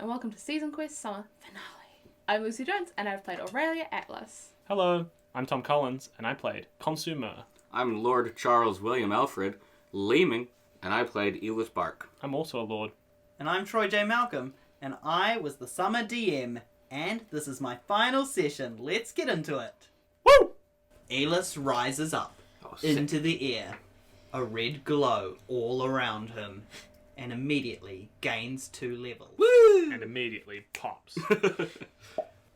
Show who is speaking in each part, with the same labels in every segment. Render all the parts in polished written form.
Speaker 1: and welcome to Season Quest Summer Finale. I'm Lucy Jones, and I've played Aurelia Yllis.
Speaker 2: Hello, I'm Tom Collins, and I played Khonsu-Mer.
Speaker 3: I'm Lord Charles William Alfred, Leeming, and I played Yllis Barc.
Speaker 2: I'm also a lord.
Speaker 4: And I'm Troy J. Malcolm, and I was the Summer DM, and this is my final session. Let's get into it.
Speaker 2: Woo!
Speaker 4: Yllis rises up into the air, a red glow all around him, and immediately gains 2 levels.
Speaker 3: Woo!
Speaker 2: And immediately pops.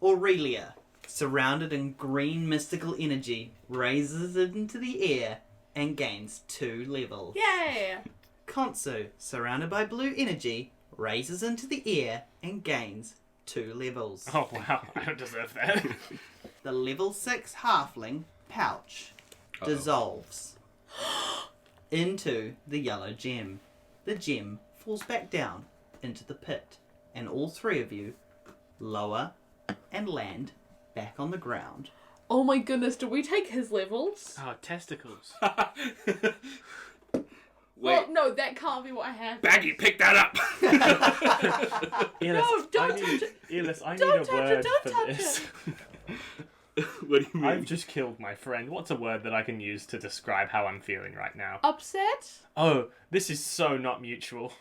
Speaker 4: Aurelia, surrounded in green mystical energy, raises into the air and gains 2 levels.
Speaker 1: Yay!
Speaker 4: Khonsu, surrounded by blue energy, raises into the air and gains 2 levels.
Speaker 2: Oh wow, I don't deserve that.
Speaker 4: The level 6 halfling, Pouch, dissolves into the yellow gem. The gem falls back down into the pit, and all 3 of you lower and land back on the ground.
Speaker 1: Oh my goodness, do we take his levels?
Speaker 2: Oh, testicles.
Speaker 3: Wait,
Speaker 1: Well, no, that can't be what happened.
Speaker 3: Baggy, pick that up!
Speaker 2: Yllis,
Speaker 1: No, don't touch it.
Speaker 2: Yllis, I
Speaker 1: Don't
Speaker 2: need a
Speaker 1: touch it,
Speaker 2: word
Speaker 1: don't
Speaker 2: for
Speaker 1: touch
Speaker 2: this.
Speaker 3: What do you mean?
Speaker 2: I've just killed my friend. What's a word that I can use to describe how I'm feeling right now?
Speaker 1: Upset?
Speaker 2: Oh, this is so not mutual.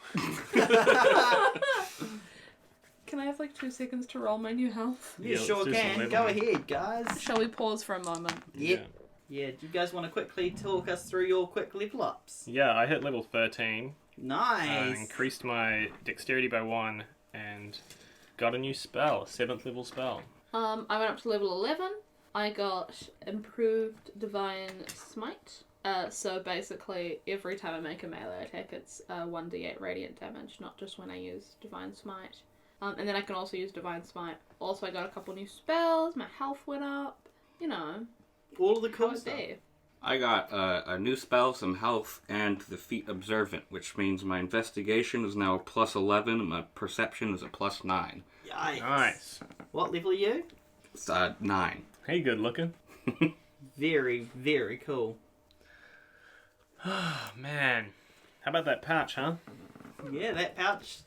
Speaker 1: Can I have like 2 seconds to roll my new health?
Speaker 4: You
Speaker 2: Yeah,
Speaker 4: sure
Speaker 2: let's do some
Speaker 4: can.
Speaker 2: leveling.
Speaker 4: Go ahead, guys.
Speaker 1: Shall we pause for a moment?
Speaker 4: Yep. Yeah, do you guys want to quickly talk us through your quick level ups?
Speaker 2: Yeah, I hit level 13.
Speaker 4: Nice.
Speaker 2: Increased my dexterity by 1 and got a new spell, a 7th level spell.
Speaker 1: I went up to level 11. I got improved divine smite. So basically, every time I make a melee attack, it's 1d8 radiant damage, not just when I use divine smite. And then I can also use divine smite. Also, I got a couple new spells. My health went up. You know,
Speaker 4: All of the
Speaker 1: how
Speaker 4: cool
Speaker 1: was
Speaker 4: stuff.
Speaker 1: there?
Speaker 3: I got a new spell, some health, and the feat Observant, which means my investigation is now a +11, and my perception is a +9.
Speaker 4: Yikes.
Speaker 2: Nice.
Speaker 4: What level are you?
Speaker 3: It's 9.
Speaker 2: Hey, good looking.
Speaker 4: Very, very cool.
Speaker 2: Oh, man. How about that pouch, huh?
Speaker 4: Yeah, that pouch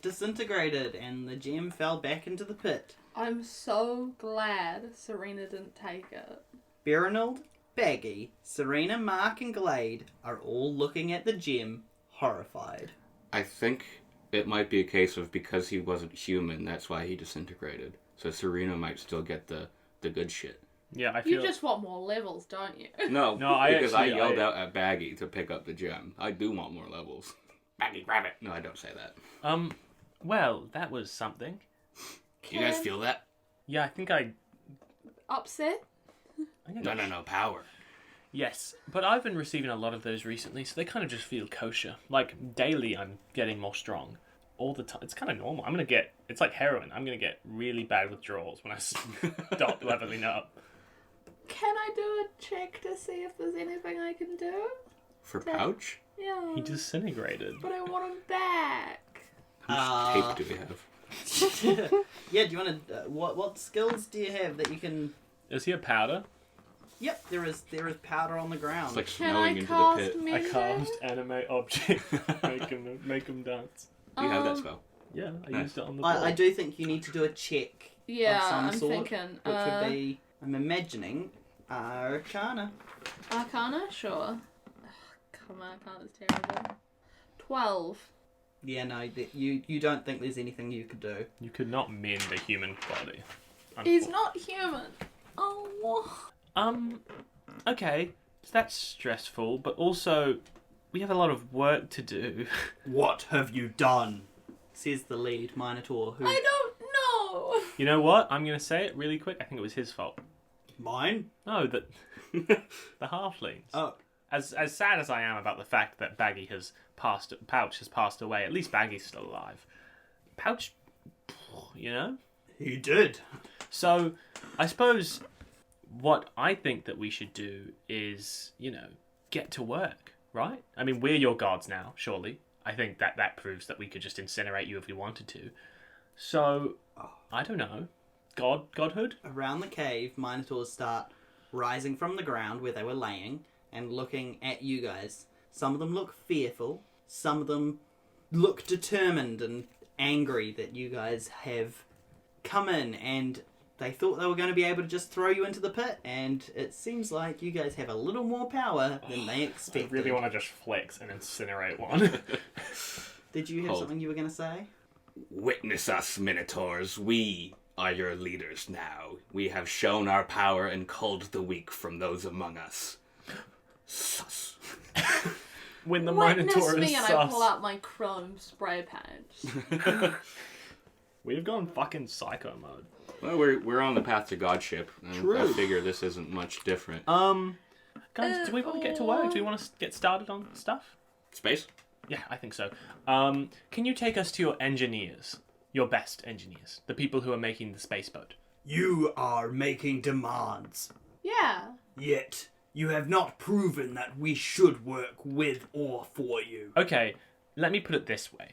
Speaker 4: disintegrated and the gem fell back into the pit.
Speaker 1: I'm so glad Serena didn't take it.
Speaker 4: Berenald, Baggy, Serena, Mark, and Glade are all looking at the gem, horrified.
Speaker 3: I think it might be a case of because he wasn't human, that's why he disintegrated. So Serena might still get the good shit.
Speaker 2: Yeah, I
Speaker 1: You
Speaker 2: feel...
Speaker 1: just want more levels, don't you?
Speaker 3: No,
Speaker 2: No, I
Speaker 3: because I
Speaker 2: actually-
Speaker 3: yelled out at Baggy to pick up the gem. I do want more levels. Baggy, grab it! No, I don't say that.
Speaker 2: Well, that was something.
Speaker 3: You guys feel that?
Speaker 2: Yeah, I think I...
Speaker 1: Upset?
Speaker 3: No, power.
Speaker 2: Yes, but I've been receiving a lot of those recently, so they kind of just feel kosher. Like, daily I'm getting more strong. All the time. It's kind of normal. I'm going to get... It's like heroin. I'm going to get really bad withdrawals when I stop leveling up.
Speaker 1: Can I do a check to see if there's anything I can do?
Speaker 3: For Pouch?
Speaker 1: Yeah.
Speaker 2: He disintegrated.
Speaker 1: But I want him back.
Speaker 3: How much tape do we have?
Speaker 4: Yeah, do you want to... what skills do you have that you can...
Speaker 2: Is he a powder?
Speaker 4: Yep, there is powder on the ground.
Speaker 3: It's like
Speaker 1: Can
Speaker 3: snowing
Speaker 1: I
Speaker 3: into
Speaker 1: cast
Speaker 3: the pit.
Speaker 2: I
Speaker 1: Music?
Speaker 2: cast animate object. make him dance.
Speaker 3: Do you have that spell?
Speaker 2: Yeah, I
Speaker 3: Nice.
Speaker 2: used it on the board.
Speaker 4: I do think you need to do a check
Speaker 1: Yeah,
Speaker 4: of some
Speaker 1: I'm
Speaker 4: sort,
Speaker 1: thinking.
Speaker 4: which would be, I'm imagining, Arcana.
Speaker 1: Arcana? Sure. Ugh, come on, Arcana's terrible. 12.
Speaker 4: Yeah, no, you don't think there's anything you could do.
Speaker 2: You could not mend a human body.
Speaker 1: He's not human. Oh.
Speaker 2: Okay, so that's stressful, but also we have a lot of work to do.
Speaker 4: What have you done? Says the lead Minotaur, who...
Speaker 1: I don't know.
Speaker 2: You know what? I'm going to say it really quick. I think it was his fault.
Speaker 4: Mine?
Speaker 2: No, the halflings.
Speaker 4: Oh.
Speaker 2: As sad as I am about the fact that Pouch has passed away, at least Baggy's still alive. Pouch, you know?
Speaker 4: He did.
Speaker 2: So, I suppose what I think that we should do is, get to work, right? I mean, we're your gods now, surely. I think that proves that we could just incinerate you if we wanted to. So, I don't know. Godhood?
Speaker 4: Around the cave, Minotaurs start rising from the ground where they were laying and looking at you guys. Some of them look fearful. Some of them look determined and angry that you guys have come in and they thought they were going to be able to just throw you into the pit, and it seems like you guys have a little more power than they
Speaker 2: I
Speaker 4: expected.
Speaker 2: really want to just flex and incinerate one.
Speaker 4: Did you have
Speaker 3: Hold.
Speaker 4: something you were going to say?
Speaker 3: Witness us, minotaurs. We are your leaders now. We have shown our power and culled the weak from those among us. Sus.
Speaker 2: When the
Speaker 1: Witness
Speaker 2: Minotaur
Speaker 1: me
Speaker 2: is
Speaker 1: and I
Speaker 2: sus.
Speaker 1: pull out my chrome spray paint.
Speaker 2: We've gone fucking psycho mode.
Speaker 3: Well, we're on the path to godship. And
Speaker 2: True.
Speaker 3: I figure this isn't much different.
Speaker 2: Guys, do we want to get to work? Do we want to get started on stuff?
Speaker 3: Space?
Speaker 2: Yeah, I think so. Can you take us to your engineers? Your best engineers. The people who are making the space boat.
Speaker 5: You are making demands,
Speaker 1: Yeah.
Speaker 5: yet you have not proven that we should work with or for you.
Speaker 2: Okay, let me put it this way.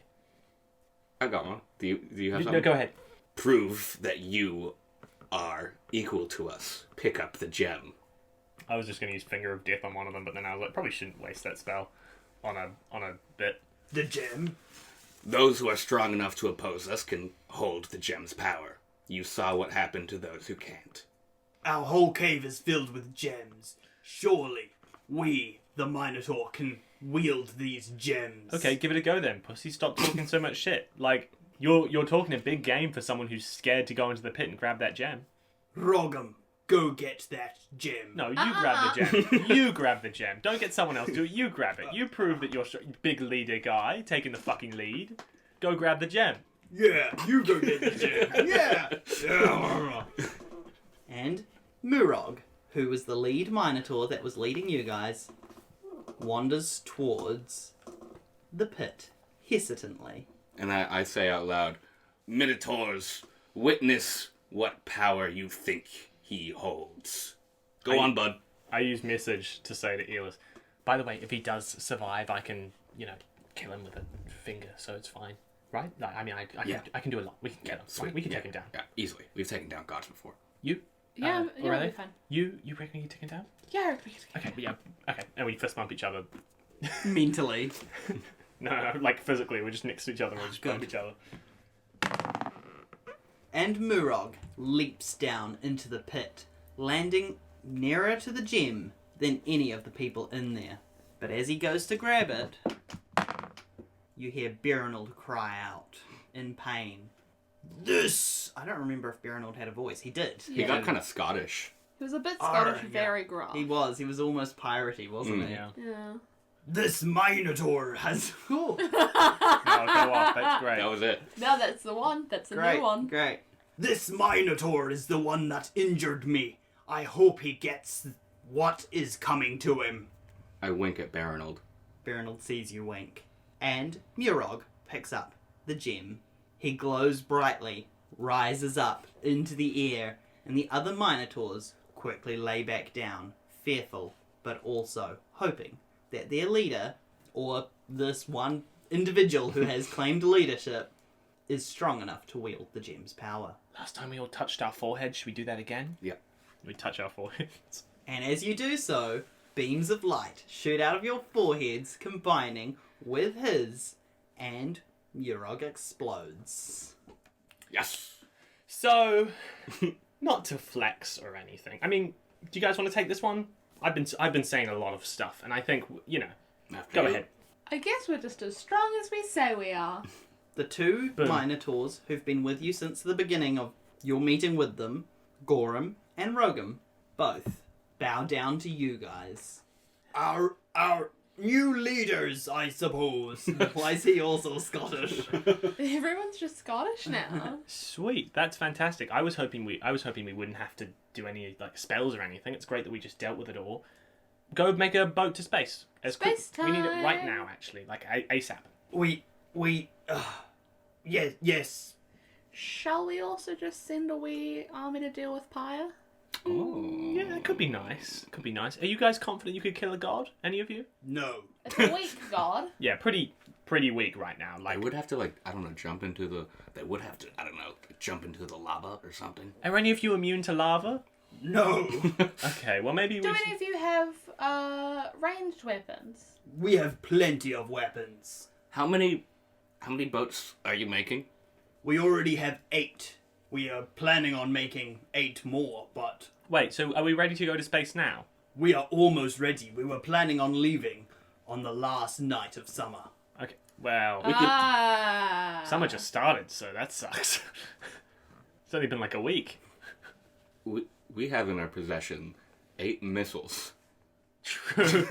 Speaker 3: I got one. Do you have
Speaker 2: No,
Speaker 3: something?
Speaker 2: go ahead.
Speaker 3: Prove that you are equal to us. Pick up the gem.
Speaker 2: I was just going to use Finger of Death on one of them, but then I was like, probably shouldn't waste that spell on a bit.
Speaker 5: The gem?
Speaker 3: Those who are strong enough to oppose us can hold the gem's power. You saw what happened to those who can't.
Speaker 5: Our whole cave is filled with gems. Surely, we, the Minotaur, can wield these gems.
Speaker 2: Okay, give it a go then, pussy. Stop talking so much shit. Like, you're talking a big game for someone who's scared to go into the pit and grab that gem.
Speaker 5: Rogum, go get that gem.
Speaker 2: No, you grab the gem. You grab the gem. Don't get someone else to do it. You grab it. You prove that you're big leader guy, taking the fucking lead. Go grab the gem.
Speaker 5: Yeah, you go get the gem. Yeah.
Speaker 4: And Murog, who was the lead Minotaur that was leading you guys, wanders towards the pit, hesitantly.
Speaker 3: And I say out loud, Minotaurs, witness what power you think he holds. Go on, bud.
Speaker 2: I use message to say to Yllis, by the way, if he does survive, I can, kill him with a finger, so it's fine. Right? Like, I mean, I can do a lot. We can get him.
Speaker 3: Sweet.
Speaker 2: We can
Speaker 3: Yeah.
Speaker 2: take him down.
Speaker 3: Yeah, easily. We've taken down gods before.
Speaker 2: You?
Speaker 1: Yeah, yeah,
Speaker 2: Aurelia?
Speaker 1: it'll be fine.
Speaker 2: You reckon you take him down?
Speaker 1: Yeah, it'll be fine.
Speaker 2: Okay, yeah. Okay, and we fist bump each other.
Speaker 4: Mentally.
Speaker 2: No, like physically, we're just next to each other and we just bump each other.
Speaker 4: And Murog leaps down into the pit, landing nearer to the gem than any of the people in there. But as he goes to grab it, you hear Berenald cry out in pain.
Speaker 5: This.
Speaker 4: I don't remember if Berenald had a voice. He did.
Speaker 3: He got kind of Scottish.
Speaker 1: He was a bit
Speaker 5: Arr,
Speaker 1: Scottish,
Speaker 5: yeah.
Speaker 1: very gruff.
Speaker 4: He was almost piratey, wasn't he?
Speaker 2: Yeah.
Speaker 1: Yeah.
Speaker 5: This Minotaur has.
Speaker 4: Cool.
Speaker 2: No, go off. That's great.
Speaker 3: That was it.
Speaker 1: No, that's the one. That's the
Speaker 4: Great,
Speaker 1: new one.
Speaker 4: great.
Speaker 5: This Minotaur is the one that injured me. I hope he gets what is coming to him.
Speaker 3: I wink at Berenald.
Speaker 4: Berenald sees you wink. And Murog picks up the gem. He glows brightly, rises up into the air, and the other Minotaurs quickly lay back down, fearful, but also hoping that their leader, or this one individual who has claimed leadership, is strong enough to wield the gem's power.
Speaker 2: Last time we all touched our foreheads, should we do that again?
Speaker 3: Yeah.
Speaker 2: We touch our foreheads.
Speaker 4: And as you do so, beams of light shoot out of your foreheads, combining with his, and Murog explodes.
Speaker 3: Yes.
Speaker 2: So, not to flex or anything. I mean, do you guys want to take this one? I've been saying a lot of stuff, and I think,
Speaker 3: After
Speaker 2: go
Speaker 3: you.
Speaker 2: ahead.
Speaker 1: I guess we're just as strong as we say we are.
Speaker 4: The two
Speaker 2: Boom.
Speaker 4: Minotaurs who've been with you since the beginning of your meeting with them, Gorham and Rogum, both bow down to you guys.
Speaker 5: Our new leaders, I suppose.
Speaker 4: Why is he also Scottish?
Speaker 1: Everyone's just Scottish now.
Speaker 2: Sweet, that's fantastic. I was hoping we wouldn't have to do any spells or anything. It's great that we just dealt with it all. Go make a boat to space.
Speaker 1: Space
Speaker 2: We need it right
Speaker 1: time.
Speaker 2: now, actually, ASAP.
Speaker 5: Yes.
Speaker 1: Shall we also just send a wee army to deal with Pyre?
Speaker 3: Oh.
Speaker 2: Yeah, that could be nice. Could be nice. Are you guys confident you could kill a god? Any of you?
Speaker 5: No.
Speaker 1: It's a weak god.
Speaker 2: Yeah, pretty weak right now.
Speaker 3: They would have to, jump into the... They would have to, jump into the lava or something.
Speaker 2: Are any of you immune to lava?
Speaker 5: No.
Speaker 2: Okay, well maybe
Speaker 1: Do
Speaker 2: we.
Speaker 1: any of you have ranged weapons?
Speaker 5: We have plenty of weapons.
Speaker 3: How many boats are you making?
Speaker 5: We already have 8. We are planning on making 8 more, but
Speaker 2: Wait, so are we ready to go to space now?
Speaker 5: we are almost ready. We were planning on leaving on the last night of summer.
Speaker 2: Okay, well, summer just started, so that sucks. It's only been like a week.
Speaker 3: We have in our possession 8 missiles.
Speaker 2: True.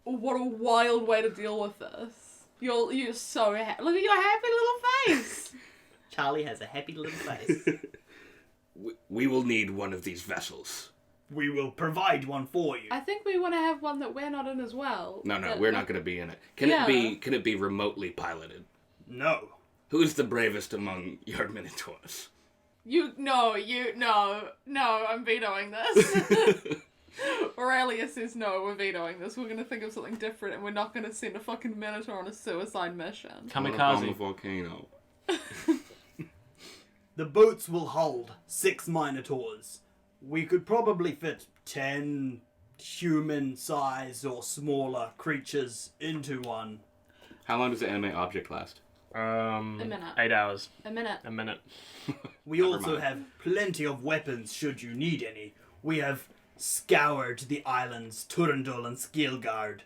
Speaker 1: What a wild way to deal with this. You're so happy. Look at your happy little face.
Speaker 4: Charlie has a happy little face.
Speaker 3: We will need one of these vessels.
Speaker 5: We will provide one for you.
Speaker 1: I think we want to have one that we're not in as well.
Speaker 3: No,
Speaker 1: That-
Speaker 3: we're not going to be in it. Can it be remotely piloted?
Speaker 5: No.
Speaker 3: Who's the bravest among your minotaurs?
Speaker 1: No, I'm vetoing this. Aurelia says no, we're vetoing this. We're gonna think of something different and we're not gonna send a fucking minotaur on a suicide mission.
Speaker 3: On a
Speaker 2: Kamikaze.
Speaker 3: volcano.
Speaker 5: The boats will hold 6 minotaurs. We could probably fit 10 human-sized or smaller creatures into one.
Speaker 3: How long does the anime object last?
Speaker 1: A minute.
Speaker 2: 8 hours.
Speaker 1: A minute.
Speaker 2: A minute.
Speaker 5: We also have plenty of weapons should you need any. We have scoured the islands Turandul and Skilgard.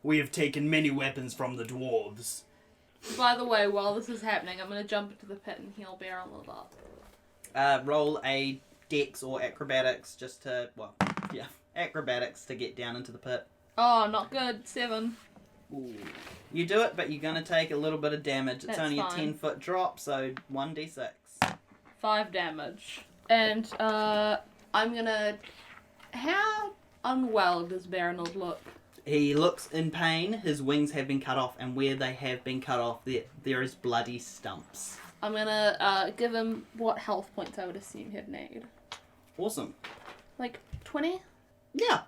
Speaker 5: We have taken many weapons from the dwarves.
Speaker 1: By the way, while this is happening, I'm gonna jump into the pit and heal Bear on the lot.
Speaker 4: Roll a dex or acrobatics just to, acrobatics to get down into the pit.
Speaker 1: Oh, not good. 7.
Speaker 4: Ooh. You do it, but you're going to take a little bit of damage. It's
Speaker 1: That's
Speaker 4: only
Speaker 1: fine.
Speaker 4: a 10-foot drop, so 1d6.
Speaker 1: 5 damage. And, I'm gonna... How unwell does Baronold look?
Speaker 4: He looks in pain. His wings have been cut off, and where they have been cut off, there is bloody stumps.
Speaker 1: I'm gonna, give him what health points I would assume he'd need.
Speaker 4: Awesome.
Speaker 1: Like, 20?
Speaker 4: Yeah.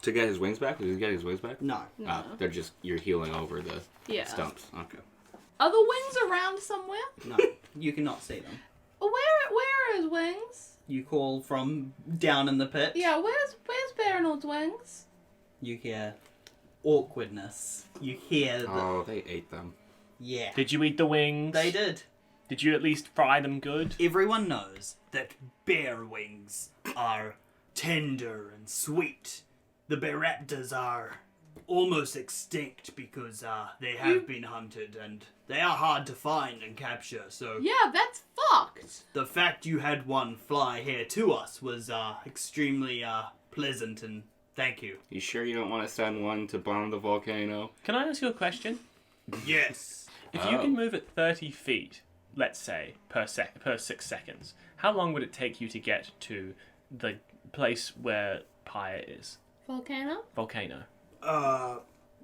Speaker 3: To get his wings back? Did he get his wings back?
Speaker 4: No.
Speaker 1: No.
Speaker 3: They're just, you're healing over the
Speaker 1: Yeah.
Speaker 3: stumps. Okay.
Speaker 1: Are the wings around somewhere?
Speaker 4: No. You cannot see them.
Speaker 1: Where are his wings?
Speaker 4: You call from down in the pit.
Speaker 1: Yeah, where's Baronold's wings?
Speaker 4: You hear awkwardness. You hear the...
Speaker 3: Oh, they ate them.
Speaker 4: Yeah.
Speaker 2: Did you eat the wings?
Speaker 4: They did.
Speaker 2: Did you at least fry them good?
Speaker 4: Everyone knows.
Speaker 5: That bear wings are tender and sweet. The bear raptors are almost extinct because they have been hunted and they are hard to find and capture. So
Speaker 1: Yeah, that's fucked.
Speaker 5: the fact you had one fly here to us was extremely pleasant, and thank you.
Speaker 3: You sure you don't want to send one to bomb the volcano?
Speaker 2: Can I ask you a question?
Speaker 5: Yes.
Speaker 2: If you can move at 30 feet, let's say, per 6 seconds, how long would it take you to get to the place where Pyre is?
Speaker 1: Volcano?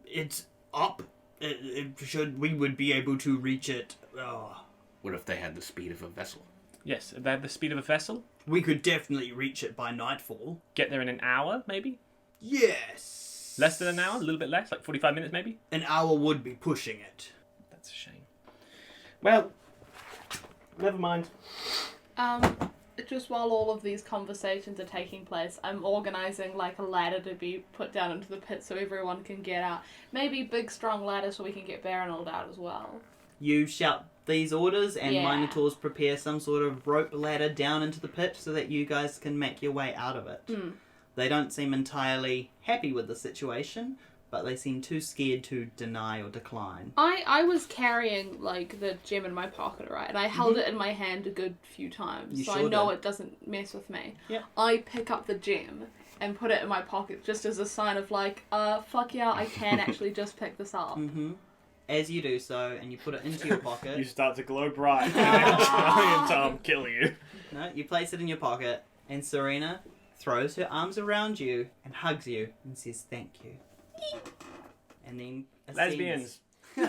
Speaker 5: It's up. We would be able to reach it.
Speaker 3: What if they had the speed of a vessel?
Speaker 2: Yes, if they have the speed of a vessel.
Speaker 5: We could definitely reach it by nightfall.
Speaker 2: Get there in an hour, maybe?
Speaker 5: Yes.
Speaker 2: Less than an hour? A little bit less? Like 45 minutes, maybe?
Speaker 5: An hour would be pushing it.
Speaker 2: That's a shame. Well, never mind.
Speaker 1: Just while all of these conversations are taking place, I'm organising like a ladder to be put down into the pit so everyone can get out. Maybe big strong ladder so we can get Baronold out as well.
Speaker 4: You shout these orders, and
Speaker 1: Yeah.
Speaker 4: Minotaurs prepare some sort of rope ladder down into the pit so that you guys can make your way out of it. They don't seem entirely happy with the situation, but they seem too scared to deny or decline.
Speaker 1: I was carrying like the gem in my pocket, right? And I held it in my hand a good few times,
Speaker 4: You
Speaker 1: so
Speaker 4: sure
Speaker 1: I know
Speaker 4: did.
Speaker 1: it doesn't mess with me.
Speaker 4: Yeah.
Speaker 1: I pick up the gem and put it in my pocket just as a sign of like, fuck yeah, I can actually just pick this up.
Speaker 4: As you do so, and you put it into your pocket,
Speaker 2: You start to glow bright, and then Charlie and Tom kill you.
Speaker 4: no, you place it in your pocket, and Serena throws her arms around you and hugs you and says thank you. And then
Speaker 2: Lesbians. I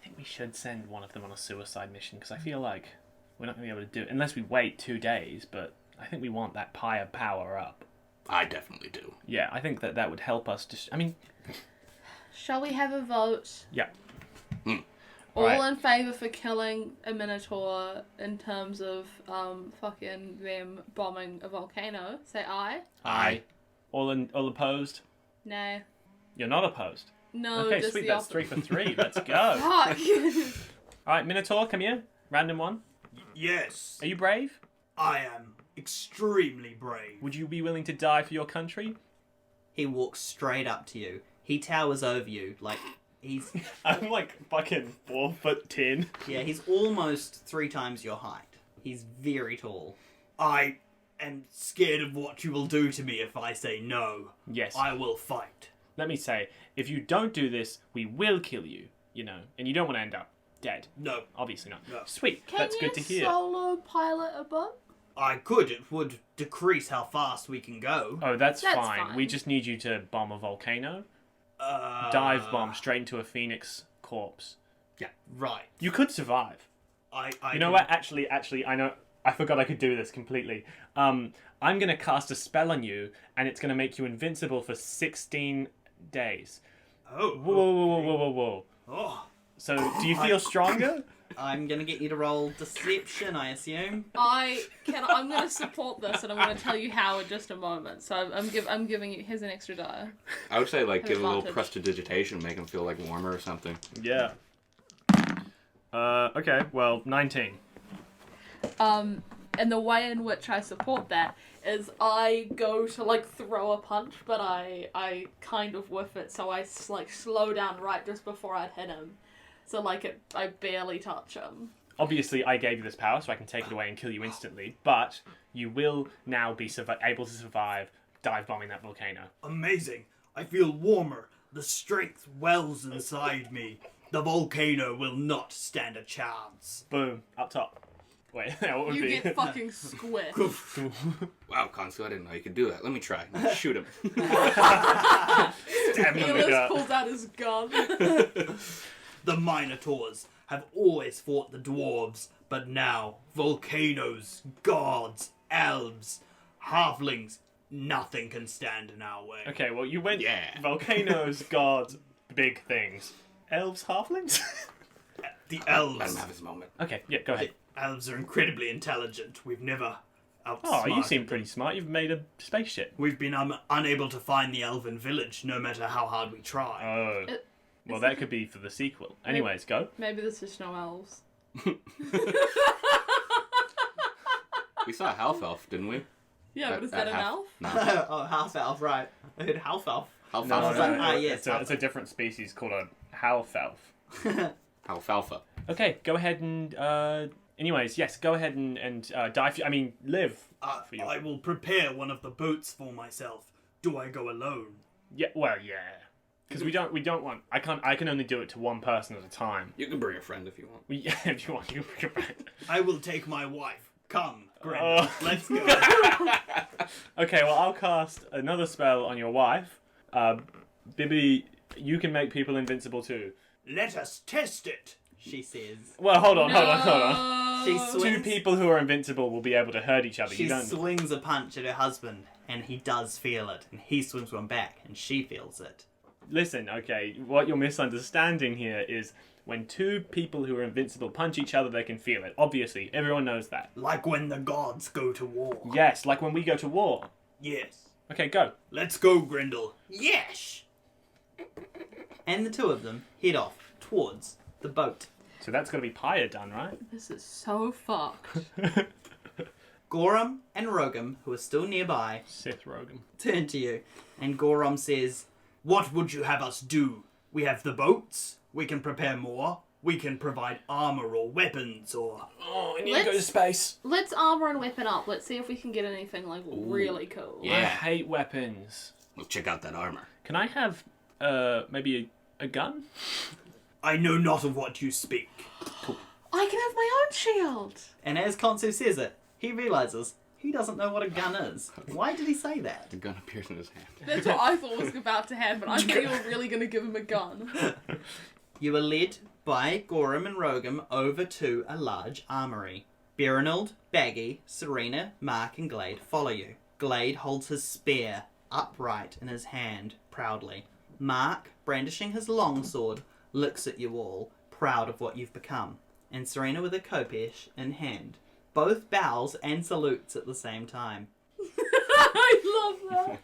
Speaker 2: think we should send one of them on a suicide mission, because I feel like we're not going to be able to do it unless we wait 2 days, but I think we want that Pyre power up.
Speaker 3: I definitely do.
Speaker 2: Yeah, I think that would help us I mean...
Speaker 1: Shall we have a vote?
Speaker 2: Yeah.
Speaker 1: All
Speaker 2: Alright.
Speaker 1: in favour for killing a minotaur in terms of fucking them bombing a volcano? Say aye.
Speaker 2: Aye. All opposed?
Speaker 1: No.
Speaker 2: You're not opposed?
Speaker 1: No,
Speaker 2: Okay,
Speaker 1: just
Speaker 2: sweet.
Speaker 1: the
Speaker 2: That's
Speaker 1: opposite.
Speaker 2: 3 for 3. Let's go.
Speaker 1: Fuck!
Speaker 2: All right, Minotaur, come here. Random one.
Speaker 5: Yes,
Speaker 2: Are you brave?
Speaker 5: I am extremely brave.
Speaker 2: Would you be willing to die for your country?
Speaker 4: He walks straight up to you. He towers over you like he's
Speaker 2: I'm like fucking 4'10".
Speaker 4: he's almost 3 times your height. He's very tall.
Speaker 5: I am scared of what you will do to me if I say no.
Speaker 2: Yes.
Speaker 5: I will fight.
Speaker 2: Let me say, if you don't do this, we will kill you. You know, and you don't want to end up dead.
Speaker 5: No,
Speaker 2: Obviously not.
Speaker 5: No.
Speaker 2: Sweet.
Speaker 1: Can
Speaker 2: That's
Speaker 1: you
Speaker 2: good to hear.
Speaker 1: solo pilot a boat?
Speaker 5: I could. It would decrease how fast we can go.
Speaker 2: Oh, that's
Speaker 1: That's
Speaker 2: fine.
Speaker 1: fine.
Speaker 2: We just need you to bomb a volcano.
Speaker 5: Uh,
Speaker 2: Dive bomb straight into a phoenix corpse.
Speaker 5: Right.
Speaker 2: You could survive.
Speaker 5: I
Speaker 2: You know what? Actually, I know. I forgot I could do this completely. I'm gonna cast a spell on you, and it's gonna make you invincible for 16 days.
Speaker 5: Oh.
Speaker 2: Whoa.
Speaker 5: Oh.
Speaker 2: So, do you feel stronger?
Speaker 4: I'm gonna get you to roll deception, I assume.
Speaker 1: I'm going to support this, and I'm going to tell you how in just a moment. So I'm giving you. Here's an extra die.
Speaker 3: I would say, like,
Speaker 1: Have
Speaker 3: give a little
Speaker 1: advantage.
Speaker 3: prestidigitation, make him feel, like, warmer or something.
Speaker 2: Yeah. Okay. Well, 19.
Speaker 1: And the way in which I support that is I go to like throw a punch, but I kind of whiff it, so I like slow down right just before I'd hit him. So like I barely touch him.
Speaker 2: Obviously, I gave you this power, so I can take it away and kill you instantly. But you will now be able to survive dive bombing that volcano.
Speaker 5: Amazing. I feel warmer. The strength wells inside me. The volcano will not stand a chance.
Speaker 2: Boom. Up top. Wait, what would
Speaker 1: You
Speaker 2: be?
Speaker 1: get fucking squiffed.
Speaker 3: Wow, Khonsu, I didn't know you could do that. Let me try. Shoot him.
Speaker 2: Stab him in the
Speaker 1: Yllis
Speaker 2: gut.
Speaker 1: pulls out his gun.
Speaker 5: The minotaurs have always fought the dwarves, but now volcanoes, gods, elves, halflings, nothing can stand in our way.
Speaker 2: Okay, well, you went
Speaker 3: Yeah.
Speaker 2: volcanoes, gods, big things. Elves, halflings?
Speaker 5: The
Speaker 3: Let him
Speaker 5: elves.
Speaker 3: have his moment.
Speaker 2: Okay, yeah, go ahead.
Speaker 5: Elves are incredibly intelligent. We've never
Speaker 2: Oh,
Speaker 5: outsmarted
Speaker 2: you seem pretty smart. You've made a spaceship.
Speaker 5: We've been unable to find the elven village, no matter how hard we try.
Speaker 2: Oh. Well, that could be for the sequel. Anyways, go.
Speaker 1: Maybe there's just no elves.
Speaker 3: We saw a half elf, didn't we?
Speaker 1: Yeah, but is that an
Speaker 3: half-
Speaker 1: elf?
Speaker 3: No.
Speaker 4: Oh, half elf, right. I heard half elf.
Speaker 3: Half
Speaker 2: No,
Speaker 3: alpha.
Speaker 4: yes,
Speaker 2: it's a different species called a half-elf.
Speaker 3: Alfalfa.
Speaker 2: Okay, go ahead and... anyways, yes, go ahead and dive... live. For you.
Speaker 5: I will prepare one of the boats for myself. Do I go alone?
Speaker 2: Yeah, well, yeah. Because we don't want... I can only do it to one person at a time.
Speaker 3: You can bring a friend if you want.
Speaker 2: If you want, you can bring it.
Speaker 5: I will take my wife. Come, Grendel,
Speaker 2: Oh.
Speaker 5: let's go.
Speaker 2: Okay, well, I'll cast another spell on your wife. Bibby, you can make people invincible too.
Speaker 5: Let us test it.
Speaker 4: She says.
Speaker 2: Well, hold on.
Speaker 4: She
Speaker 2: Two
Speaker 4: swings.
Speaker 2: people who are invincible will be able to hurt each other.
Speaker 4: She
Speaker 2: You don't...
Speaker 4: swings a punch at her husband, and he does feel it, and he swings one back, and she feels it.
Speaker 2: Listen, okay, what you're misunderstanding here is when two people who are invincible punch each other, they can feel it. Obviously, everyone knows that.
Speaker 5: Like when the gods go to war.
Speaker 2: Yes, like when we go to war.
Speaker 5: Yes.
Speaker 2: Okay, go.
Speaker 5: Let's go, Grendel.
Speaker 4: Yes! And the two of them head off towards the boat.
Speaker 2: So that's got to be Pyre done, right?
Speaker 1: This is so fucked.
Speaker 4: Gorum and Rogum, who are still nearby,
Speaker 2: Sith Rogan.
Speaker 4: turn to you, and Gorum says,
Speaker 5: What would you have us do? We have the boats. We can prepare more. We can provide armor or weapons or...
Speaker 2: Oh, I
Speaker 1: need to go to
Speaker 2: space.
Speaker 1: Let's armor and weapon up. Let's see if we can get anything like really cool.
Speaker 3: Yeah.
Speaker 2: I hate weapons.
Speaker 3: Let's check out that armor.
Speaker 2: Can I have, maybe a gun?
Speaker 5: I know not of what you speak.
Speaker 1: I can have my own shield.
Speaker 4: and as Khonsu says it, he realizes he doesn't know what a gun is. Why did he say that?
Speaker 3: The gun appears in his hand.
Speaker 1: That's what I thought was about to happen. I thought you were really going to give him a gun.
Speaker 4: You are led by Gorum and Rogum over to a large armory. Berenold, Baggy, Serena, Mark and Glade follow you. Glade holds his spear upright in his hand proudly. Mark, brandishing his longsword, looks at you all, proud of what you've become. And Serena with a khopesh in hand. Both bows and salutes at the same time.
Speaker 1: I love that.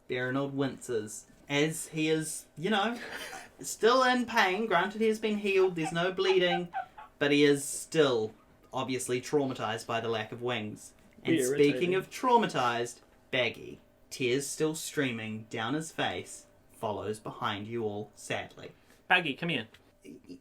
Speaker 4: Berenold winces as he is, still in pain. Granted, he has been healed, there's no bleeding, but he is still obviously traumatized by the lack of wings. And
Speaker 2: Be
Speaker 4: speaking
Speaker 2: irritating.
Speaker 4: of traumatized, Baggy, tears still streaming down his face, follows behind you all sadly.
Speaker 2: Baggy, come here.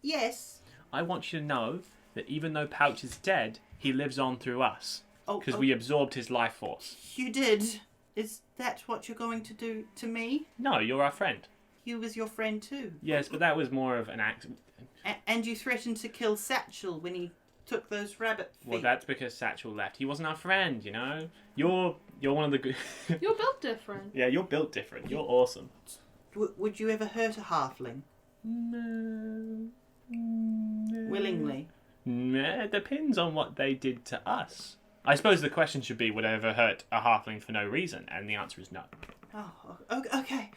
Speaker 4: Yes.
Speaker 2: I want you to know that even though Pouch is dead, he lives on through us.
Speaker 4: Oh,
Speaker 2: Because we absorbed his life force.
Speaker 4: You did. Is that what you're going to do to me?
Speaker 2: No, you're our friend.
Speaker 4: He was your friend too.
Speaker 2: Yes, but that was more of an accident.
Speaker 4: And you threatened to kill Satchel when he took those rabbit feet.
Speaker 2: Well, that's because Satchel left. He wasn't our friend, you know? You're one of the good...
Speaker 1: You're built different.
Speaker 2: Yeah, you're built different. You're awesome.
Speaker 4: Would you ever hurt a halfling?
Speaker 2: No.
Speaker 4: Willingly?
Speaker 2: Nah, it depends on what they did to us. I suppose the question should be, would I ever hurt a halfling for no reason? And the answer is no.
Speaker 4: Oh, okay.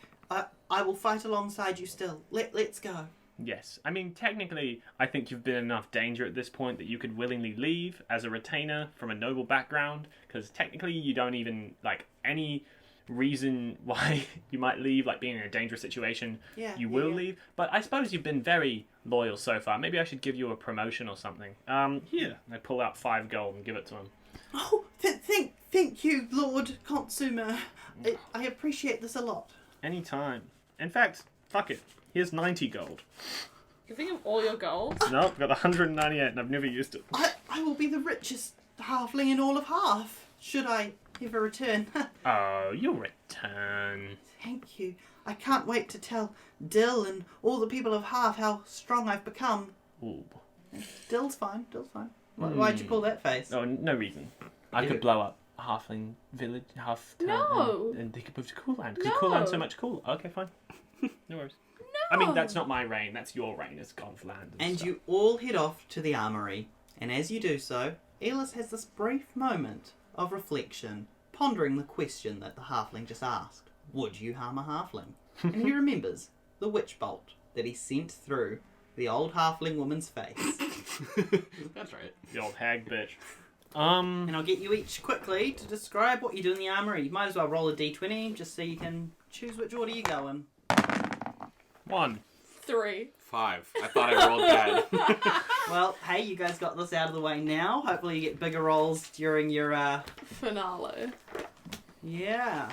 Speaker 4: I will fight alongside you still. Let's go.
Speaker 2: Yes. I mean, technically, I think you've been in enough danger at this point that you could willingly leave as a retainer from a noble background, because technically you don't even, any reason why you might leave, being in a dangerous situation, you will leave. But I suppose you've been very loyal so far. Maybe I should give you a promotion or something. Here. I pull out 5 gold and give it to him.
Speaker 4: Oh, thank you, Lord Khonsu-Mer. I appreciate this a lot.
Speaker 2: Anytime. In fact, fuck it. Here's 90 gold.
Speaker 1: Giving him all your gold?
Speaker 2: Nope, got 198 and I've never used it.
Speaker 4: I will be the richest halfling in all of Half, should I ever return.
Speaker 2: Oh, you'll return.
Speaker 4: Thank you. I can't wait to tell Dill and all the people of Half how strong I've become.
Speaker 2: Ooh.
Speaker 4: Dill's fine. Why'd you pull that face?
Speaker 2: Oh, no reason. I could blow up a halfling village, half town,
Speaker 1: No.
Speaker 2: and they could move to Coolland. Because
Speaker 1: No.
Speaker 2: Coolland's so much cooler. Okay, fine. No worries. I mean, that's not my reign. That's your reign as God's land.
Speaker 4: And
Speaker 2: stuff.
Speaker 4: you all head off to the armory. And as you do so, Yllis has this brief moment of reflection, pondering the question that the halfling just asked. Would you harm a halfling? And he remembers the witch bolt that he sent through the old halfling woman's face.
Speaker 3: That's right.
Speaker 2: The old hag bitch.
Speaker 4: And I'll get you each quickly to describe what you do in the armory. You might as well roll a d20 just so you can choose which order you go in.
Speaker 2: 1.
Speaker 1: 3.
Speaker 3: 5. I thought I rolled bad.
Speaker 4: Well, hey, you guys got this out of the way now. Hopefully you get bigger rolls during your,
Speaker 1: Finale.
Speaker 4: Yeah.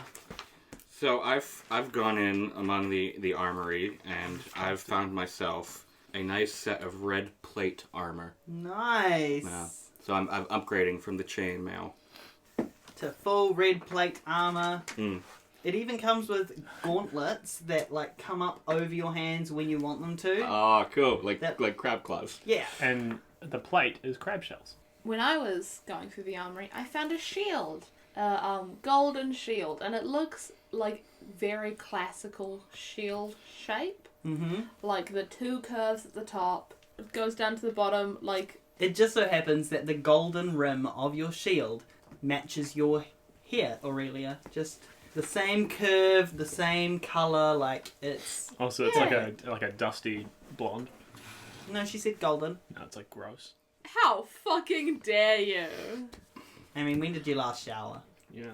Speaker 3: So I've gone in among the armory and I've found myself a nice set of red plate armor.
Speaker 4: Nice.
Speaker 3: Yeah. So I'm upgrading from the chainmail.
Speaker 4: To full red plate armor.
Speaker 3: Mm.
Speaker 4: It even comes with gauntlets that come up over your hands when you want them to.
Speaker 3: Oh, cool. Like
Speaker 4: That-
Speaker 3: crab claws.
Speaker 4: Yeah.
Speaker 2: And the plate is crab shells.
Speaker 1: When I was going through the armory, I found a shield. Golden shield. And it looks like very classical shield shape.
Speaker 4: Mm-hmm.
Speaker 1: Like the 2 curves at the top. It goes down to the bottom,
Speaker 4: It just so happens that the golden rim of your shield matches your hair, Aurelia. Just the same curve, the same colour, it's...
Speaker 2: Also, it's like a dusty blonde.
Speaker 4: No, she said golden.
Speaker 2: No, it's gross.
Speaker 1: How fucking dare you?
Speaker 4: I mean, when did you last shower?
Speaker 2: Yeah.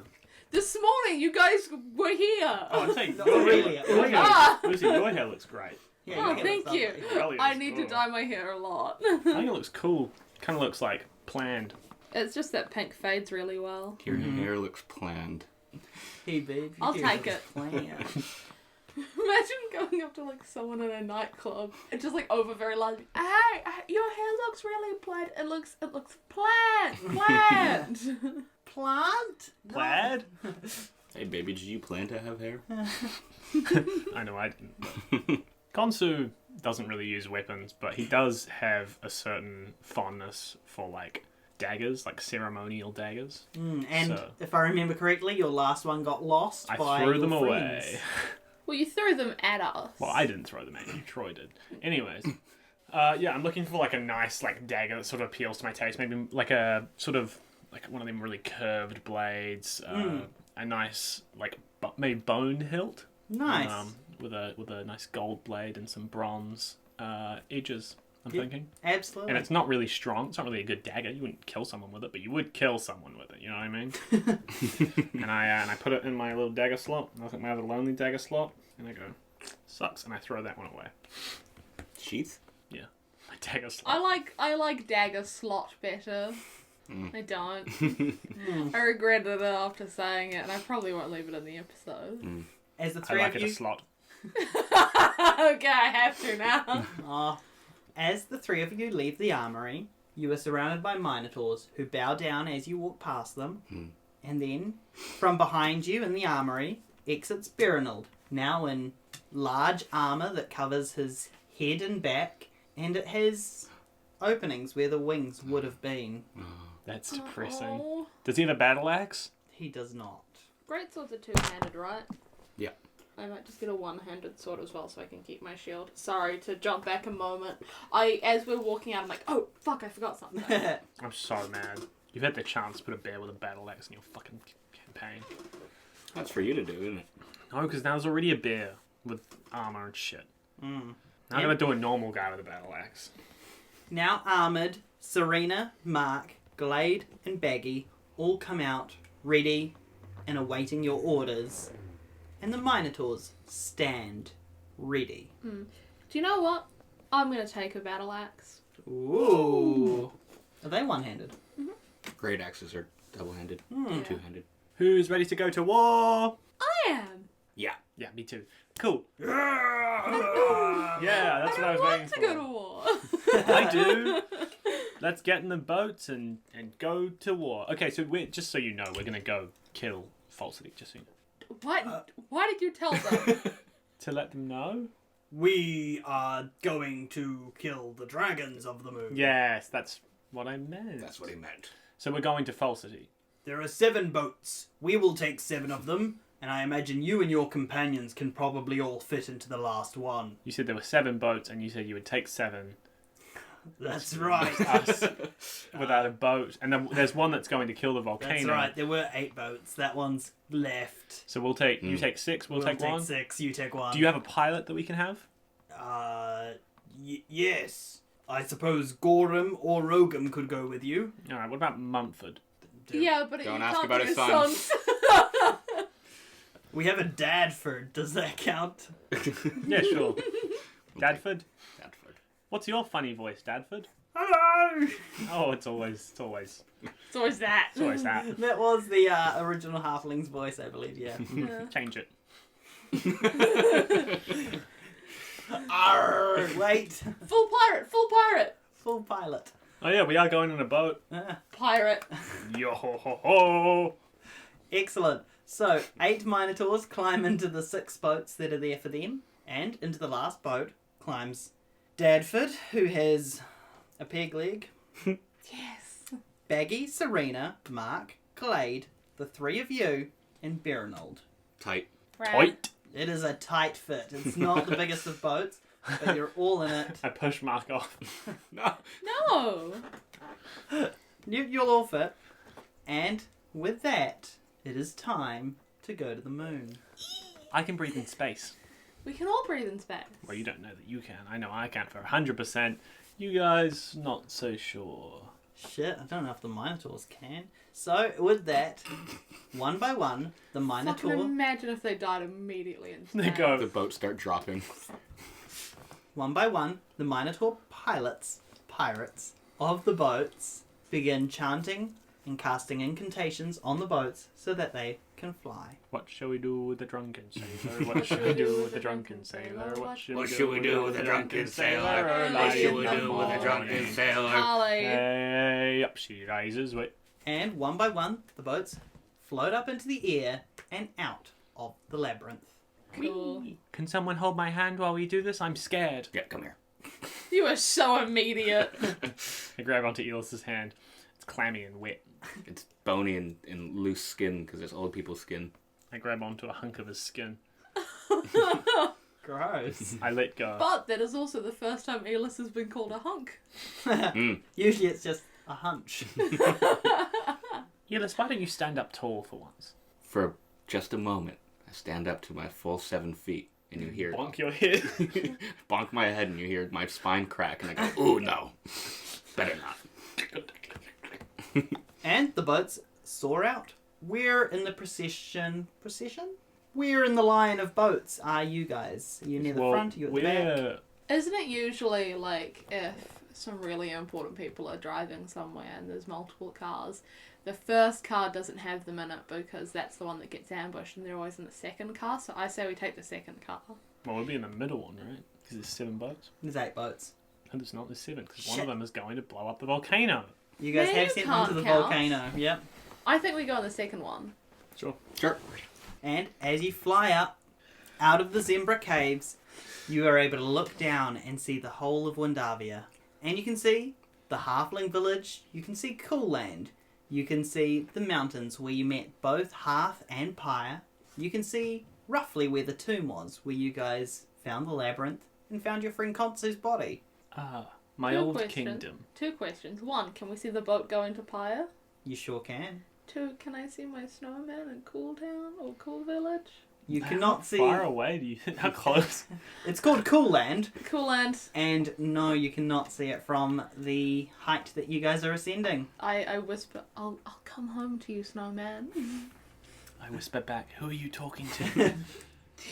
Speaker 1: This morning, you guys were here.
Speaker 2: Oh, I'm saying
Speaker 4: No, Aurelia.
Speaker 2: Lucy, your hair looks great.
Speaker 4: Yeah,
Speaker 1: Oh,
Speaker 4: your hair
Speaker 1: thank
Speaker 4: looks
Speaker 1: you.
Speaker 4: lovely.
Speaker 2: Really
Speaker 1: I
Speaker 2: is.
Speaker 1: need to
Speaker 2: Oh.
Speaker 1: dye my hair a lot.
Speaker 2: I think it looks cool. Kind of looks planned.
Speaker 1: It's just that pink fades really well.
Speaker 3: Your hair looks planned.
Speaker 4: Hey, babe. your
Speaker 1: I'll
Speaker 4: hair
Speaker 1: take
Speaker 4: looks
Speaker 1: it.
Speaker 4: planned.
Speaker 1: Imagine going up to someone in a nightclub and just over very loud. Hey, your hair looks really planned. It looks planned.
Speaker 4: Plant? No.
Speaker 2: Plaid?
Speaker 3: Hey, baby, did you plan to have hair?
Speaker 2: I know I didn't. But... Khonsu doesn't really use weapons, but he does have a certain fondness for daggers, ceremonial daggers.
Speaker 4: And
Speaker 2: So-
Speaker 4: if I remember correctly, your last one got lost
Speaker 2: I
Speaker 4: by
Speaker 2: threw
Speaker 4: your
Speaker 2: them
Speaker 4: friends.
Speaker 2: away.
Speaker 1: Well, you threw them at us.
Speaker 2: Well, I didn't throw them at you. Troy did. Anyways, I'm looking for a nice dagger that sort of appeals to my taste. Maybe a sort of one of them really curved blades. A nice maybe bone hilt.
Speaker 4: Nice.
Speaker 2: With a nice gold blade and some bronze edges. I'm
Speaker 4: Yep.
Speaker 2: thinking.
Speaker 4: Absolutely.
Speaker 2: And it's not really strong. It's not really a good dagger. You wouldn't kill someone with it, but you would kill someone with it. You know what I mean? and I put it in my little dagger slot. I think my other lonely dagger slot. And I go, sucks, and I throw that one away.
Speaker 3: Sheath?
Speaker 2: Yeah. My dagger slot.
Speaker 1: I like dagger slot better. I don't. I regretted it after saying it, and I probably won't leave it in the episode.
Speaker 4: As the
Speaker 2: I
Speaker 4: three
Speaker 2: like
Speaker 4: of
Speaker 2: it
Speaker 4: you,
Speaker 2: a slot.
Speaker 1: Okay, I have to now.
Speaker 4: As the three of you leave the armory, you are surrounded by minotaurs who bow down as you walk past them. And then, from behind you in the armory, exits Berenold, now in large armour that covers his head and back, and it has openings where the wings would have been.
Speaker 2: That's depressing.
Speaker 1: Oh.
Speaker 2: Does he have a battle axe?
Speaker 4: He does not.
Speaker 1: Greatswords are two-handed, right?
Speaker 3: Yeah.
Speaker 1: I might just get a one-handed sword as well so I can keep my shield. Sorry to jump back a moment. As we're walking out, I'm like, oh, fuck, I forgot something.
Speaker 2: I'm so mad. You've had the chance to put a bear with a battle axe in your fucking campaign.
Speaker 3: That's for you to do, isn't it?
Speaker 2: No, because now there's already a bear with armor and shit.
Speaker 4: Mm.
Speaker 2: Now I'm gonna do a normal guy with a battle axe.
Speaker 4: Now armoured, Serena, Mark, Glade, and Baggy all come out, ready and awaiting your orders. And the Minotaurs stand ready.
Speaker 1: Do you know what? I'm going to take a battle axe.
Speaker 4: Ooh. Are they one-handed?
Speaker 3: Great axes are double-handed,
Speaker 1: Yeah.
Speaker 3: two-handed.
Speaker 2: Who's ready to go to war?
Speaker 1: I am.
Speaker 3: Yeah.
Speaker 2: Yeah, me too. Cool. Yeah, that's
Speaker 1: I
Speaker 2: what I was
Speaker 1: don't
Speaker 2: waiting
Speaker 1: want to
Speaker 2: for.
Speaker 1: go to war.
Speaker 2: I do. Let's get in the boats and go to war. Okay, so just so you know, we're gonna go kill Falsity. Just so you know.
Speaker 1: What? Why did you tell them?
Speaker 2: To let them know.
Speaker 5: We are going to kill the dragons of the moon.
Speaker 2: Yes, that's what I meant.
Speaker 3: That's what he meant.
Speaker 2: So we're going to Falsity.
Speaker 5: There are 7 boats. We will take 7 of them, and I imagine you and your companions can probably all fit into the last one.
Speaker 2: You said there were 7 boats, and you said you would take 7.
Speaker 5: That's right.
Speaker 2: Us without a boat, and then there's one that's going to kill the volcano.
Speaker 5: That's right. There were 8 boats. That one's left.
Speaker 2: So we'll take. You take 6. We'll take 1.
Speaker 5: 6. You take 1.
Speaker 2: Do you have a pilot that we can have?
Speaker 5: Yes. I suppose Gorham or Rogam could go with you.
Speaker 2: All right. What about Mumford?
Speaker 1: Yeah, but
Speaker 3: Don't
Speaker 1: you
Speaker 3: ask
Speaker 1: can't
Speaker 3: about
Speaker 1: be
Speaker 3: his
Speaker 1: a
Speaker 3: sons.
Speaker 1: son.
Speaker 5: We have a Dadford. Does that count?
Speaker 2: Yeah, sure. Dadford.
Speaker 3: Dadford.
Speaker 2: What's your funny voice, Dadford?
Speaker 5: Hello!
Speaker 2: Oh, it's always
Speaker 1: It's always that.
Speaker 2: that.
Speaker 4: That was the original Halfling's voice, I believe, yeah.
Speaker 1: Yeah.
Speaker 2: Change it.
Speaker 4: Arr, wait.
Speaker 1: Full pirate. Full pirate.
Speaker 4: Full pilot.
Speaker 2: Oh yeah, we are going on a boat.
Speaker 1: Pirate.
Speaker 2: Yo ho ho ho!
Speaker 4: Excellent. So, 8 Minotaurs climb into the 6 boats that are there for them, and into the last boat climbs Dadford, who has a peg leg,
Speaker 1: Yes.
Speaker 4: Baggy, Serena, Mark, Glade, the 3 of you, and Berenold.
Speaker 3: Tight.
Speaker 2: Tight.
Speaker 4: It is a tight fit. It's not the biggest of boats, but you're all in it.
Speaker 2: I push Mark off.
Speaker 3: No.
Speaker 1: No.
Speaker 4: You'll all fit. And with that, it is time to go to the moon.
Speaker 2: I can breathe in space.
Speaker 1: We can all breathe in space.
Speaker 2: Well, you don't know that you can. I know I can for 100%. You guys, not so sure.
Speaker 4: Shit, I don't know if the Minotaurs can. So, with that, one by one, the
Speaker 1: Fucking
Speaker 4: Minotaur...
Speaker 1: imagine if they died immediately in space.
Speaker 2: They go.
Speaker 3: The boats start dropping.
Speaker 4: One by one, the Minotaur pirates of the boats begin chanting and casting incantations on the boats so that they can fly.
Speaker 2: What shall we do with the drunken sailor? What shall we do with the drunken sailor?
Speaker 3: What should we do with the drunken sailor?
Speaker 2: Early
Speaker 3: What should we
Speaker 2: in the
Speaker 3: do with the drunken
Speaker 2: morning.
Speaker 3: sailor?
Speaker 1: Holly.
Speaker 2: Hey, up she rises. Wait.
Speaker 4: And one by one, the boats float up into the air and out of the labyrinth.
Speaker 1: Cool.
Speaker 2: Can someone hold my hand while we do this? I'm scared.
Speaker 3: Yeah, come here.
Speaker 1: You are so immediate.
Speaker 2: I grab onto Yllis's hand. It's clammy and wet.
Speaker 3: It's bony and loose skin because it's old people's skin.
Speaker 2: I grab onto a hunk of his skin.
Speaker 4: Gross.
Speaker 2: I let go.
Speaker 1: But that is also the first time Yllis has been called a hunk.
Speaker 4: Usually it's just a hunch.
Speaker 2: Yllis, why don't you stand up tall for once?
Speaker 3: For just a moment, I stand up to my full 7 feet, and you hear
Speaker 2: Bonk your head.
Speaker 3: bonk my head, and you hear my spine crack, and I go, "Ooh, no, better not."
Speaker 4: And the boats soar out. We're in the procession. Where in the line of boats are you guys? Are you near the front? Are you at the back?
Speaker 1: Isn't it usually like if some really important people are driving somewhere and there's multiple cars, the first car doesn't have them in it because that's the one that gets ambushed and they're always in the second car, so I say we take the second car.
Speaker 2: Well, we'll be in the middle one, right? Because there's 7 boats.
Speaker 4: There's 8 boats.
Speaker 2: And there's not, there's 7, because one of them is going to blow up the volcano.
Speaker 4: You guys
Speaker 1: Yeah,
Speaker 4: have
Speaker 1: you
Speaker 4: sent them to
Speaker 1: can't
Speaker 4: the
Speaker 1: count.
Speaker 4: volcano. Yep.
Speaker 1: I think we go on the second one.
Speaker 2: Sure.
Speaker 3: Sure.
Speaker 4: And as you fly up out of the Zembra caves, you are able to look down and see the whole of Windavia. And you can see the halfling village, you can see Cool Land, you can see the mountains where you met both Half and Pyre, you can see roughly where the tomb was, where you guys found the labyrinth and found your friend Khonsu's body.
Speaker 2: Ah, my
Speaker 1: Two
Speaker 2: old
Speaker 1: questions.
Speaker 2: kingdom.
Speaker 1: 2 questions. 1, can we see the boat going to Pyre?
Speaker 4: You sure can.
Speaker 1: 2, can I see my snowman in Cool Town or Cool Village?
Speaker 4: You
Speaker 2: How
Speaker 4: cannot see...
Speaker 2: far away do you... How close?
Speaker 4: It's called Cool Land,
Speaker 1: Cool Land.
Speaker 4: and no, you cannot see it from the height that you guys are ascending.
Speaker 1: I whisper, I'll come home to you, snowman.
Speaker 2: I whisper back, who are you talking to?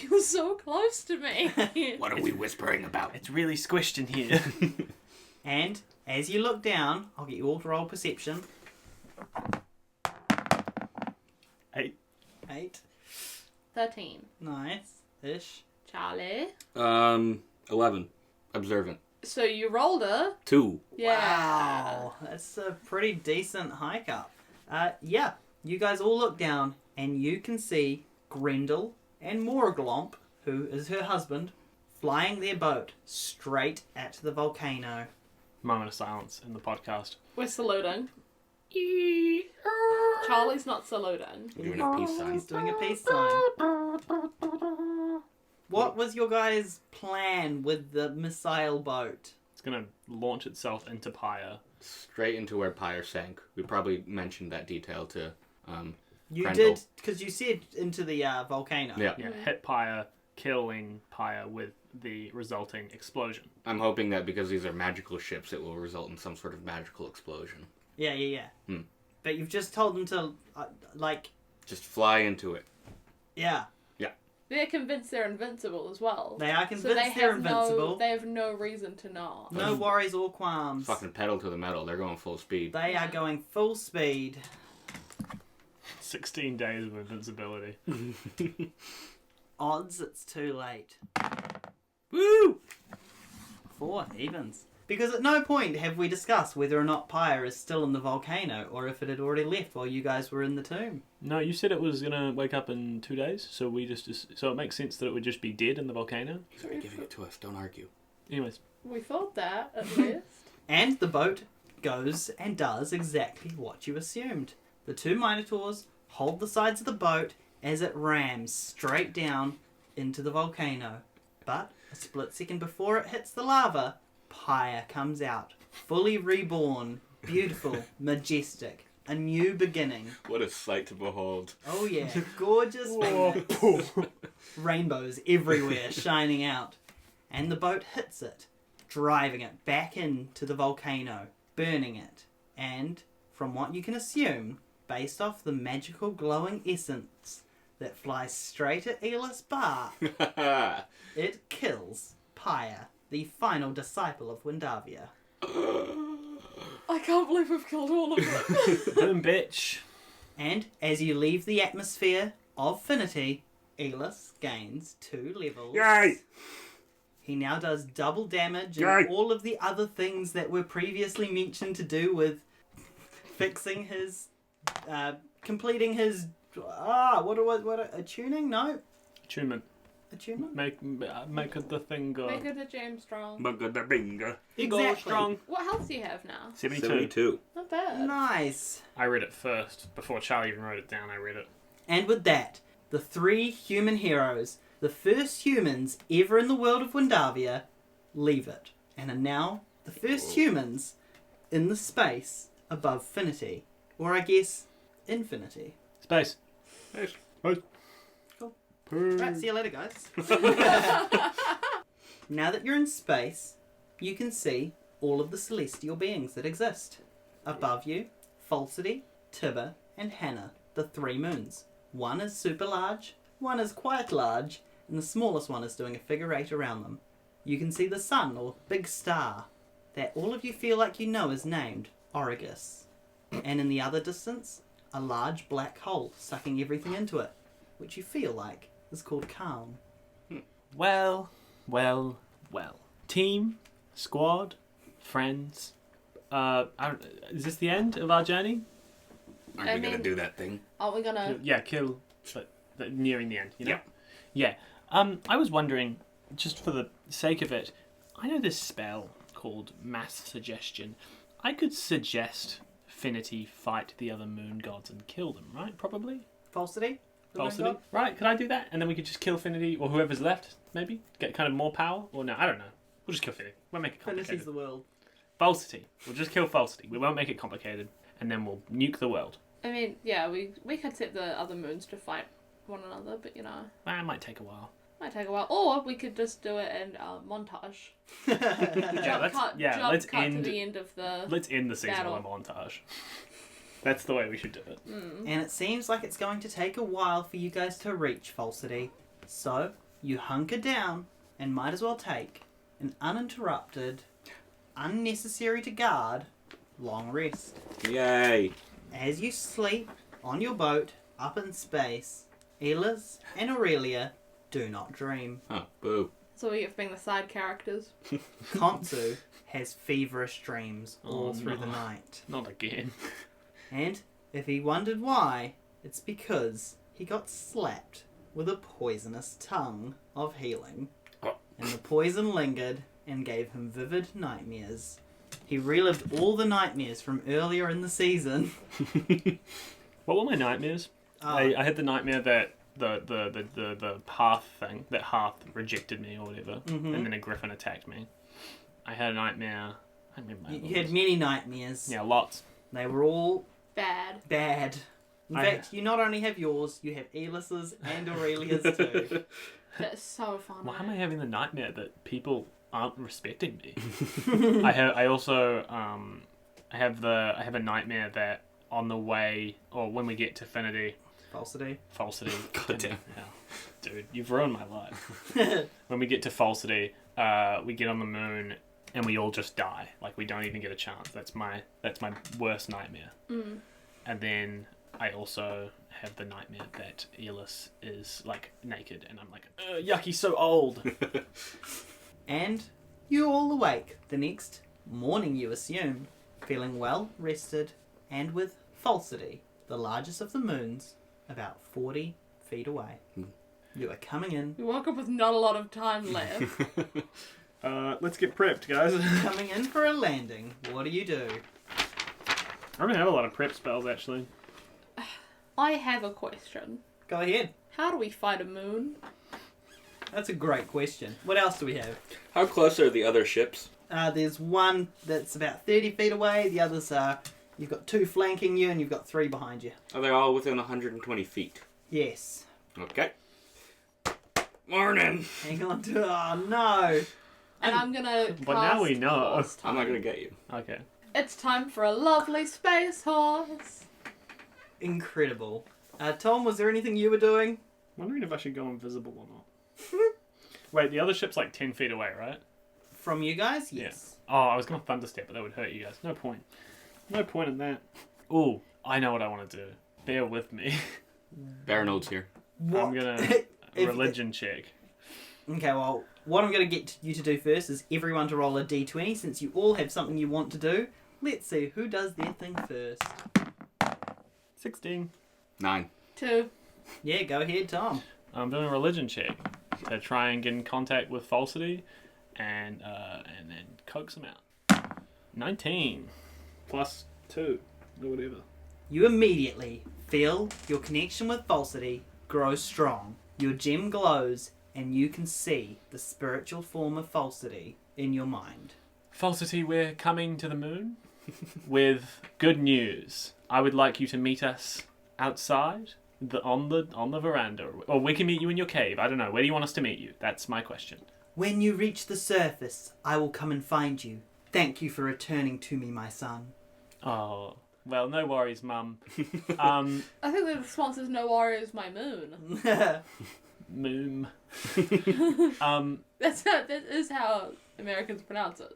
Speaker 1: You're so close to me.
Speaker 3: What are we whispering about?
Speaker 2: It's really squished in here.
Speaker 4: And as you look down, I'll get you all to roll perception.
Speaker 2: 8.
Speaker 4: 8.
Speaker 1: 13.
Speaker 4: Nice-ish.
Speaker 1: Charlie.
Speaker 3: 11. Observant.
Speaker 1: So you rolled a...
Speaker 3: 2.
Speaker 1: Yeah.
Speaker 4: Wow, that's a pretty decent hike up. Yeah, you guys all look down and you can see Grendel and Morglomp, who is her husband, flying their boat straight at the volcano.
Speaker 2: Moment of silence in the podcast.
Speaker 1: We're saluting. Charlie's not saluting.
Speaker 3: We're doing a peace sign.
Speaker 4: He's doing a peace sign. What was your guys' plan with the missile boat?
Speaker 2: It's going to launch itself into Pyre.
Speaker 3: Straight into where Pyre sank. We probably mentioned that detail to
Speaker 4: You
Speaker 3: Grendel.
Speaker 4: did, because you said into the volcano.
Speaker 3: Yeah.
Speaker 2: Yeah, hit Pyre, killing Pyre with the resulting explosion.
Speaker 3: I'm hoping that because these are magical ships, it will result in some sort of magical explosion.
Speaker 4: Yeah.
Speaker 3: Hmm.
Speaker 4: But you've just told them to,
Speaker 3: Just fly into it.
Speaker 4: yeah.
Speaker 1: They're convinced they're invincible as well.
Speaker 4: They are
Speaker 1: So
Speaker 4: convinced they're invincible.
Speaker 1: they have no reason to not.
Speaker 4: No worries or qualms.
Speaker 3: Fucking pedal to the metal. They're going full speed.
Speaker 4: They are going full speed.
Speaker 2: 16 days of invincibility.
Speaker 4: Odds it's too late.
Speaker 3: Woo!
Speaker 4: 4 evens. Because at no point have we discussed whether or not Pyre is still in the volcano or if it had already left while you guys were in the tomb.
Speaker 2: No, you said it was going to wake up in 2 days, so so it makes sense that it would just be dead in the volcano.
Speaker 3: He's already giving it to us. Don't argue.
Speaker 2: Anyways,
Speaker 1: We thought that, at least.
Speaker 4: And the boat goes and does exactly what you assumed. The 2 minotaurs hold the sides of the boat as it rams straight down into the volcano. But a split second before it hits the lava, Pyre comes out, fully reborn, beautiful, majestic, a new beginning.
Speaker 3: What a sight to behold.
Speaker 4: Oh yeah, gorgeous phoenix. Rainbows everywhere shining out. And the boat hits it, driving it back into the volcano, burning it. And, from what you can assume, based off the magical glowing essence that flies straight at Yllis Barc, it kills Pyre, the final disciple of Windavia.
Speaker 1: I can't believe we've killed all of them.
Speaker 2: boom, bitch.
Speaker 4: And as you leave the atmosphere of Finity, Yllis gains 2 levels.
Speaker 3: Yay!
Speaker 4: He now does double damage
Speaker 3: Yay!
Speaker 4: and all of the other things that were previously mentioned to do with fixing his, completing his, attuning? No?
Speaker 2: Attunement.
Speaker 4: Attunement?
Speaker 2: Make it the thing go.
Speaker 1: Make it a James Strong.
Speaker 3: Binga.
Speaker 2: Go
Speaker 4: Exactly.
Speaker 2: strong.
Speaker 1: What health do you have now?
Speaker 2: 72.
Speaker 3: 72.
Speaker 1: Not bad.
Speaker 4: Nice.
Speaker 2: I read it first. Before Charlie even wrote it down, I read it.
Speaker 4: And with that, the 3 human heroes, the first humans ever in the world of Windavia, leave it. And are now the first humans in the space above Finity. Or I guess, infinity.
Speaker 2: Space.
Speaker 3: Nice.
Speaker 4: Cool. Right, see you later, guys. Now that you're in space, you can see all of the celestial beings that exist. Above you, Falsity, Tibber, and Hannah, the 3 moons. One is super large, One is quite large, and the smallest one is doing a figure eight around them. You can see the sun, or big star, that all of you feel like you know is named Origus. And in the other distance, a large black hole sucking everything into it, which you feel like is called Calm.
Speaker 2: Well. Team, squad, friends. Is this the end of our journey?
Speaker 3: Aren't we gonna do that thing?
Speaker 1: Are we gonna...
Speaker 2: Yeah, kill. But nearing the end, you know? Yeah. I was wondering, just for the sake of it, I know this spell called Mass Suggestion. I could suggest Finity fight the other moon gods and kill them, right? Probably?
Speaker 4: Falsity?
Speaker 2: Falsity? Right, could I do that? And then we could just kill Finity, or whoever's left, maybe? Get kind of more power? Or no, I don't know. We'll just kill Finity. We'll make it complicated.
Speaker 4: Finity's the world.
Speaker 2: Falsity. We'll just kill Falsity. We won't make it complicated. And then we'll nuke the world.
Speaker 1: I mean, yeah, we could set the other moons to fight one another, but you know...
Speaker 2: That might take a while.
Speaker 1: Might take a while. Or we could just do it in montage.
Speaker 2: Let's
Speaker 1: cut
Speaker 2: end
Speaker 1: to the end of the...
Speaker 2: Let's end the season
Speaker 1: battle.
Speaker 2: on a montage. That's the way we should do it.
Speaker 4: And it seems like it's going to take a while for you guys to reach Falsity. So, you hunker down and might as well take an uninterrupted, unnecessary to guard, long rest.
Speaker 3: Yay!
Speaker 4: As you sleep on your boat up in space, Yllis and Aurelia do not dream.
Speaker 3: Oh, boo.
Speaker 1: So we get being the side characters.
Speaker 4: Khonsu has feverish dreams all
Speaker 2: Oh,
Speaker 4: through the
Speaker 2: no.
Speaker 4: night.
Speaker 2: Not again.
Speaker 4: And if he wondered why, it's because he got slapped with a poisonous tongue of healing.
Speaker 3: Oh.
Speaker 4: And the poison lingered and gave him vivid nightmares. He relived all the nightmares from earlier in the season.
Speaker 2: What were my nightmares? I had the nightmare that the hearth thing, that hearth rejected me or whatever, and then a griffin attacked me. I had a nightmare. I remember my
Speaker 4: You had many nightmares.
Speaker 2: Yeah, lots.
Speaker 4: They were all
Speaker 1: Bad.
Speaker 4: bad. In fact, you not only have yours, you have Yllis's and Aurelia's too.
Speaker 1: That's so fun.
Speaker 2: Why am I having the nightmare that people aren't respecting me? I have a nightmare that on the way, or when we get to Finity, Falsity.
Speaker 3: God damn.
Speaker 2: Hell, dude, you've ruined my life. When we get to Falsity, we get on the moon and we all just die. Like, we don't even get a chance. That's my worst nightmare. And then I also have the nightmare that Yllis is like naked, and I'm like, yuck, he's so old.
Speaker 4: And you all awake the next morning, you assume, feeling well rested and with Falsity, the largest of the moons, about 40 feet away. You are coming in.
Speaker 1: We woke up with not a lot of time left.
Speaker 2: Let's get prepped, guys.
Speaker 4: Coming in for a landing. What do?
Speaker 2: I don't have a lot of prep spells, actually.
Speaker 1: I have a question.
Speaker 4: Go ahead.
Speaker 1: How do we fight a moon?
Speaker 4: That's a great question. What else do we have?
Speaker 3: How close are the other ships?
Speaker 4: There's one that's about 30 feet away. The others are... You've got 2 flanking you and you've got 3 behind you.
Speaker 3: Are they all within 120 feet?
Speaker 4: Yes.
Speaker 3: Okay. Morning!
Speaker 4: Hang on to... Oh, no.
Speaker 1: And I'm gonna
Speaker 2: But now
Speaker 1: cast
Speaker 2: we know.
Speaker 1: Horse
Speaker 3: I'm not
Speaker 1: Time.
Speaker 3: gonna get you.
Speaker 2: Okay.
Speaker 1: It's time for a lovely space horse.
Speaker 4: Incredible. Tom, was there anything you were doing?
Speaker 2: Wondering if I should go invisible or not. Wait, the other ship's like 10 feet away, right?
Speaker 4: From you guys? Yes.
Speaker 2: Yeah. Oh, I was going to thunderstep, but that would hurt you guys. No point. No point in that. Ooh, I know what I want to do. Bear with me.
Speaker 3: Baronald's here.
Speaker 4: What?
Speaker 2: I'm going to
Speaker 4: If-
Speaker 2: religion check.
Speaker 4: Okay, well, what I'm going to get you to do first is everyone to roll a d20 since you all have something you want to do. Let's see who does their thing first.
Speaker 2: 16.
Speaker 3: 9.
Speaker 1: 2.
Speaker 4: Yeah, go ahead, Tom.
Speaker 2: I'm doing a religion check to try and get in contact with Falsity and then coax him out. 19 plus 2 or whatever.
Speaker 4: You immediately feel your connection with Falsity grow strong. Your gem glows and you can see the spiritual form of Falsity in your mind.
Speaker 2: Falsity, we're coming to the moon with good news. I would like you to meet us outside on the veranda, or we can meet you in your cave. I don't know. Where do you want us to meet you? That's my question.
Speaker 4: When you reach the surface, I will come and find you. Thank you for returning to me, my son.
Speaker 2: Oh, Well, no worries, Mum.
Speaker 1: I think the response is no worries, my moon.
Speaker 2: Moom.
Speaker 1: That is how Americans pronounce it.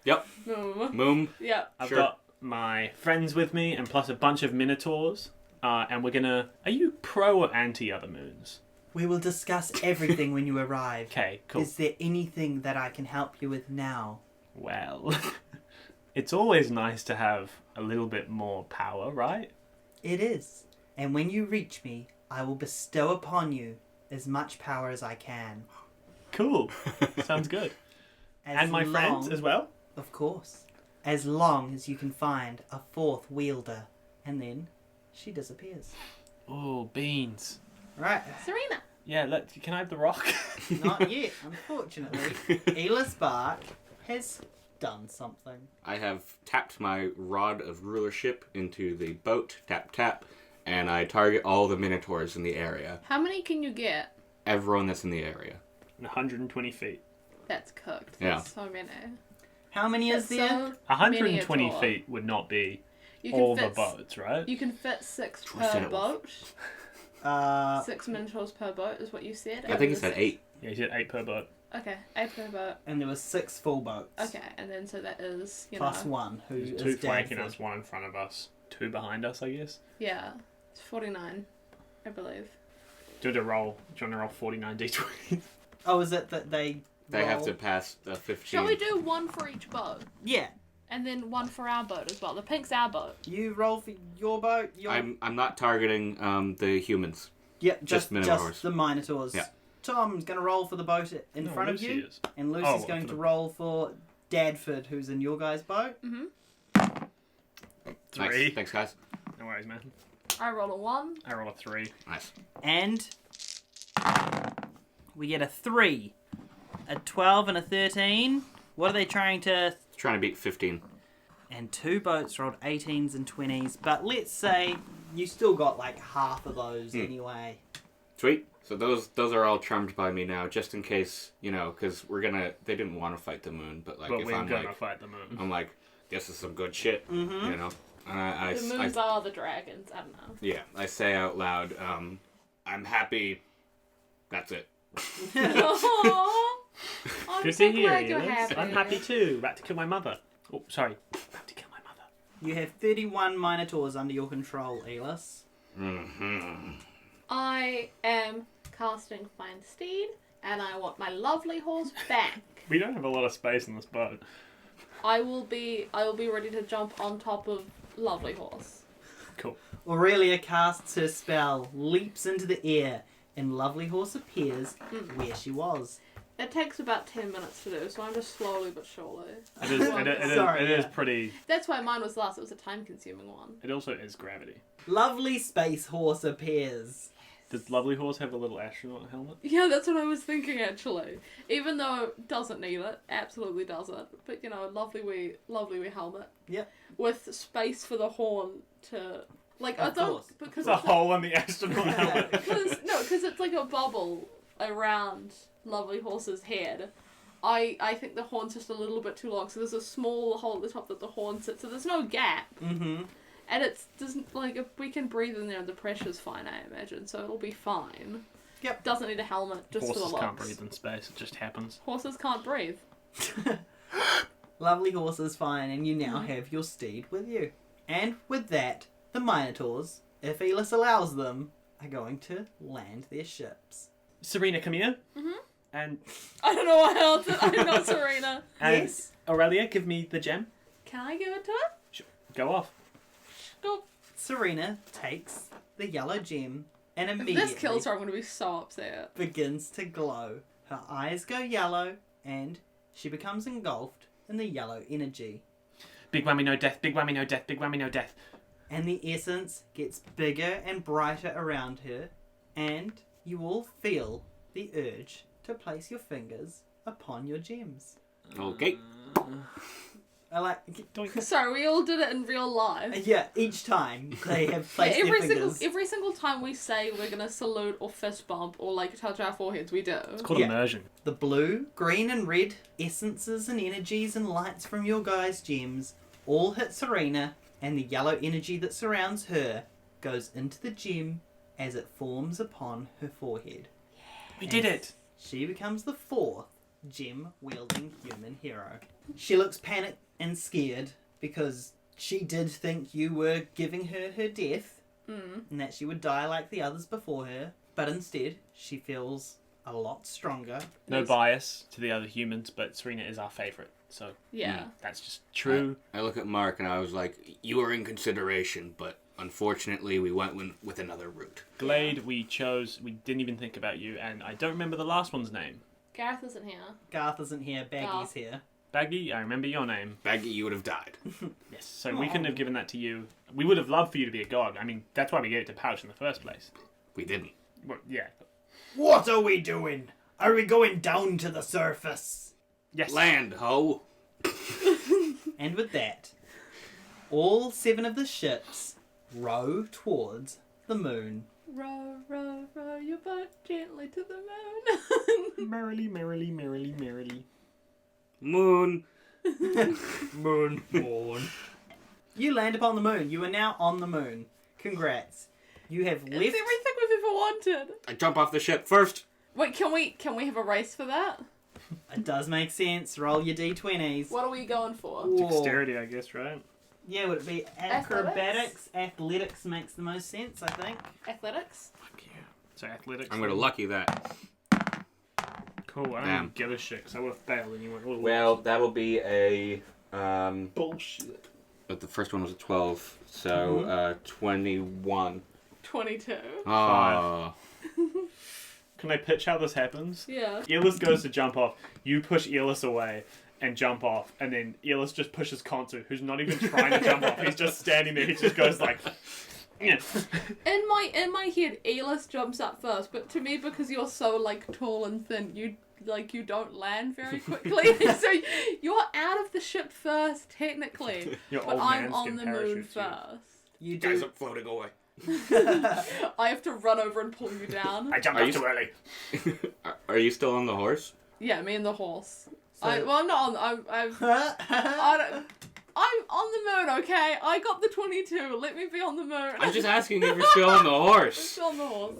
Speaker 3: Yep.
Speaker 1: Moom.
Speaker 3: Moom.
Speaker 1: Yeah.
Speaker 2: I've
Speaker 3: Sure.
Speaker 2: got my friends with me, and plus a bunch of minotaurs. And we're gonna... Are you pro or anti other moons?
Speaker 4: We will discuss everything when you arrive.
Speaker 2: Okay, cool.
Speaker 4: Is there anything that I can help you with now?
Speaker 2: Well, it's always nice to have a little bit more power, right?
Speaker 4: It is. And when you reach me, I will bestow upon you as much power as I can.
Speaker 2: Cool. Sounds good. And my friends as well?
Speaker 4: Of course. As long as you can find a fourth wielder. And then she disappears.
Speaker 2: Oh, beans.
Speaker 4: Right.
Speaker 1: Serena.
Speaker 2: Yeah, can I have the rock?
Speaker 4: Not yet, unfortunately. Yllis Barc has done something.
Speaker 3: I have tapped my rod of rulership into the boat, tap tap, and I target all the minotaurs in the area.
Speaker 1: How many can you get?
Speaker 3: Everyone that's in the area.
Speaker 2: 120 feet.
Speaker 1: That's cooked.
Speaker 3: Yeah.
Speaker 1: That's so many.
Speaker 4: How many is
Speaker 1: That's
Speaker 4: there?
Speaker 1: so
Speaker 2: 120
Speaker 1: miniature.
Speaker 2: feet would not be
Speaker 1: You can
Speaker 2: all the
Speaker 1: fit
Speaker 2: boats, right?
Speaker 1: You can fit 6
Speaker 3: Twist
Speaker 1: per
Speaker 3: it.
Speaker 1: boat. 6 minotaurs per boat is what you said.
Speaker 3: I think he said 8.
Speaker 2: Yeah, you said 8 per boat.
Speaker 1: Okay, 8 per boat.
Speaker 4: And there was 6 full boats.
Speaker 1: Okay, and then so that is,
Speaker 4: Plus 1, who
Speaker 2: There's
Speaker 4: is
Speaker 2: 2 flanking
Speaker 4: Danford.
Speaker 2: us, 1 in front of us, 2 behind us, I guess.
Speaker 1: Yeah, it's 49, I believe.
Speaker 2: Do you want to roll 49 d20?
Speaker 4: Oh, is it that they
Speaker 3: Have
Speaker 4: roll?
Speaker 3: to pass the 15.
Speaker 1: Shall we do 1 for each boat?
Speaker 4: Yeah.
Speaker 1: And then 1 for our boat as well. The pink's our boat.
Speaker 4: You roll for your boat. Your...
Speaker 3: I'm not targeting the humans.
Speaker 4: Yep,
Speaker 3: just Minotaurs.
Speaker 4: Just the Minotaurs.
Speaker 3: Yeah.
Speaker 4: Tom's going to roll for the boat in
Speaker 2: No,
Speaker 4: front
Speaker 2: Lucy
Speaker 4: of you.
Speaker 2: is.
Speaker 4: And Lucy's
Speaker 2: Oh,
Speaker 4: going
Speaker 2: for
Speaker 4: to
Speaker 2: the-
Speaker 4: roll for Dadford, who's in your guys' boat.
Speaker 1: Mm-hmm.
Speaker 2: 3.
Speaker 3: Nice. Thanks, guys.
Speaker 2: No worries, man.
Speaker 1: I roll a 1.
Speaker 2: I roll a 3.
Speaker 3: Nice.
Speaker 4: And we get a 3, a 12 and a 13. What are they trying to...
Speaker 3: Trying to beat 15.
Speaker 4: And 2 boats rolled 18s and 20s. But let's say you still got like half of those anyway.
Speaker 3: Sweet. So those are all charmed by me now, just in case, because they didn't want to fight the moon, but like
Speaker 2: But
Speaker 3: if
Speaker 2: we're
Speaker 3: I'm
Speaker 2: gonna
Speaker 3: like,
Speaker 2: fight the moon.
Speaker 3: I'm like, this is some good shit,
Speaker 4: Mm-hmm.
Speaker 1: The moons are the dragons. I don't know.
Speaker 3: Yeah, I say out loud, I'm happy. That's it.
Speaker 1: Aww. I'm
Speaker 2: Good
Speaker 1: so
Speaker 2: to hear,
Speaker 1: glad you're
Speaker 2: Yllis.
Speaker 1: happy.
Speaker 2: I'm happy too. About to kill my mother. Oh, sorry. About to kill my mother.
Speaker 4: You have 31 Minotaurs under your control, Yllis.
Speaker 3: Mm-hmm.
Speaker 1: I am casting Find Steed, and I want my lovely horse back.
Speaker 2: We don't have a lot of space in this boat.
Speaker 1: I will be ready to jump on top of lovely horse.
Speaker 2: Cool.
Speaker 4: Aurelia casts her spell, leaps into the air, and Lovely Horse appears where she was.
Speaker 1: It takes about 10 minutes to do, so I'm just slowly but surely.
Speaker 2: It is.
Speaker 4: Sorry,
Speaker 2: It is
Speaker 4: yeah.
Speaker 2: pretty.
Speaker 1: That's why mine was last. It was a time-consuming one.
Speaker 2: It also is gravity.
Speaker 4: Lovely Space Horse appears.
Speaker 2: Does Lovely Horse have a little astronaut helmet?
Speaker 1: Yeah, that's what I was thinking actually. Even though it doesn't need it, absolutely doesn't. But lovely wee helmet.
Speaker 4: Yep.
Speaker 1: With space for the horn to like. I
Speaker 4: Of
Speaker 1: don't
Speaker 4: course.
Speaker 1: because
Speaker 2: There's a
Speaker 1: it's like-
Speaker 2: hole in the astronaut helmet.
Speaker 1: because it's like a bubble around Lovely Horse's head. I think the horn's just a little bit too long, so there's a small hole at the top that the horn sits, so there's no gap.
Speaker 4: Mm-hmm.
Speaker 1: And it's doesn't like if we can breathe in there, the pressure's fine, I imagine, so it'll be fine.
Speaker 4: Yep.
Speaker 1: Doesn't need a helmet, just for the
Speaker 2: Horses
Speaker 1: looks.
Speaker 2: can't breathe in space. It just happens.
Speaker 1: Horses can't breathe.
Speaker 4: Lovely Horse is fine, and you now have your steed with you. And with that, the Minotaurs, if Yllis allows them, are going to land their ships.
Speaker 2: Serena, come here.
Speaker 1: Mhm.
Speaker 2: And
Speaker 1: I don't know why else. I'm not Serena.
Speaker 4: Yes.
Speaker 2: Aurelia, give me the gem.
Speaker 1: Can I give it to her?
Speaker 2: Go off.
Speaker 1: Go.
Speaker 4: Serena takes the yellow gem and
Speaker 1: If
Speaker 4: immediately
Speaker 1: this kills her, I'm going to be so upset.
Speaker 4: begins to glow. Her eyes go yellow, and she becomes engulfed in the yellow energy.
Speaker 2: Big whammy, no death. Big whammy, no death. Big whammy, no death.
Speaker 4: And the essence gets bigger and brighter around her, and you all feel the urge to place your fingers upon your gems.
Speaker 3: Okay.
Speaker 4: I like...
Speaker 1: Sorry, we all did it in real life.
Speaker 4: Yeah, each time they have placed their fingers.
Speaker 1: every single time we say we're gonna salute or fist bump or like touch our foreheads, we do.
Speaker 2: It's called
Speaker 4: Yeah.
Speaker 2: immersion.
Speaker 4: The blue, green and red essences and energies and lights from your guys' gems all hit Serena and the yellow energy that surrounds her goes into the gem as it forms upon her forehead.
Speaker 2: We did it!
Speaker 4: She becomes the 4th gem-wielding human hero. She looks panicked and scared because she did think you were giving her her death and that she would die like the others before her, but instead she feels a lot stronger.
Speaker 2: No bias to the other humans, but Serena is our favourite, so
Speaker 1: Yeah.
Speaker 2: that's just true.
Speaker 3: I look at Mark and I was like, you were in consideration, but unfortunately we went with another route.
Speaker 2: Glade, we didn't even think about you, and I don't remember the last one's name.
Speaker 1: Gareth isn't here.
Speaker 4: Garth isn't here, Baggy's here.
Speaker 2: Baggy, I remember your name.
Speaker 3: Baggy, you would have died.
Speaker 2: Yes, so we couldn't have given that to you. We would have loved for you to be a god. I mean, that's why we gave it to Pouch in the first place.
Speaker 3: We didn't.
Speaker 2: Well, yeah.
Speaker 5: What are we doing? Are we going down to the surface?
Speaker 2: Yes.
Speaker 3: Land, ho!
Speaker 4: And with that, all 7 of the ships row towards the moon.
Speaker 1: Row, row, row your boat gently to the moon.
Speaker 2: Merrily, merrily, merrily, merrily.
Speaker 3: Moon.
Speaker 5: Moon.
Speaker 4: You land upon the moon. You are now on the moon. Congrats. You have
Speaker 1: It's
Speaker 4: left...
Speaker 1: everything we've ever wanted.
Speaker 3: I jump off the ship first.
Speaker 1: Wait, can we have a race for that?
Speaker 4: It does make sense. Roll your d20s.
Speaker 1: What are we going for?
Speaker 4: Whoa.
Speaker 2: Dexterity, I guess, right?
Speaker 4: Yeah, would it be acrobatics? Athletics makes the most sense, I think.
Speaker 1: Athletics?
Speaker 2: Fuck yeah. So athletics.
Speaker 3: I'm going to lucky that.
Speaker 2: Cool, I don't
Speaker 3: Damn.
Speaker 2: even give a shit, because I would have failed anyway.
Speaker 3: Well, that'll be a...
Speaker 2: bullshit.
Speaker 3: But the first one was a 12, so 21.
Speaker 1: 22.
Speaker 3: Oh.
Speaker 2: Can I pitch how this happens?
Speaker 1: Yeah.
Speaker 2: Yllis goes to jump off, you push Yllis away and jump off, and then Yllis just pushes Khonsu, who's not even trying to jump off, he's just standing there, he just goes like... Yeah.
Speaker 1: In my head, Yllis jumps up first, but to me, because you're so like tall and thin, you don't land very quickly. So you're out of the ship first, technically.
Speaker 2: Your
Speaker 1: But
Speaker 2: old
Speaker 1: I'm
Speaker 2: man
Speaker 1: on
Speaker 2: skin
Speaker 1: the moon
Speaker 2: parachutes you.
Speaker 1: first.
Speaker 4: You
Speaker 3: Guys,
Speaker 4: do...
Speaker 3: I'm floating away.
Speaker 1: I have to run over and pull you down.
Speaker 2: I jumped
Speaker 3: Are
Speaker 2: up
Speaker 3: you
Speaker 2: too early.
Speaker 3: Are you still on the horse?
Speaker 1: Yeah, me and the horse.
Speaker 4: So-
Speaker 1: I'm not on. I'm on the moon, okay? I got the 22. Let me be on the moon.
Speaker 3: I'm just asking if you're still on the
Speaker 1: I'm
Speaker 3: horse.
Speaker 1: still on the horse.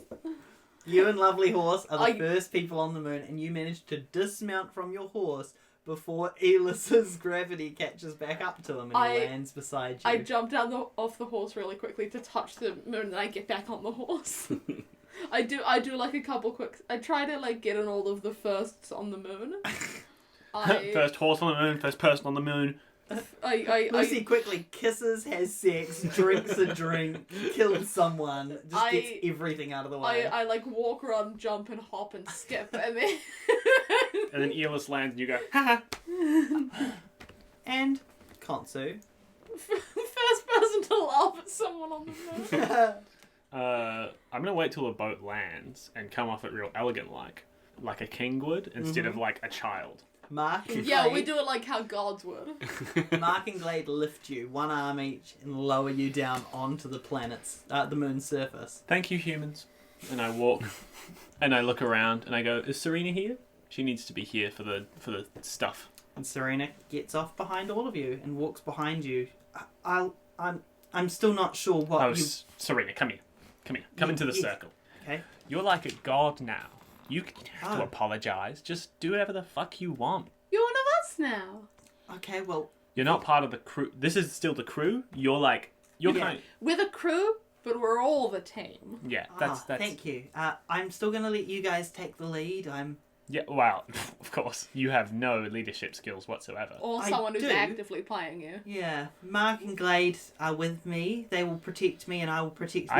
Speaker 4: You and Lovely Horse are the
Speaker 1: I-
Speaker 4: first people on the moon, and you managed to dismount from your horse before Yllis's gravity catches back up to him and he lands beside you.
Speaker 1: I jumped off the horse really quickly to touch the moon, and then I get back on the horse. I do like a couple quick. I try to like get in all of the firsts on the moon.
Speaker 2: First horse on the moon, first person on the moon.
Speaker 4: Lucy quickly kisses, has sex, drinks a drink, kills someone, just gets everything out of the way.
Speaker 1: I like walk, run, jump, and hop and skip, and then
Speaker 2: And then Yllis lands and you go, haha.
Speaker 4: And Khonsu.
Speaker 1: first person to laugh at someone on the moon.
Speaker 2: I'm gonna wait till the boat lands and come off it real elegant like a king would, instead of like a child.
Speaker 4: Mark and
Speaker 1: Yeah,
Speaker 4: Glade,
Speaker 1: we do it like how gods would.
Speaker 4: Mark and Glade lift you, one arm each, and lower you down onto the the moon's surface.
Speaker 2: Thank you, humans. And I walk and I look around and I go, is Serena here? She needs to be here for the stuff.
Speaker 4: And Serena gets off behind all of you and walks behind you. I'm still not sure what
Speaker 2: Oh,
Speaker 4: you...
Speaker 2: Serena, come here. Come into the
Speaker 4: yes.
Speaker 2: circle.
Speaker 4: Okay.
Speaker 2: You're like a god now. You can have to
Speaker 4: Oh.
Speaker 2: apologize. Just do whatever the fuck you want.
Speaker 1: You're one of us now.
Speaker 4: Okay, well,
Speaker 2: You're not part of the crew. This is still the crew. You're
Speaker 4: Yeah.
Speaker 2: kind.
Speaker 1: We're the crew, but we're all the team.
Speaker 2: Yeah, that's.
Speaker 4: thank you. I'm still gonna let you guys take the lead.
Speaker 2: Yeah, well, of course, you have no leadership skills whatsoever.
Speaker 1: Or
Speaker 4: I
Speaker 1: someone who's
Speaker 4: do.
Speaker 1: actively playing you.
Speaker 4: Yeah, Mark and Glade are with me. They will protect me and I will protect them,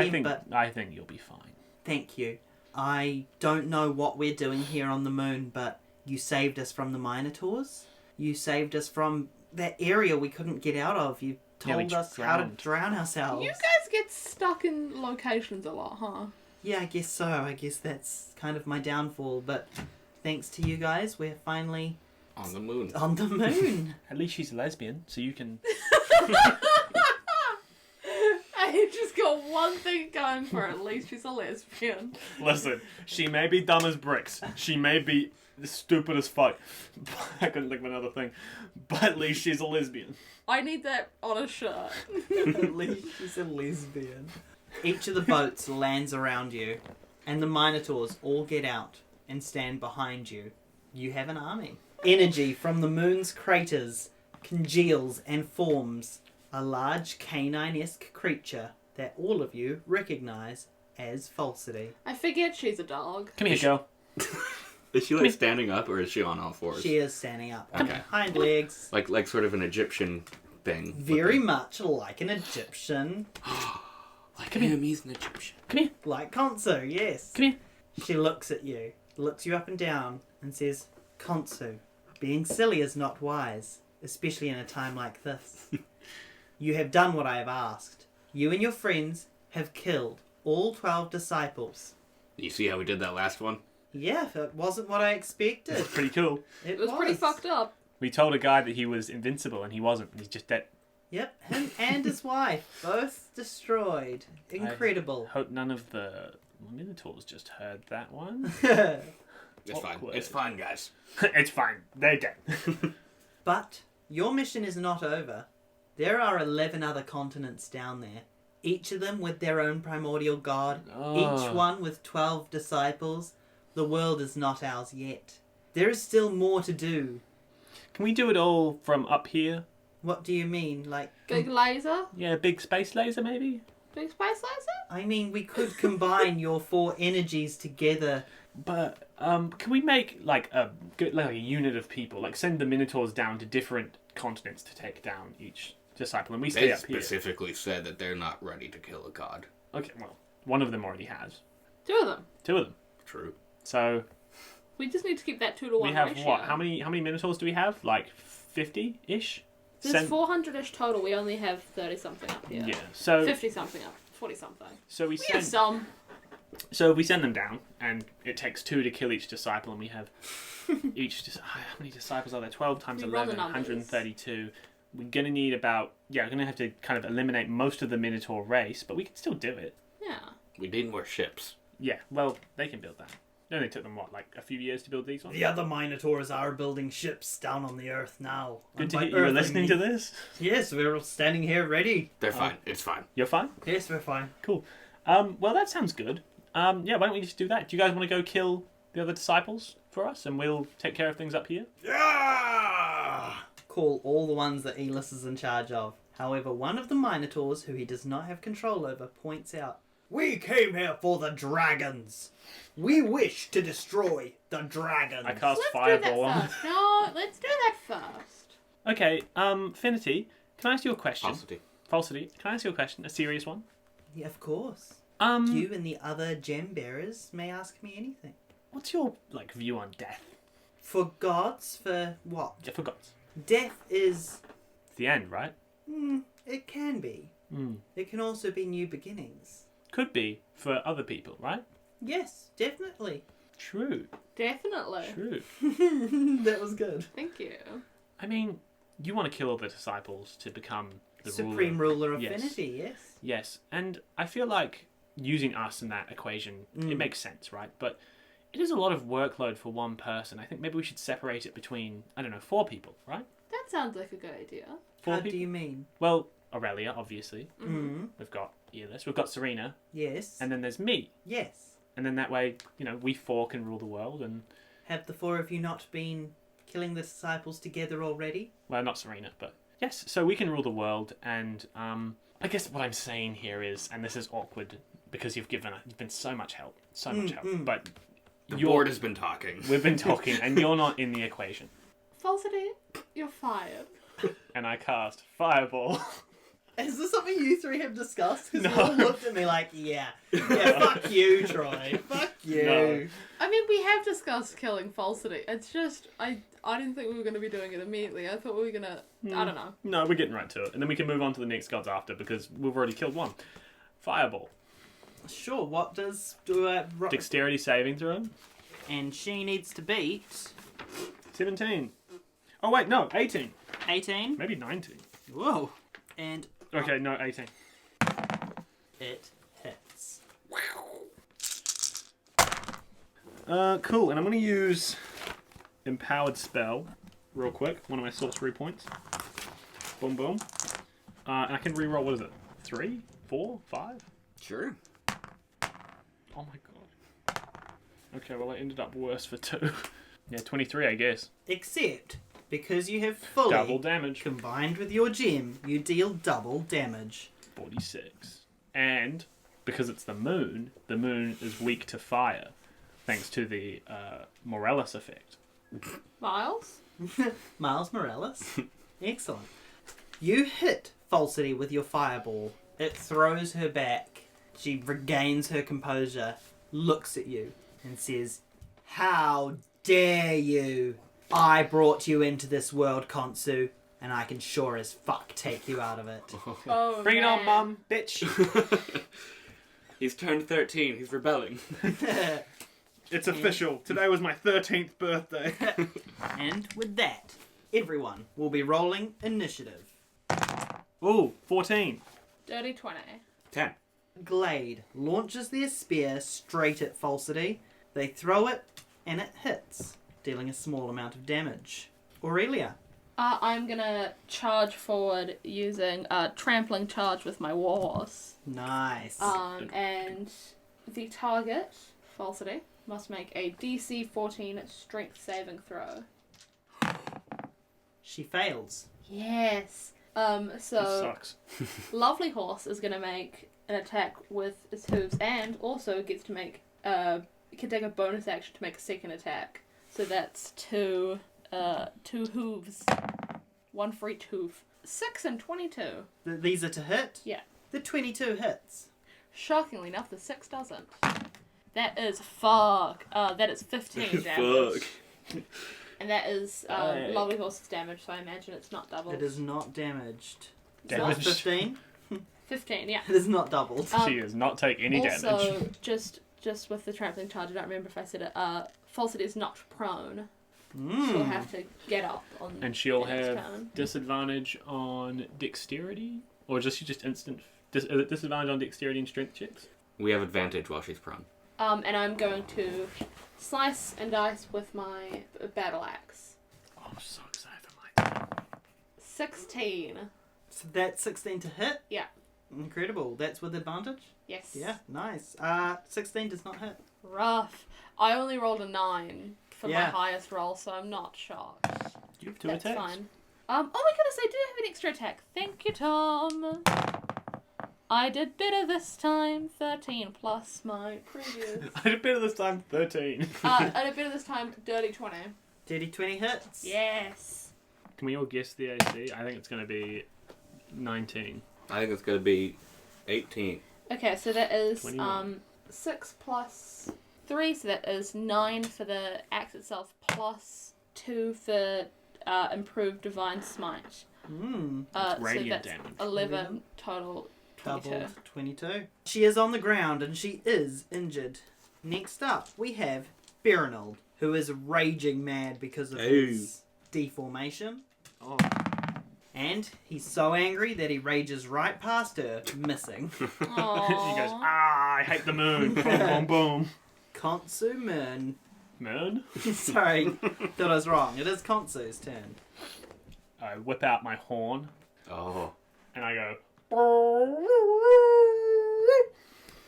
Speaker 2: I think you'll be fine.
Speaker 4: thank you. I don't know what we're doing here on the moon, but you saved us from the minotaurs. You saved us from that area we couldn't get out of. You
Speaker 2: Yeah, we
Speaker 4: told us how to
Speaker 2: drowned.
Speaker 4: drown ourselves.
Speaker 1: You guys get stuck in locations a lot, huh?
Speaker 4: Yeah, I guess so. I guess that's kind of my downfall, but thanks to you guys, we're finally
Speaker 3: On the moon.
Speaker 4: on the moon.
Speaker 2: At least she's a lesbian, so you can.
Speaker 1: I just got one thing going for her. At least she's a lesbian.
Speaker 2: Listen, she may be dumb as bricks. She may be stupid as fuck. I couldn't think of another thing. But at least she's a lesbian.
Speaker 1: I need that on a shirt.
Speaker 4: At least she's a lesbian. Each of the boats lands around you, and the minotaurs all get out and stand behind you. You have an army. Energy from the moon's craters congeals and forms a large canine-esque creature that all of you recognize as Falsity.
Speaker 1: I figured she's a dog.
Speaker 2: Come here, girl.
Speaker 3: Is she like standing up or is she on all fours?
Speaker 4: She is standing up on
Speaker 3: Okay.
Speaker 4: her hind legs,
Speaker 3: Like sort of an Egyptian thing.
Speaker 4: very much like an Egyptian,
Speaker 3: Like him, he's an Egyptian.
Speaker 2: Come here.
Speaker 4: like Khonsu, yes.
Speaker 2: Come here.
Speaker 4: She looks at you, looks you up and down, and says, Khonsu, being silly is not wise, especially in a time like this. You have done what I have asked. You and your friends have killed all 12 disciples.
Speaker 3: You see how we did that last one?
Speaker 4: Yeah, it wasn't what I expected.
Speaker 2: Pretty cool.
Speaker 4: It
Speaker 1: It was pretty fucked up.
Speaker 2: We told a guy that he was invincible and he wasn't. He's just dead.
Speaker 4: Yep, him and his wife, both destroyed. Incredible.
Speaker 2: Hope none of the minotaurs just heard that one.
Speaker 3: It's fine.
Speaker 2: Awkward.
Speaker 3: It's fine, guys.
Speaker 2: It's fine. They're dead.
Speaker 4: But your mission is not over. There are 11 other continents down there, each of them with their own primordial god, each one with 12 disciples. The world is not ours yet. There is still more to do.
Speaker 2: Can we do it all from up here?
Speaker 4: What do you mean? Like,
Speaker 1: Big laser?
Speaker 2: Yeah, big space laser maybe?
Speaker 1: Big space laser?
Speaker 4: I mean, we could combine your 4 energies together.
Speaker 2: But can we make like a unit of people? Like send the minotaurs down to different continents to take down each disciple, and we stay
Speaker 3: They
Speaker 2: up here.
Speaker 3: specifically said that they're not ready to kill a god.
Speaker 2: Okay, well, one of them already has.
Speaker 1: 2 of them.
Speaker 2: 2 of them.
Speaker 3: True.
Speaker 2: So
Speaker 1: We just need to keep that 2 to 1
Speaker 2: we have
Speaker 1: ratio.
Speaker 2: what? How many minotaurs do we have? Like 50-ish?
Speaker 1: There's 400-ish total. We only have 30-something up here.
Speaker 2: Yeah. So
Speaker 1: 50-something up. 40-something.
Speaker 2: so we
Speaker 1: We have
Speaker 2: send
Speaker 1: some.
Speaker 2: so if we send them down, and it takes 2 to kill each disciple, and we have how many disciples are there? 12 times
Speaker 1: We run the
Speaker 2: 11,
Speaker 1: numbers.
Speaker 2: 132. We're gonna need about we're gonna have to kind of eliminate most of the minotaur race, but we can still do it.
Speaker 1: Yeah.
Speaker 3: We need more ships.
Speaker 2: Yeah, well, they can build that. It only took them, what, like a few years to build these ones?
Speaker 5: The other minotaurs are building ships down on the earth now.
Speaker 2: Good
Speaker 5: And
Speaker 2: to
Speaker 5: by
Speaker 2: hear you were
Speaker 5: earth, I
Speaker 2: listening to
Speaker 5: mean-
Speaker 2: this.
Speaker 4: Yes, we're all standing here ready.
Speaker 3: They're fine. It's fine.
Speaker 2: You're fine?
Speaker 4: Yes, we're fine.
Speaker 2: Cool. Well, that sounds good. Yeah, why don't we just do that? Do you guys want to go kill the other disciples for us, and we'll take care of things up here?
Speaker 5: Yeah!
Speaker 4: Call all the ones that Yllis is in charge of. However, one of the minotaurs, who he does not have control over, points out,
Speaker 5: We came here for the dragons. We wish to destroy the dragons.
Speaker 2: I cast
Speaker 1: Let's
Speaker 2: Fireball
Speaker 1: do
Speaker 2: on.
Speaker 1: that first. No, let's do that first.
Speaker 2: Okay, Finity, can I ask you a question?
Speaker 3: Falsity.
Speaker 2: Falsity, can I ask you a question? A serious one?
Speaker 4: yeah, of course.
Speaker 2: Um,
Speaker 4: You and the other gem bearers may ask me anything.
Speaker 2: what's your, like, view on death?
Speaker 4: For gods, for what?
Speaker 2: I forgot.
Speaker 4: Death is...
Speaker 2: It's the end, right?
Speaker 4: it can be. It can also be new beginnings.
Speaker 2: Could be for other people, right?
Speaker 4: Yes, definitely.
Speaker 2: True.
Speaker 1: Definitely.
Speaker 2: True.
Speaker 4: That was good.
Speaker 1: Thank you.
Speaker 2: I mean, you want to kill all the disciples to become the
Speaker 4: Supreme ruler of
Speaker 2: Yes.
Speaker 4: Finity, yes.
Speaker 2: Yes, and I feel like using us in that equation, it makes sense, right? But it is a lot of workload for one person. I think maybe we should separate it between, 4 people, right?
Speaker 1: That sounds like a good idea.
Speaker 2: 4
Speaker 4: How
Speaker 2: people.
Speaker 4: do you mean?
Speaker 2: Well, Aurelia, obviously.
Speaker 4: Mm.
Speaker 2: We've got Yllis. We've got Serena.
Speaker 4: Yes.
Speaker 2: And then there's me.
Speaker 4: Yes.
Speaker 2: And then that way, we 4 can rule the world. And,
Speaker 4: Have the 4 of you not been killing the disciples together already?
Speaker 2: well, not Serena, but yes. So we can rule the world. And I guess what I'm saying here is, and this is awkward because you've been so much help. So much help. But
Speaker 3: The board has been talking.
Speaker 2: we've been talking, and you're not in the equation.
Speaker 1: Falsity, you're fired.
Speaker 2: And I cast Fireball.
Speaker 4: Is this something you 3 have discussed? Because
Speaker 2: No.
Speaker 4: you all looked at me like, yeah, fuck you, Troy. Fuck you.
Speaker 2: No.
Speaker 1: I mean, we have discussed killing Falsity. It's just, I didn't think we were going to be doing it iimmediately. I thought we were going to, I don't know.
Speaker 2: No, we're getting right to it. And then we can move on to the next gods after, because we've already killed one. Fireball.
Speaker 4: Sure, what does...
Speaker 2: Dexterity saving throw.
Speaker 4: and she needs to beat...
Speaker 2: 17. Oh, wait, no, 18.
Speaker 4: 18.
Speaker 2: Maybe 19.
Speaker 4: Whoa. And
Speaker 2: Okay, no, 18.
Speaker 4: it hits.
Speaker 2: Cool, and I'm going to use Empowered Spell real quick, one of my sorcery points. Boom, boom. And I can reroll, what is it? 3, 4, 5?
Speaker 3: Sure.
Speaker 2: Oh my god. Okay, well I ended up worse for 2. Yeah, 23, I guess.
Speaker 4: Except, because you have fully
Speaker 2: Double damage.
Speaker 4: combined with your gem, you deal double damage.
Speaker 2: 46. And because it's the moon is weak to fire, thanks to the Morales effect.
Speaker 1: Miles?
Speaker 4: Miles Morales. Excellent. You hit Falsity with your fireball. It throws her back. She regains her composure, looks at you, and says, "How dare you? I brought you into this world, Khonsu, and I can sure as fuck take you out of it."
Speaker 1: Oh,
Speaker 2: Bring it on,
Speaker 1: man.
Speaker 2: mum, bitch!
Speaker 3: He's turned 13. He's rebelling.
Speaker 2: It's official. Today was my 13th birthday.
Speaker 4: And with that, everyone will be rolling initiative.
Speaker 2: Ooh, 14.
Speaker 1: Dirty 20.
Speaker 3: 10.
Speaker 4: Glade launches their spear straight at Falsity. They throw it, and it hits, dealing a small amount of damage. Aurelia.
Speaker 1: I'm gonna charge forward using trampling charge with my warhorse.
Speaker 4: Nice.
Speaker 1: And the target, Falsity, must make a DC 14 strength saving throw.
Speaker 4: She fails.
Speaker 1: Yes.
Speaker 2: This
Speaker 1: So
Speaker 2: sucks.
Speaker 1: Lovely Horse is gonna make an attack with its hooves and also gets to make can take a bonus action to make a second attack. So that's two hooves. One for each hoof. 6 and 22.
Speaker 4: These are to hit?
Speaker 1: Yeah.
Speaker 4: The 22 hits.
Speaker 1: Shockingly enough, the 6 doesn't. That is fuck. That is 15 damage.
Speaker 3: Fuck.
Speaker 1: And that is Lovely Horse's damage, so I imagine it's not doubled.
Speaker 4: It is not damaged.
Speaker 1: It's not
Speaker 2: Damage.
Speaker 4: 15?
Speaker 1: 15, yeah.
Speaker 4: It is not doubled.
Speaker 2: She does not take any
Speaker 1: Also,
Speaker 2: damage.
Speaker 1: just with the trampling charge, I don't remember if I said it, Falsity is not prone.
Speaker 4: Mm.
Speaker 1: She'll have to get up on
Speaker 2: And she'll
Speaker 1: the next
Speaker 2: have
Speaker 1: turn.
Speaker 2: disadvantage on dexterity? Or just instant... disadvantage on dexterity and strength checks?
Speaker 3: We have advantage while she's prone.
Speaker 1: And I'm going to slice and dice with my battle axe.
Speaker 2: Oh, I'm so excited for my...
Speaker 1: 16.
Speaker 4: So that's 16 to hit?
Speaker 1: Yeah.
Speaker 4: Incredible. That's with advantage?
Speaker 1: Yes.
Speaker 4: Yeah, nice. 16 does not hit.
Speaker 1: Rough. I only rolled a 9 for my
Speaker 4: Yeah.
Speaker 1: highest roll, so I'm not shocked.
Speaker 2: You have 2
Speaker 1: That's
Speaker 2: attacks.
Speaker 1: fine. Oh my goodness, I do have an extra attack. Thank you, Tom. I did better this time. 13 plus my previous.
Speaker 2: I did better this time, 13.
Speaker 1: I did better this time. Dirty 20.
Speaker 4: Dirty 20 hits?
Speaker 1: Yes.
Speaker 2: Can we all guess the AC? I think it's going to be 19.
Speaker 3: I think it's going to be 18.
Speaker 1: Okay, so that is
Speaker 2: 21.
Speaker 1: 6 plus 3, so that is 9 for the axe itself, plus 2 for improved divine smite.
Speaker 4: Mm.
Speaker 2: That's radiant
Speaker 1: so that's
Speaker 2: damage.
Speaker 1: 11 total. 22.
Speaker 4: Doubled 22. She is on the ground and she is injured. Next up, we have Berenald, who is raging mad because of his deformation.
Speaker 2: Oh.
Speaker 4: And he's so angry that he rages right past her, missing.
Speaker 2: He goes,
Speaker 1: Aww.
Speaker 2: I hate the moon. Boom, boom, boom.
Speaker 4: Khonsu-Mer.
Speaker 2: Moon?
Speaker 4: Sorry, thought I was wrong. It is Khonsu's turn.
Speaker 2: I whip out my horn
Speaker 3: Oh.
Speaker 2: and I go,